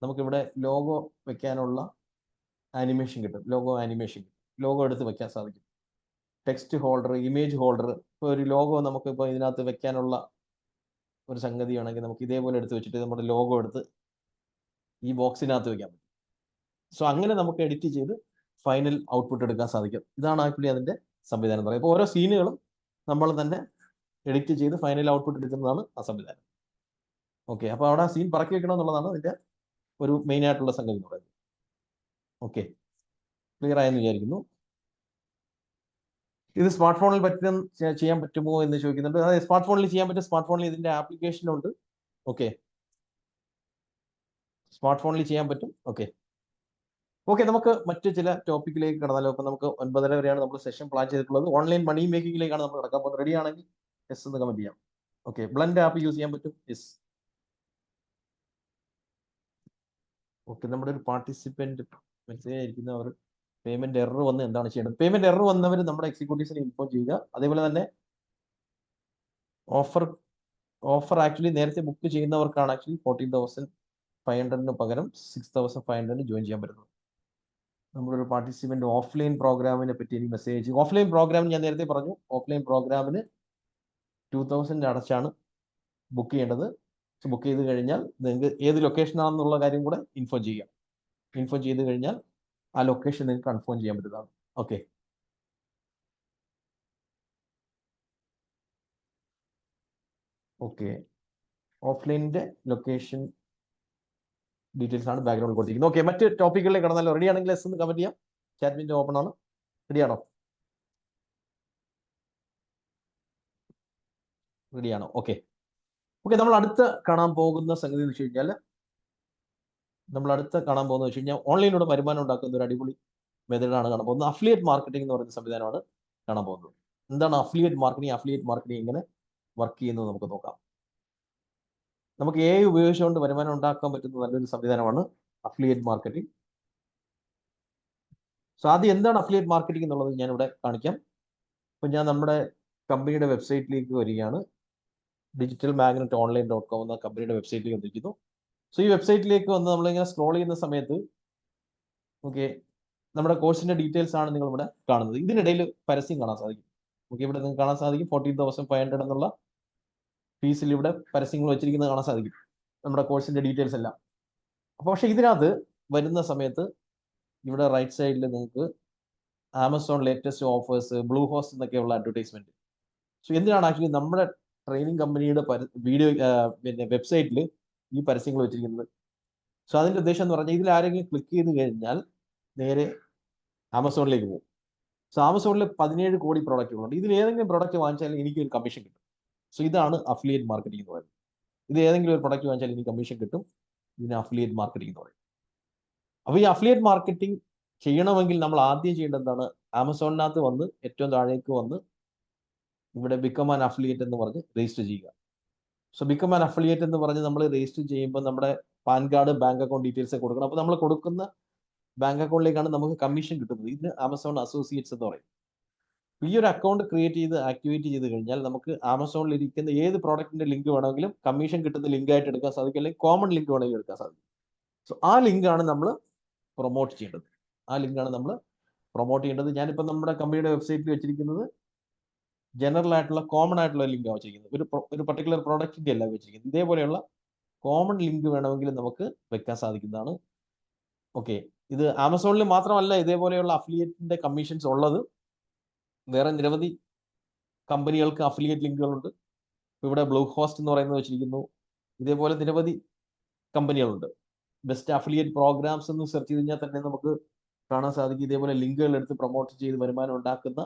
നമുക്കിവിടെ ലോഗോ വെക്കാനുള്ള ആനിമേഷൻ കിട്ടും. ലോഗോ ആനിമേഷൻ ലോഗോ എടുത്ത് വെക്കാൻ സാധിക്കും. ടെക്സ്റ്റ് ഹോൾഡർ, ഇമേജ് ഹോൾഡർ, ഇപ്പോൾ ഒരു ലോഗോ നമുക്കിപ്പോൾ ഇതിനകത്ത് വെക്കാനുള്ള ഒരു സംഗതിയാണെങ്കിൽ നമുക്ക് ഇതേപോലെ എടുത്ത് വെച്ചിട്ട് നമ്മുടെ ലോഗോ എടുത്ത് ഈ ബോക്സിനകത്ത് വെക്കാൻ പറ്റും. സോ അങ്ങനെ നമുക്ക് എഡിറ്റ് ചെയ്ത് ഫൈനൽ ഔട്ട്പുട്ട് എടുക്കാൻ സാധിക്കും. ഇതാണ് ആക്ച്വലി അതിൻ്റെ സംവിധാനം പറയുന്നത്. ഇപ്പോൾ ഓരോ സീനുകളും നമ്മൾ തന്നെ എഡിറ്റ് ചെയ്ത് ഫൈനൽ ഔട്ട്പുട്ട് എടുക്കുന്നതാണ് ആ സംവിധാനം. ഓക്കെ, അപ്പോൾ അവിടെ സീൻ പറക്കി വെക്കണം എന്നുള്ളതാണ് അതിൻ്റെ ഒരു മെയിൻ ആയിട്ടുള്ള സംഗതി എന്ന് പറയുന്നത്. ഓക്കെ, ക്ലിയർ ആയെന്ന് വിചാരിക്കുന്നു. ഇത് സ്മാർട്ട് ഫോണിൽ ചെയ്യാൻ പറ്റുമോ എന്ന് ചോദിക്കുന്നുണ്ട്. അതായത് സ്മാർട്ട് ഫോണിൽ ചെയ്യാൻ പറ്റും. സ്മാർട്ട് ഫോണിൽ ഇതിൻ്റെ ആപ്ലിക്കേഷൻ ഉണ്ട്. ഓക്കെ, സ്മാർട്ട് ഫോണിൽ ചെയ്യാൻ പറ്റും. ഓക്കെ, നമുക്ക് മറ്റു ചില ടോപ്പിക്കിലേക്ക് കടന്നാലോ. അപ്പം നമുക്ക് 9:30 വരെയാണ് നമ്മൾ സെഷൻ പ്ലാൻ ചെയ്തിട്ടുള്ളത്. ഓൺലൈൻ മണി മേക്കിങ്ങിലേക്കാണ് നമ്മൾ നടക്കാൻ പോകുന്നത്. റെഡി ആണെങ്കിൽ യെസ് എന്ന് കമന്റ് ചെയ്യാം. ഓക്കെ, ബ്ലെൻഡ് ആപ്പ് യൂസ് ചെയ്യാൻ പറ്റും. യെസ്. ഓക്കെ, നമ്മുടെ ഒരു പാർട്ടിസിപ്പൻറ്റ് മെസ്സേജ് അയക്കുന്ന അവർ പേയ്മെന്റ് എറർ വന്ന് എന്താണ് ചെയ്യേണ്ടത്? പേയ്മെന്റ് എറർ വന്നവർ നമ്മുടെ എക്സിക്യൂട്ടീവ്സിനെ ഇൻഫോം ചെയ്യുക. അതേപോലെ തന്നെ ഓഫർ ആക്ച്വലി നേരത്തെ ബുക്ക് ചെയ്യുന്നവർക്കാണ് ആക്ച്വലി 14,500 പകരം 6,500 ജോയിൻ ചെയ്യാൻ പറ്റുന്നത്. നമ്മളൊരു പാർട്ടിസിപ്പൻറ്റ് ഓഫ്ലൈൻ പ്രോഗ്രാമിനെ പറ്റി എനിക്ക് മെസ്സേജ്. ഓഫ്ലൈൻ പ്രോഗ്രാമിന് ഞാൻ നേരത്തെ പറഞ്ഞു, ഓഫ്ലൈൻ പ്രോഗ്രാമിന് 2,000 അടച്ചാണ് ബുക്ക് ചെയ്യേണ്ടത്. ബുക്ക് ചെയ്ത് കഴിഞ്ഞാൽ നിങ്ങൾക്ക് ഏത് ലൊക്കേഷനാണെന്നുള്ള കാര്യം കൂടെ ഇൻഫോം ചെയ്യാം. ഇൻഫോം ചെയ്ത് കഴിഞ്ഞാൽ ആ ലൊക്കേഷൻ നിങ്ങൾക്ക് കൺഫേം ചെയ്യാൻ പറ്റുന്നതാണ്. ഓക്കെ, ഓഫ്ലൈനിന്റെ ലൊക്കേഷൻ ഡീറ്റെയിൽസ് ആണ് ബാക്ക്ഗ്രൗണ്ടിൽ കൊടുത്തിരിക്കുന്നത്. ഓക്കെ, മറ്റ് ടോപ്പിക്കുകളിലേക്ക് കടന്നാലോ. റെഡി ആണെങ്കിൽ എസ് എന്ന് കമന്റ് ചെയ്യാം. ചാറ്റ് വിൻഡോ ഓപ്പൺ ആണ്. റെഡിയാണോ? റെഡിയാണോ? ഓക്കെ, നമ്മൾ അടുത്ത് കാണാൻ പോകുന്ന സംഗതി എന്ന് വെച്ച് കഴിഞ്ഞാൽ ഓൺലൈനിലൂടെ വരുമാനം ഉണ്ടാക്കുന്ന ഒരു അടിപൊളി മെത്തേഡാണ് കാണാൻ പോകുന്നത്. അഫിലിയേറ്റ് മാർക്കറ്റിംഗ് എന്ന് പറയുന്ന സംവിധാനമാണ് കാണാൻ പോകുന്നത്. എന്താണ് അഫിലിയേറ്റ് മാർക്കറ്റിംഗ് എങ്ങനെ വർക്ക് ചെയ്യുന്നത് നമുക്ക് നോക്കാം. നമുക്ക് AI ഉപയോഗിച്ചുകൊണ്ട് വരുമാനം ഉണ്ടാക്കാൻ പറ്റുന്ന നല്ലൊരു സംവിധാനമാണ് അഫിലിയേറ്റ് മാർക്കറ്റിംഗ്. സോ ആദ്യം എന്താണ് അഫിലിയേറ്റ് മാർക്കറ്റിംഗ് എന്നുള്ളത് ഞാനിവിടെ കാണിക്കാം. ഇപ്പം ഞാൻ നമ്മുടെ കമ്പനിയുടെ വെബ്സൈറ്റിലേക്ക് വരികയാണ്. digitalmagnetonline.com എന്ന കമ്പനിയുടെ വെബ്സൈറ്റിലേക്ക് വന്നിരിക്കുന്നു. സോ ഈ വെബ്സൈറ്റിലേക്ക് വന്ന് നമ്മളിങ്ങനെ സ്ക്രോൾ ചെയ്യുന്ന സമയത്ത് നമ്മുടെ കോഴ്സിന്റെ ഡീറ്റെയിൽസ് ആണ് നിങ്ങൾ ഇവിടെ കാണുന്നത്. ഇതിനിടയിൽ പരസ്യം കാണാൻ സാധിക്കും. ഇവിടെ നിങ്ങൾക്ക് കാണാൻ സാധിക്കും 14,500 എന്നുള്ള ഫീസിൽ ഇവിടെ പരസ്യങ്ങൾ വെച്ചിരിക്കുന്നത് കാണാൻ സാധിക്കും, നമ്മുടെ കോഴ്സിന്റെ ഡീറ്റെയിൽസ് എല്ലാം. അപ്പോൾ പക്ഷേ ഇതിനകത്ത് വരുന്ന സമയത്ത് ഇവിടെ റൈറ്റ് സൈഡിൽ നിങ്ങൾക്ക് Amazon latest offers, blue host എന്നൊക്കെയുള്ള അഡ്വർടൈസ്മെന്റ്. സോ എന്തിനാണ് ആക്ച്വലി നമ്മുടെ ട്രെയിനിങ് കമ്പനിയുടെ വെബ്സൈറ്റിൽ ഈ പരസ്യങ്ങൾ വെച്ചിരിക്കുന്നത്? സോ അതിന്റെ ഉദ്ദേശം എന്ന് പറഞ്ഞാൽ ഇതിൽ ആരെങ്കിലും ക്ലിക്ക് ചെയ്ത് കഴിഞ്ഞാൽ നേരെ ആമസോണിലേക്ക് പോകും. സോ ആമസോണിൽ 17 കോടി പ്രോഡക്റ്റുകളുണ്ട്. ഇതിൽ ഏതെങ്കിലും പ്രോഡക്റ്റ് വാങ്ങിച്ചാൽ എനിക്ക് ഒരു കമ്മീഷൻ കിട്ടും. സോ ഇതാണ് അഫിലിയേറ്റ് മാർക്കറ്റിംഗ് എന്ന് പറയുന്നത്. ഇത് ഏതെങ്കിലും ഒരു പ്രൊഡക്റ്റ് വാങ്ങിച്ചാൽ എനിക്ക് കമ്മീഷൻ കിട്ടും. ഇതിന് അഫിലിയേറ്റ് മാർക്കറ്റിംഗ് എന്ന് പറയും. അപ്പോൾ ഈ അഫിലിയേറ്റ് മാർക്കറ്റിംഗ് ചെയ്യണമെങ്കിൽ നമ്മൾ ആദ്യം ചെയ്യേണ്ടത് എന്താണ്? ആമസോണിനകത്ത് വന്ന് ഏറ്റവും താഴേക്ക് വന്ന് ഇവിടെ ബിക്കം ആൻ അഫിലിയേറ്റ് എന്ന് പറഞ്ഞ് രജിസ്റ്റർ ചെയ്യുക. സോ ബിക്കം ആൻ അഫിലിയേറ്റ് എന്ന് പറഞ്ഞ് നമ്മൾ രജിസ്റ്റർ ചെയ്യുമ്പോൾ നമ്മുടെ pan card, bank account details കൊടുക്കണം. അപ്പോൾ നമ്മൾ കൊടുക്കുന്ന ബാങ്ക് അക്കൗണ്ടിലേക്കാണ് നമുക്ക് കമ്മീഷൻ കിട്ടുന്നത്. ഇതിന് ആമസോൺ അസോസിയേറ്റ്സ് എന്ന് പറയും. ഈ ഒരു അക്കൗണ്ട് ക്രിയേറ്റ് ചെയ്ത് ആക്ടിവേറ്റ് ചെയ്ത് കഴിഞ്ഞാൽ നമുക്ക് ആമസോണിൽ ഇരിക്കുന്ന ഏത് പ്രോഡക്റ്റിന്റെ ലിങ്ക് വേണമെങ്കിലും കമ്മീഷൻ കിട്ടുന്ന ലിങ്ക് ആയിട്ട് എടുക്കാൻ സാധിക്കും, അല്ലെങ്കിൽ കോമൺ ലിങ്ക് വേണമെങ്കിൽ എടുക്കാൻ സാധിക്കും. സോ ആ ലിങ്കാണ് നമ്മൾ പ്രൊമോട്ട് ചെയ്യേണ്ടത്. ഞാനിപ്പോൾ നമ്മുടെ കമ്പനിയുടെ വെബ്സൈറ്റിൽ വെച്ചിരിക്കുന്നത് ജനറൽ ആയിട്ടുള്ള കോമൺ ആയിട്ടുള്ള ലിങ്കാണ് വെച്ചിരിക്കുന്നത്. ഒരു പർട്ടിക്കുലർ പ്രോഡക്റ്റിന്റെ അല്ല വെച്ചിരിക്കുന്നത്. ഇതേപോലെയുള്ള കോമൺ ലിങ്ക് വേണമെങ്കിൽ നമുക്ക് വെക്കാൻ സാധിക്കുന്നതാണ്. ഓക്കെ, ഇത് ആമസോണിൽ മാത്രമല്ല ഇതേപോലെയുള്ള അഫിലിയേറ്റിന്റെ കമ്മീഷൻസ് ഉള്ളത്. വേറെ നിരവധി കമ്പനികൾക്ക് അഫിലിയേറ്റ് ലിങ്കുകളുണ്ട്. ഇവിടെ ബ്ലൂ ഹോസ്റ്റ് എന്ന് പറയുന്നത് വെച്ചിരിക്കുന്നു. ഇതേപോലെ നിരവധി കമ്പനികളുണ്ട്. ബെസ്റ്റ് അഫിലിയേറ്റ് പ്രോഗ്രാംസ് എന്ന് സെർച്ച് ചെയ്ത് കഴിഞ്ഞാൽ തന്നെ നമുക്ക് കാണാൻ സാധിക്കും ഇതേപോലെ ലിങ്കുകൾ എടുത്ത് പ്രൊമോട്ട് ചെയ്ത് വരുമാനം ഉണ്ടാക്കുന്ന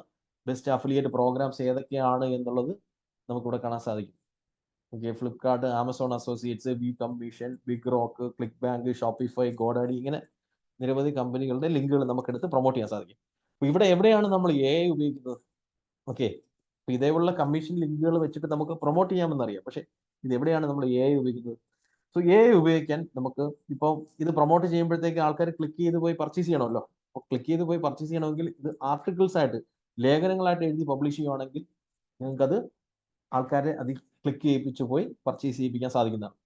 ബെസ്റ്റ് അഫിലിയേറ്റ് പ്രോഗ്രാംസ് ഏതൊക്കെയാണ് എന്നുള്ളത് നമുക്കിവിടെ കാണാൻ സാധിക്കും. Flipkart, Amazon associates, V commission, big rock, click bank, Shopify, GoDaddy, ഇങ്ങനെ നിരവധി കമ്പനികളുടെ ലിങ്കുകൾ നമുക്കെടുത്ത് പ്രൊമോട്ട് ചെയ്യാൻ സാധിക്കും. ഇവിടെ എവിടെയാണ് നമ്മൾ AI ഉപയോഗിക്കുന്നത്? ഓക്കെ, അപ്പൊ ഇതേപോലുള്ള കമ്മീഷൻ ലിങ്കുകൾ വെച്ചിട്ട് നമുക്ക് പ്രൊമോട്ട് ചെയ്യാമെന്നറിയാം. പക്ഷെ ഇത് എവിടെയാണ് നമ്മൾ AI ഉപയോഗിക്കുന്നത്? സോ AI ഉപയോഗിക്കാൻ നമുക്ക് ഇപ്പോൾ ഇത് പ്രൊമോട്ട് ചെയ്യുമ്പോഴത്തേക്ക് ആൾക്കാർ ക്ലിക്ക് ചെയ്ത് പോയി പർച്ചേസ് ചെയ്യണമല്ലോ. അപ്പോൾ ക്ലിക്ക് ചെയ്ത് പോയി പർച്ചേസ് ചെയ്യണമെങ്കിൽ ഇത് ആർട്ടിക്കിൾസ് ആയിട്ട്, ലേഖനങ്ങളായിട്ട് എഴുതി പബ്ലിഷ് ചെയ്യുവാണെങ്കിൽ നിങ്ങൾക്കത് ആൾക്കാരെ അത് ക്ലിക്ക് ചെയ്യിപ്പിച്ച് പോയി പർച്ചേസ് ചെയ്യിപ്പിക്കാൻ സാധിക്കുന്നതാണ്.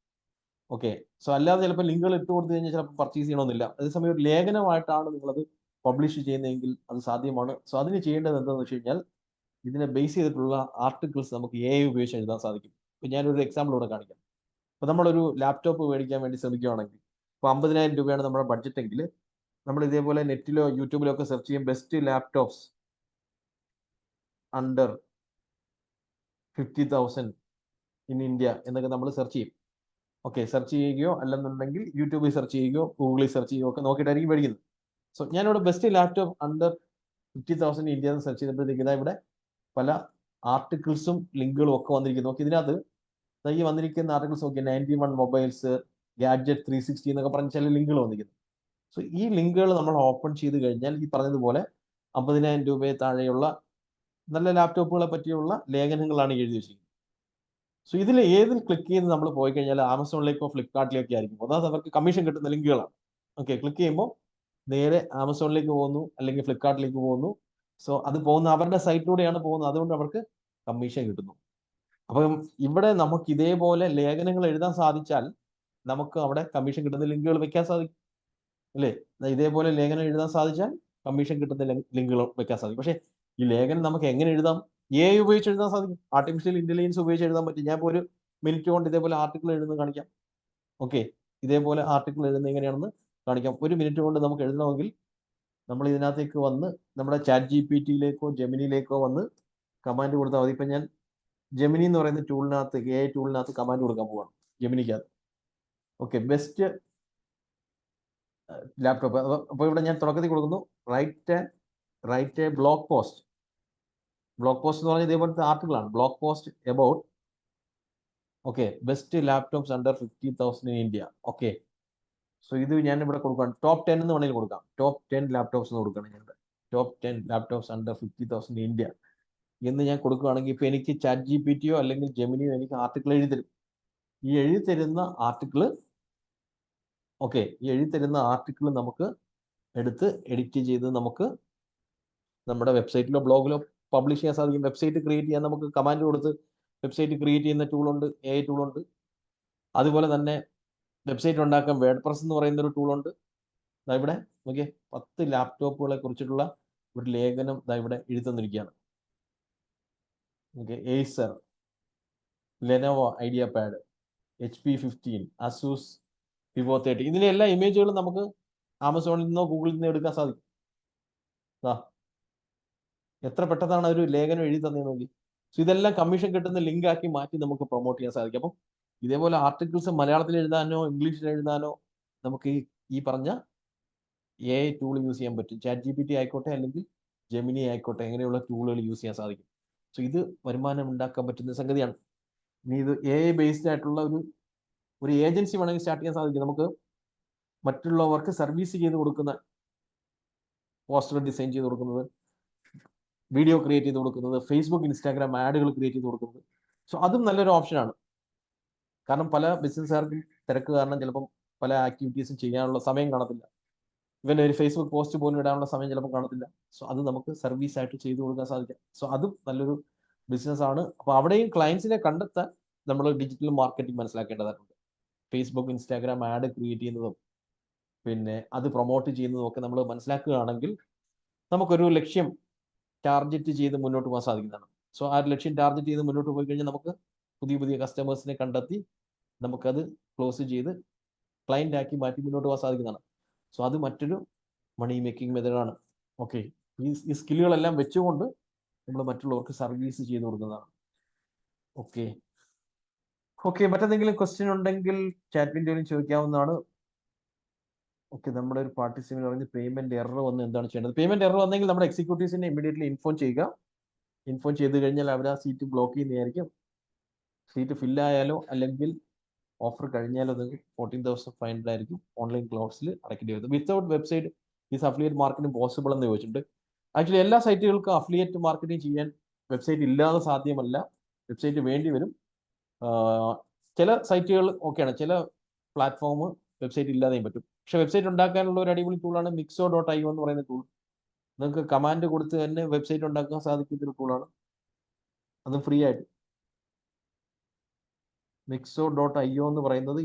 ഓക്കെ, സോ അല്ലാതെ ചിലപ്പോൾ ലിങ്കുകൾ ഇട്ട് കൊടുത്തു കഴിഞ്ഞാൽ ചിലപ്പോൾ പർച്ചേസ് ചെയ്യണമെന്നില്ല. അതേസമയം ഒരു ലേഖനമായിട്ടാണ് നിങ്ങളത് പബ്ലിഷ് ചെയ്യുന്നതെങ്കിൽ അത് സാധ്യമാണ്. സോ അതിന് ചെയ്യേണ്ടത് എന്താണെന്ന് വെച്ച് കഴിഞ്ഞാൽ ഇതിനെ ബേസ് ചെയ്തിട്ടുള്ള ആർട്ടിക്കിൾസ് നമുക്ക് AI ഉപയോഗിച്ച് എഴുതാൻ സാധിക്കും. ഇപ്പം ഞാനൊരു എക്സാമ്പിൾ ഇവിടെ കാണിക്കാം. അപ്പോൾ നമ്മളൊരു ലാപ്ടോപ്പ് മേടിക്കാൻ വേണ്ടി ശ്രമിക്കുകയാണെങ്കിൽ, ഇപ്പോൾ 50,000 രൂപയാണ് നമ്മുടെ ബഡ്ജറ്റ് എങ്കിൽ, നമ്മൾ ഇതേപോലെ നെറ്റിലോ യൂട്യൂബിലോ ഒക്കെ സെർച്ച് ചെയ്യും best laptops under 50,000 in India എന്നൊക്കെ നമ്മൾ സെർച്ച് ചെയ്യും. ഓക്കെ, സെർച്ച് ചെയ്യുകയോ അല്ലെന്നുണ്ടെങ്കിൽ യൂട്യൂബിൽ സെർച്ച് ചെയ്യുകയോ ഗൂഗിളിൽ സെർച്ച് ചെയ്യുകയോ ഒക്കെ നോക്കിയിട്ടായിരിക്കും മേടിക്കുന്നത്. സോ ഞാനിവിടെ ബെസ്റ്റ് ലാപ്ടോപ്പ് അണ്ടർ 50,000 ഇന്ത്യ എന്ന് സെർച്ച് ചെയ്തപ്പോഴത്തേക്ക് ഇതാ ഇവിടെ പല ആർട്ടിക്കിൾസും ലിങ്കുകളും ഒക്കെ വന്നിരിക്കുന്നു. നോക്കി, ഇതിനകത്ത് ഈ വന്നിരിക്കുന്ന ആർട്ടിക്കിൾസ് നോക്കി 91 മൊബൈൽസ്, ഗാഡ്ജറ്റ് 360 എന്നൊക്കെ പറഞ്ഞ ചില ലിങ്കുകൾ വന്നിരിക്കുന്നു. സോ ഈ ലിങ്കുകൾ നമ്മൾ ഓപ്പൺ ചെയ്ത് കഴിഞ്ഞാൽ ഈ പറഞ്ഞതുപോലെ 50,000 രൂപയെ താഴെയുള്ള നല്ല ലാപ്ടോപ്പുകളെ പറ്റിയുള്ള ലേഖനങ്ങളാണ് എഴുതി വെച്ചിരിക്കുന്നത്. സോ ഇതിൽ ഏതിൽ ക്ലിക്ക് ചെയ്ത് നമ്മൾ പോയി കഴിഞ്ഞാൽ ആമസോണിലേക്കോ ഫ്ലിപ്കാർട്ടിലേക്കോ ആയിരിക്കും. ഒന്നാമത് അവർക്ക് കമ്മീഷൻ കിട്ടുന്ന ലിങ്കുകളാണ്. ഓക്കെ, ക്ലിക്ക് ചെയ്യുമ്പോൾ നേരെ ആമസോണിലേക്ക് പോകുന്നു അല്ലെങ്കിൽ ഫ്ലിപ്കാർട്ടിലേക്ക് പോകുന്നു. സോ അത് പോകുന്ന അവരുടെ സൈറ്റിലൂടെയാണ് പോകുന്നത്, അതുകൊണ്ട് അവർക്ക് കമ്മീഷൻ കിട്ടുന്നു. അപ്പം ഇവിടെ നമുക്ക് ഇതേപോലെ ലേഖനങ്ങൾ എഴുതാൻ സാധിച്ചാൽ നമുക്ക് അവിടെ കമ്മീഷൻ കിട്ടുന്ന ലിങ്കുകൾ വെക്കാൻ സാധിക്കും, അല്ലേ? ഇതേപോലെ ലേഖനം എഴുതാൻ സാധിച്ചാൽ കമ്മീഷൻ കിട്ടുന്ന ലിങ്കുകൾ വെക്കാൻ സാധിക്കും. പക്ഷേ ഈ ലേഖനം നമുക്ക് എങ്ങനെ എഴുതാം? AI ഉപയോഗിച്ച് എഴുതാൻ സാധിക്കും. ആർട്ടിഫിഷ്യൽ ഇന്റലിജൻസ് ഉപയോഗിച്ച് എഴുതാൻ പറ്റും. ഞാൻ ഇപ്പോൾ ഒരു മിനിറ്റ് കൊണ്ട് ഇതേപോലെ ആർട്ടിക്കിൾ എഴുതുന്നത് കാണിക്കാം. ഓക്കെ, ഇതേപോലെ ആർട്ടിക്കിൾ എഴുതുന്നത് എങ്ങനെയാണെന്ന് കാണിക്കാം. ഒരു മിനിറ്റ് കൊണ്ട് നമുക്ക് എഴുതണമെങ്കിൽ നമ്മൾ ഇതിനകത്തേക്ക് വന്ന് നമ്മുടെ ChatGPT-യിലേക്കോ ജെമിനിയിലേക്കോ വന്ന് കമാൻഡ് കൊടുത്താൽ മതി. ഇപ്പം ഞാൻ ജെമിനി എന്ന് പറയുന്ന ടൂളിനകത്ത്, AI ടൂളിനകത്ത് കമാൻഡ് കൊടുക്കാൻ പോവാണ് ജെമിനിക്കകത്ത്. Okay, best laptop. അപ്പോൾ ഇവിടെ ഞാൻ തുടക്കത്തിൽ കൊടുക്കുന്നു write a blog post. Blog post എന്ന് പറഞ്ഞാൽ ഇതേപോലത്തെ ആർട്ടിക്കിളാണ്. Blog post about okay best laptops under 50,000 in India. Okay, so ഇത് ഞാൻ ഇവിടെ കൊടുക്കുകയാണ്. ടോപ്പ് 10 എന്ന് വേണമെങ്കിൽ കൊടുക്കാം. ടോപ്പ് 10 ലാപ്ടോപ്സ് എന്ന് കൊടുക്കണം. ഞാൻ top 10 laptops under 50,000 in India എന്ന് ഞാൻ കൊടുക്കുകയാണെങ്കിൽ ഇപ്പോൾ എനിക്ക് ChatGPT-യോ അല്ലെങ്കിൽ ജെമിനിയോ എനിക്ക് ആർട്ടിക്കിൾ എഴുതി തരും. ഈ എഴുതി തരുന്ന ആർട്ടിക്കിൾ നമുക്ക് എടുത്ത് എഡിറ്റ് ചെയ്ത് നമുക്ക് നമ്മുടെ വെബ്സൈറ്റിലോ ബ്ലോഗിലോ പബ്ലിഷ് ചെയ്യാൻ സാധിക്കും. വെബ്സൈറ്റ് ക്രിയേറ്റ് ചെയ്യാൻ നമുക്ക് കമാൻഡ് കൊടുത്ത് വെബ്സൈറ്റ് ക്രിയേറ്റ് ചെയ്യുന്ന ടൂളുണ്ട്, AI ടൂളുണ്ട്. അതുപോലെ തന്നെ വെബ്സൈറ്റ് ഉണ്ടാക്കാൻ വേർഡ്പ്രസ് എന്ന് പറയുന്ന ഒരു ടൂളുണ്ട്. ഇവിടെ നോക്കിയേ, 10 ലാപ്ടോപ്പുകളെ കുറിച്ചിട്ടുള്ള ഒരു ലേഖനം ഇവിടെ എഴുതി തന്നിരിക്കുകയാണ്. Okay, Acer, Lenovo IdeaPad, HP 15, Asus Vivo 30. ഇതിലെ എല്ലാ ഇമേജുകളും നമുക്ക് ആമസോണിൽ നിന്നോ ഗൂഗിളിൽ നിന്നോ എടുക്കാൻ സാധിക്കും. എത്ര പെട്ടെന്നാണ് ഒരു ലേഖനം എഴുതി തന്നെ നോക്കി. സോ ഇതെല്ലാം കമ്മീഷൻ കിട്ടുന്ന ലിങ്ക് ആക്കി മാറ്റി നമുക്ക് പ്രൊമോട്ട് ചെയ്യാൻ സാധിക്കും. അപ്പം ഇതേപോലെ ആർട്ടിക്കിൾസ് മലയാളത്തിൽ എഴുതാനോ ഇംഗ്ലീഷിൽ എഴുതാനോ നമുക്ക് ഈ പറഞ്ഞ AI ടൂൾ യൂസ് ചെയ്യാൻ പറ്റും. ChatGPT ആയിക്കോട്ടെ അല്ലെങ്കിൽ ജെമിനി ആയിക്കോട്ടെ, അങ്ങനെയുള്ള ടൂളുകൾ യൂസ് ചെയ്യാൻ സാധിക്കും. സോ ഇത് വരുമാനം ഉണ്ടാക്കാൻ പറ്റുന്ന സംഗതിയാണ്. ഇനി ഇത് AI ബേസ്ഡ് ആയിട്ടുള്ള ഒരു ഏജൻസി വേണമെങ്കിൽ സ്റ്റാർട്ട് ചെയ്യാൻ സാധിക്കും. നമുക്ക് മറ്റുള്ളവർക്ക് സർവീസ് ചെയ്ത് കൊടുക്കുന്ന, പോസ്റ്റർ ഡിസൈൻ ചെയ്ത് കൊടുക്കുന്നത്, വീഡിയോ ക്രിയേറ്റ് ചെയ്ത് കൊടുക്കുന്നത്, ഫേസ്ബുക്ക് ഇൻസ്റ്റാഗ്രാം ആഡുകൾ ക്രിയേറ്റ് ചെയ്ത് കൊടുക്കുന്നത്. സോ അതും നല്ലൊരു ഓപ്ഷനാണ്. കാരണം പല ബിസിനസ്സുകാർക്കും തിരക്ക് കാരണം ചിലപ്പം പല ആക്ടിവിറ്റീസും ചെയ്യാനുള്ള സമയം കാണത്തില്ല. ഇവൻ്റെ ഒരു ഫേസ്ബുക്ക് പോസ്റ്റ് പോലും ഇടാനുള്ള സമയം ചിലപ്പോൾ കാണത്തില്ല. സോ അത് നമുക്ക് സർവീസ് ആയിട്ട് ചെയ്തു കൊടുക്കാൻ സാധിക്കാം. സോ അതും നല്ലൊരു ബിസിനസ്സാണ്. അപ്പോൾ അവിടെയും ക്ലയൻസിനെ കണ്ടെത്താൻ നമ്മൾ ഡിജിറ്റൽ മാർക്കറ്റിംഗ് മനസ്സിലാക്കേണ്ടതായിട്ടുണ്ട്. ഫേസ്ബുക്ക് ഇൻസ്റ്റാഗ്രാം ആഡ് ക്രിയേറ്റ് ചെയ്യുന്നതും പിന്നെ അത് പ്രൊമോട്ട് ചെയ്യുന്നതും ഒക്കെ നമ്മൾ മനസ്സിലാക്കുകയാണെങ്കിൽ നമുക്കൊരു ലക്ഷ്യം ടാർഗറ്റ് ചെയ്ത് മുന്നോട്ട് പോകാൻ സാധിക്കുന്നതാണ്. സോ ആ ലക്ഷ്യം ടാർഗറ്റ് ചെയ്ത് മുന്നോട്ട് പോയി കഴിഞ്ഞാൽ നമുക്ക് പുതിയ കസ്റ്റമേഴ്സിനെ കണ്ടെത്തി നമുക്കത് ക്ലോസ് ചെയ്ത് ക്ലയൻ്റ് ആക്കി മാറ്റി മുന്നോട്ട് പോകാൻ സാധിക്കുന്നതാണ്. സോ അത് മറ്റൊരു മണി മേക്കിംഗ് മെത്തേഡാണ്. ഓക്കെ, ഈ സ്കില്ലുകളെല്ലാം വെച്ചുകൊണ്ട് നമ്മൾ മറ്റുള്ളവർക്ക് സർവീസ് ചെയ്ത് കൊടുക്കുന്നതാണ്. ഓക്കെ, മറ്റെന്തെങ്കിലും ക്വസ്റ്റ്യൻ ഉണ്ടെങ്കിൽ ചാറ്റ് വിൻഡോയിൽ ചോദിക്കാവുന്നതാണ്. ഓക്കെ, നമ്മുടെ ഒരു പാർട്ടിസിപ്പന്റ് പറഞ്ഞ് പേയ്മെന്റ് എറർ വന്ന് എന്താണ് ചെയ്യേണ്ടത്? പേയ്മെന്റ് എറർ വന്നെങ്കിൽ നമ്മുടെ എക്സിക്യൂട്ടീവ്സിനെ ഇമ്മീഡിയറ്റ്ലി ഇൻഫോം ചെയ്യുക. ഇൻഫോം ചെയ്ത് കഴിഞ്ഞാൽ അവർ ആ സീറ്റ് ബ്ലോക്ക് ചെയ്യുന്നതായിരിക്കും. സീറ്റ് ഫില്ലായാലോ അല്ലെങ്കിൽ ഓഫർ കഴിഞ്ഞാലോ അത് 14,500 ആയിരിക്കും ഓൺലൈൻ ക്ലൗഡ്സിൽ അടയ്ക്കേണ്ടി വരുന്നത്. Without website is affiliate marketing possible എന്ന് ചോദിച്ചിട്ടുണ്ട്. ആക്ച്വലി എല്ലാ സൈറ്റുകൾക്കും അഫിലിയേറ്റ് മാർക്കറ്റിംഗ് ചെയ്യാൻ വെബ്സൈറ്റ് ഇല്ലാതെ സാധ്യമല്ല, വെബ്സൈറ്റ് വേണ്ടി വരും. ചില സൈറ്റുകൾ ഓക്കെയാണ്, ചില പ്ലാറ്റ്ഫോം വെബ്സൈറ്റ് ഇല്ലാതെയും പറ്റും. പക്ഷെ വെബ്സൈറ്റ് ഉണ്ടാക്കാനുള്ള ഒരു അടിപൊളി ടൂളാണ് Mixo.io എന്ന് പറയുന്ന ടൂൾ. നിങ്ങൾക്ക് കമാൻഡ് കൊടുത്ത് തന്നെ വെബ്സൈറ്റ് ഉണ്ടാക്കാൻ സാധിക്കുന്ന ഒരു ടൂളാണ്, അത് ഫ്രീ ആയിട്ട്. Mixo.io എന്ന് പറയുന്നത്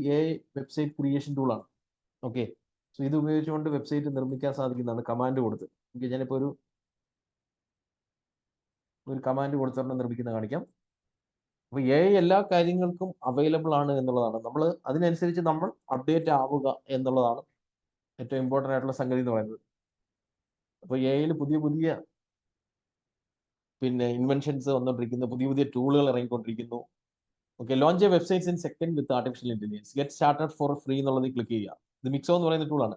വെബ്സൈറ്റ് ക്രിയേഷൻ ടൂളാണ്. ഓക്കെ, സോ ഇത് ഉപയോഗിച്ചുകൊണ്ട് വെബ്സൈറ്റ് നിർമ്മിക്കാൻ സാധിക്കുന്നതാണ് കമാൻഡ് കൊടുത്ത്. ഓക്കെ, ഞാനിപ്പോൾ ഒരു കമാൻഡ് കൊടുത്തിട്ട് നിർമ്മിക്കുന്ന കാണിക്കാം. അപ്പോൾ എല്ലാ കാര്യങ്ങൾക്കും അവൈലബിൾ ആണ് എന്നുള്ളതാണ്. നമ്മൾ അതിനനുസരിച്ച് നമ്മൾ അപ്ഡേറ്റ് ആവുക എന്നുള്ളതാണ് ഏറ്റവും ഇമ്പോർട്ടൻ്റ് ആയിട്ടുള്ള സംഗതി എന്ന് പറയുന്നത്. അപ്പോൾ എയിൽ പുതിയ പുതിയ ഇൻവെൻഷൻസ് വന്നുകൊണ്ടിരിക്കുന്നു, പുതിയ പുതിയ ടൂളുകൾ ഇറങ്ങിക്കൊണ്ടിരിക്കുന്നു. Okay, launch a websites in second with artificial intelligence, get started for free എന്നുള്ളത് ക്ലിക്ക് ചെയ്യുക. ഇത് Mixo എന്ന് പറയുന്ന ടൂളാണ്.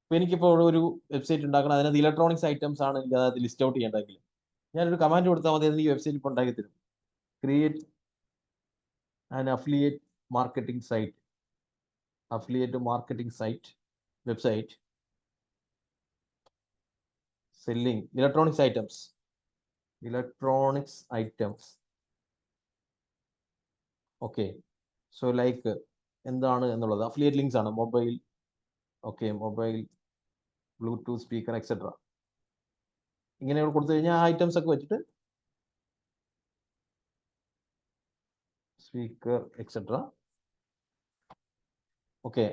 അപ്പോൾ എനിക്കിപ്പോൾ ഒരു വെബ്സൈറ്റ് ഉണ്ടാക്കണം, അതിനകത്ത് ഇലക്ട്രോണിക്സ് ഐറ്റംസ് ആണ് എനിക്ക് അതായത് ലിസ്റ്റ് ഔട്ട് ചെയ്യേണ്ടതെങ്കിൽ ഞാനൊരു കമാൻഡ് കൊടുത്താൽ മതി, അതിന് ഈ വെബ്സൈറ്റ് ഇപ്പോൾ ഉണ്ടാക്കി തരും. Create an affiliate marketing site, website selling electronics items. Okay, so like എന്താണ് എന്നുള്ളത് അഫിലിയേറ്റ് ലിങ്ക്സ് ആണ്, മൊബൈൽ, ബ്ലൂടൂത്ത് സ്പീക്കർ എക്സെട്ര. ഇങ്ങനെ കൊടുത്തു കഴിഞ്ഞാൽ ആ ഐറ്റംസ് ഒക്കെ വെച്ചിട്ട് സ്പീക്കർ എക്സെട്ര. ഓക്കെ,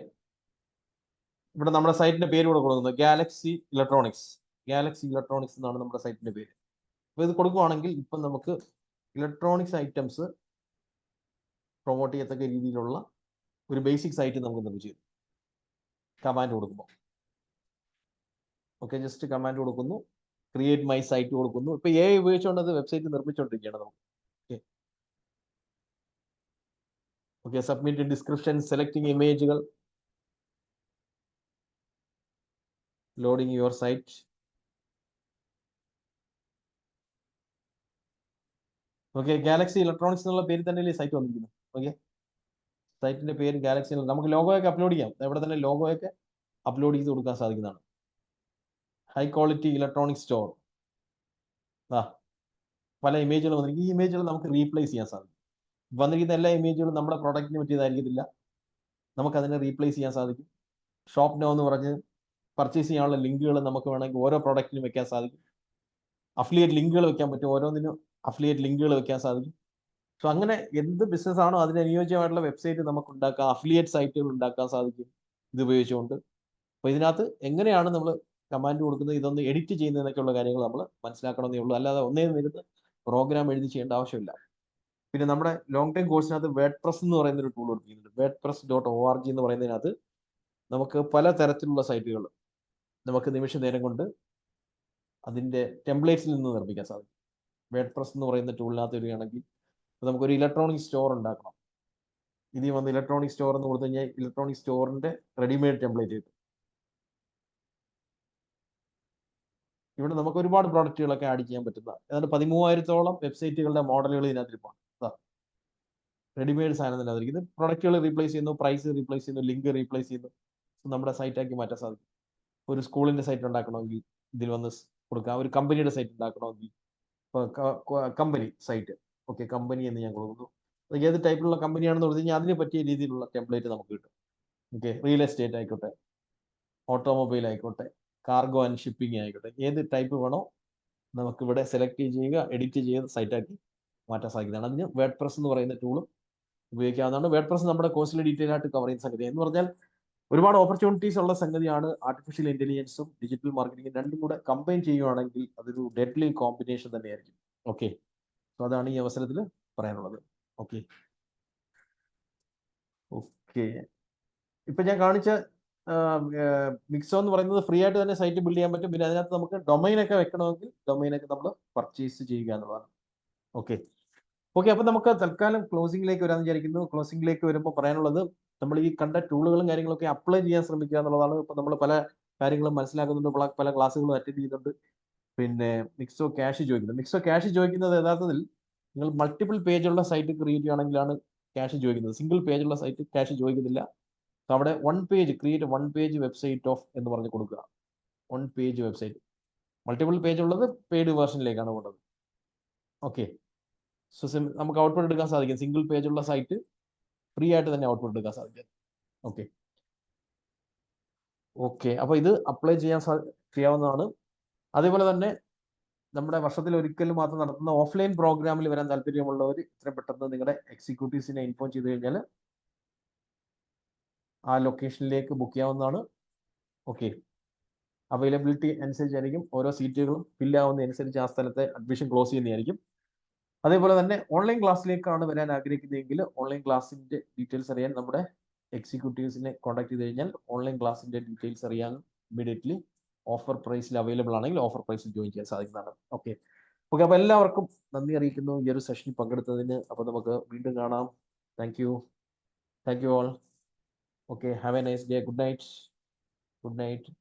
ഇവിടെ നമ്മുടെ സൈറ്റിന്റെ പേര് കൂടെ കൊടുക്കുന്നത് ഗാലക്സി ഇലക്ട്രോണിക്സ് എന്നാണ് നമ്മുടെ സൈറ്റിന്റെ പേര്. അപ്പോൾ ഇത് കൊടുക്കുവാണെങ്കിൽ ഇപ്പം നമുക്ക് ഇലക്ട്രോണിക്സ് ഐറ്റംസ് പ്രൊമോട്ട് ചെയ്യത്തക്ക രീതിയിലുള്ള ഒരു ബേസിക് സൈറ്റ് നമുക്ക് നിർമ്മിച്ചു തരും കമാൻഡ് കൊടുക്കുമ്പോൾ. ഓക്കെ, ജസ്റ്റ് കമാൻഡ് കൊടുക്കുന്നു, ക്രിയേറ്റ് മൈ സൈറ്റ് കൊടുക്കുന്നു. ഇപ്പോൾ ഉപയോഗിച്ചുകൊണ്ട് അത് വെബ്സൈറ്റ് നിർമ്മിച്ചുകൊണ്ടിരിക്കുകയാണ് നമുക്ക്. ഓക്കെ, സബ്മിറ്റ് ഡിസ്ക്രിപ്ഷൻ, സെലക്ടിങ് ഇമേജുകൾ, loading your site. Okay, Galaxy electronics എന്നുള്ള പേര് തന്നെയല്ലേ സൈറ്റ് വന്നിരിക്കുന്നത്. ഓക്കെ, സൈറ്റിന്റെ പേര് ഗാലക്സി. നമുക്ക് ലോഗോയൊക്കെ അപ്ലോഡ് ചെയ്യാം, ഇവിടെ തന്നെ ലോഗോയൊക്കെ അപ്ലോഡ് ചെയ്ത് കൊടുക്കാൻ സാധിക്കുന്നതാണ്. ഹൈ ക്വാളിറ്റി ഇലക്ട്രോണിക് സ്റ്റോർ, പല ഇമേജുകൾ വന്നിരിക്കും. ഈ ഇമേജുകൾ നമുക്ക് റീപ്ലേസ് ചെയ്യാൻ സാധിക്കും. വന്നിരിക്കുന്ന എല്ലാ ഇമേജുകളും നമ്മുടെ പ്രോഡക്റ്റിന് പറ്റിയതായിരിക്കത്തില്ല, നമുക്കതിനെ റീപ്ലേസ് ചെയ്യാൻ സാധിക്കും. ഷോപ്പ് നോ എന്ന് പറഞ്ഞ് പർച്ചേസ് ചെയ്യാനുള്ള ലിങ്കുകൾ നമുക്ക് വേണമെങ്കിൽ ഓരോ പ്രോഡക്റ്റിനും വെക്കാൻ സാധിക്കും. അഫിലിയേറ്റ് ലിങ്കുകൾ വെക്കാൻ പറ്റും, ഓരോന്നിനും അഫിലിയേറ്റ് ലിങ്കുകൾ വെക്കാൻ സാധിക്കും. സോ അങ്ങനെ എന്ത് ബിസിനസ് ആണോ അതിന് അനുയോജ്യമായിട്ടുള്ള വെബ്സൈറ്റ് നമുക്ക് ഉണ്ടാക്കാം, അഫിലിയേറ്റ് സൈറ്റുകൾ ഉണ്ടാക്കാൻ സാധിക്കും ഇത് ഉപയോഗിച്ചുകൊണ്ട്. അപ്പോൾ ഇതിനകത്ത് എങ്ങനെയാണ് നമ്മൾ കമാൻഡ് കൊടുക്കുന്നത്, ഇതൊന്ന് എഡിറ്റ് ചെയ്യുന്നതൊക്കെയുള്ള കാര്യങ്ങൾ നമ്മൾ മനസ്സിലാക്കണമെന്നേ ഉള്ളൂ, അല്ലാതെ ഒന്നേ നിരുന്ന് പ്രോഗ്രാം എഴുതി ചെയ്യേണ്ട ആവശ്യമില്ല. പിന്നെ നമ്മുടെ ലോങ് ടൈം കോഴ്സിനകത്ത് വേഡ്പ്രസ് എന്ന് പറയുന്ന ഒരു ടൂൾ കൊടുക്കുന്നുണ്ട്. wordpress.org എന്ന് പറയുന്നതിനകത്ത് നമുക്ക് പല തരത്തിലുള്ള സൈറ്റുകൾ നമുക്ക് നിമിഷ നേരം കൊണ്ട് അതിൻ്റെ ടെംപ്ലേറ്റ്സിൽ നിന്ന് നിർമ്മിക്കാൻ സാധിക്കും. വേഡ്പ്രസ് എന്ന് പറയുന്ന ടൂളിനകത്ത് വരികയാണെങ്കിൽ നമുക്കൊരു ഇലക്ട്രോണിക് സ്റ്റോർ ഉണ്ടാക്കണം. ഇതിൽ വന്ന് ഇലക്ട്രോണിക് സ്റ്റോർ എന്ന് കൊടുത്തു കഴിഞ്ഞാൽ ഇലക്ട്രോണിക് സ്റ്റോറിന്റെ റെഡിമെയ്ഡ് ടെംപ്ലേറ്റ് കിട്ടും. ഇവിടെ നമുക്ക് ഒരുപാട് പ്രോഡക്റ്റുകളൊക്കെ ആഡ് ചെയ്യാൻ പറ്റുന്ന ഏതാണ്ട് 13,000-ഓളം വെബ്സൈറ്റുകളുടെ മോഡലുകൾ ഇതിനകത്തിരിപ്പാണ്. റെഡിമെയ്ഡ് സാധനം തന്നെ അതിരിക്കുന്നത്. പ്രൊഡക്റ്റുകൾ റീപ്ലേസ് ചെയ്യുന്നു, പ്രൈസ് റീപ്ലേസ് ചെയ്യുന്നു, ലിങ്ക് റീപ്ലേസ് ചെയ്യുന്നു. നമ്മുടെ സൈറ്റാക്കി മാറ്റാൻ സാധിക്കും. ഒരു സ്കൂളിന്റെ സൈറ്റ് ഉണ്ടാക്കണമെങ്കിൽ ഇതിൽ വന്ന് കൊടുക്കാം. ഒരു കമ്പനിയുടെ സൈറ്റ് ഉണ്ടാക്കണമെങ്കിൽ കമ്പനി സൈറ്റ്, ഓക്കെ, കമ്പനി എന്ന് ഞാൻ കൊടുക്കുന്നു. ഏത് ടൈപ്പിലുള്ള കമ്പനിയാണെന്ന് പറഞ്ഞു കഴിഞ്ഞാൽ അതിന് പറ്റിയ രീതിയിലുള്ള ടെംപ്ലേറ്റ് നമുക്ക് കിട്ടും. ഓക്കെ, റിയൽ എസ്റ്റേറ്റ് ആയിക്കോട്ടെ, ഓട്ടോമൊബൈൽ ആയിക്കോട്ടെ, കാർഗോ ആൻഡ് ഷിപ്പിംഗ് ആയിക്കോട്ടെ, ഏത് ടൈപ്പ് വേണോ നമുക്കിവിടെ സെലക്ട് ചെയ്യുക, എഡിറ്റ് ചെയ്ത് സൈറ്റാക്കി മാറ്റാൻ സാധിക്കുന്നതാണ്. അതിന് വേഡ്പ്രസ് എന്ന് പറയുന്ന ടൂളും ഉപയോഗിക്കാവുന്നതാണ്. വേഡ്പ്രസ് നമ്മുടെ കോഴ്സിൽ ഡീറ്റെയിൽ ആയിട്ട് കവർ ചെയ്യുന്ന സംഗതി എന്ന് പറഞ്ഞാൽ ഒരുപാട് ഓപ്പർച്യൂണിറ്റീസ് ഉള്ള സംഗതിയാണ്. ആർട്ടിഫിഷ്യൽ ഇന്റലിജൻസും ഡിജിറ്റൽ മാർക്കറ്റിംഗും രണ്ടും കൂടെ കമ്പൈൻ ചെയ്യുകയാണെങ്കിൽ അതൊരു ഡെഡ്ലി കോമ്പിനേഷൻ തന്നെയായിരിക്കും. ഓക്കെ, സോ അതാണ് ഈ അവസരത്തിൽ പറയാനുള്ളത്. ഓക്കെ ഓക്കെ ഇപ്പൊ ഞാൻ കാണിച്ച Mixo എന്ന് പറയുന്നത് ഫ്രീ ആയിട്ട് തന്നെ സൈറ്റ് ബിൽഡ് ചെയ്യാൻ പറ്റും. പിന്നെ അതിനകത്ത് നമുക്ക് ഡൊമൈനൊക്കെ വെക്കണമെങ്കിൽ ഡൊമൈനൊക്കെ നമ്മൾ പർച്ചേസ് ചെയ്യുക എന്നുള്ളതാണ്. ഓക്കെ അപ്പൊ നമുക്ക് തൽക്കാലം ക്ലോസിംഗിലേക്ക് വരാമെന്ന് വിചാരിക്കുന്നു. ക്ലോസിംഗിലേക്ക് വരുമ്പോൾ പറയാനുള്ളത് നമ്മൾ ഈ കണ്ട ടൂളുകളും കാര്യങ്ങളൊക്കെ അപ്ലൈ ചെയ്യാൻ ശ്രമിക്കുക എന്നുള്ളതാണ്. ഇപ്പൊ നമ്മൾ പല കാര്യങ്ങളും മനസ്സിലാക്കുന്നുണ്ട്, പല ക്ലാസ്സുകളും അറ്റൻഡ് ചെയ്യുന്നുണ്ട്. പിന്നെ Mixo ക്യാഷ് ചോദിക്കുന്നത്. Mixo ക്യാഷ് ചോദിക്കുന്നത് യഥാർത്ഥത്തിൽ നിങ്ങൾ മൾട്ടിപ്പിൾ പേജുള്ള സൈറ്റ് ക്രിയേറ്റ് ചെയ്യുകയാണെങ്കിലാണ് ക്യാഷ് ചോദിക്കുന്നത്. സിംഗിൾ പേജുള്ള സൈറ്റ് ക്യാഷ് ചോദിക്കുന്നില്ല. അവിടെ ക്രിയേറ്റ് 1 പേജ് വെബ്സൈറ്റ് ഓഫ് എന്ന് പറഞ്ഞ് കൊടുക്കുക. 1 പേജ് വെബ്സൈറ്റ്. മൾട്ടിപ്പിൾ പേജ് ഉള്ളത് പെയ്ഡ് വേർഷനിലേക്കാണ് പോകേണ്ടത്. ഓക്കെ, സോ നമുക്ക് ഔട്ട്പുട്ട് എടുക്കാൻ സാധിക്കും. സിംഗിൾ പേജ് ഉള്ള സൈറ്റ് ഫ്രീ ആയിട്ട് തന്നെ ഔട്ട്പുട്ട് എടുക്കാൻ സാധിക്കും. ഓക്കെ ഓക്കെ, അപ്പോൾ ഇത് അപ്ലൈ ചെയ്യാവുന്നതാണ്. അതേപോലെ തന്നെ നമ്മുടെ വർഷത്തിൽ ഒരിക്കൽ മാത്രം നടത്തുന്ന ഓഫ്ലൈൻ പ്രോഗ്രാമിൽ വരാൻ താല്പര്യമുള്ളവർ ഇത്രയും പെട്ടെന്ന് നിങ്ങളുടെ എക്സിക്യൂട്ടീവ്സിനെ ഇൻഫോം ചെയ്ത് കഴിഞ്ഞാൽ ആ ലൊക്കേഷനിലേക്ക് ബുക്ക് ചെയ്യാവുന്നതാണ്. ഓക്കെ, അവൈലബിലിറ്റി അനുസരിച്ചായിരിക്കും ഓരോ സീറ്റുകളും ഫില്ലാവുന്നതനുസരിച്ച് ആ സ്ഥലത്തെ അഡ്മിഷൻ ക്ലോസ് ചെയ്യുന്നതായിരിക്കും. അതേപോലെ തന്നെ ഓൺലൈൻ ക്ലാസ്സിലേക്കാണ് വരാൻ ആഗ്രഹിക്കുന്നതെങ്കിൽ ഓൺലൈൻ ക്ലാസ്സിൻ്റെ ഡീറ്റെയിൽസ് അറിയാൻ നമ്മുടെ എക്സിക്യൂട്ടീവ്സിനെ കോൺടാക്ട് ചെയ്ത് കഴിഞ്ഞാൽ ഓൺലൈൻ ക്ലാസ്സിൻ്റെ ഡീറ്റെയിൽസ് അറിയാൻ ഇമ്മീഡിയറ്റ്ലി ഓഫർ പ്രൈസിൽ അവൈലബിൾ ആണെങ്കിൽ ഓഫർ പ്രൈസിൽ ജോയിൻ ചെയ്യാൻ സാധിക്കുന്നതാണ്. ഓക്കെ ഓക്കെ, അപ്പോൾ എല്ലാവർക്കും നന്ദി അറിയിക്കുന്നു ഈ ഒരു സെഷനിൽ പങ്കെടുത്തതിന്. അപ്പോൾ നമുക്ക് വീണ്ടും കാണാം. Thank you all. Okay, have A nice day. Good night.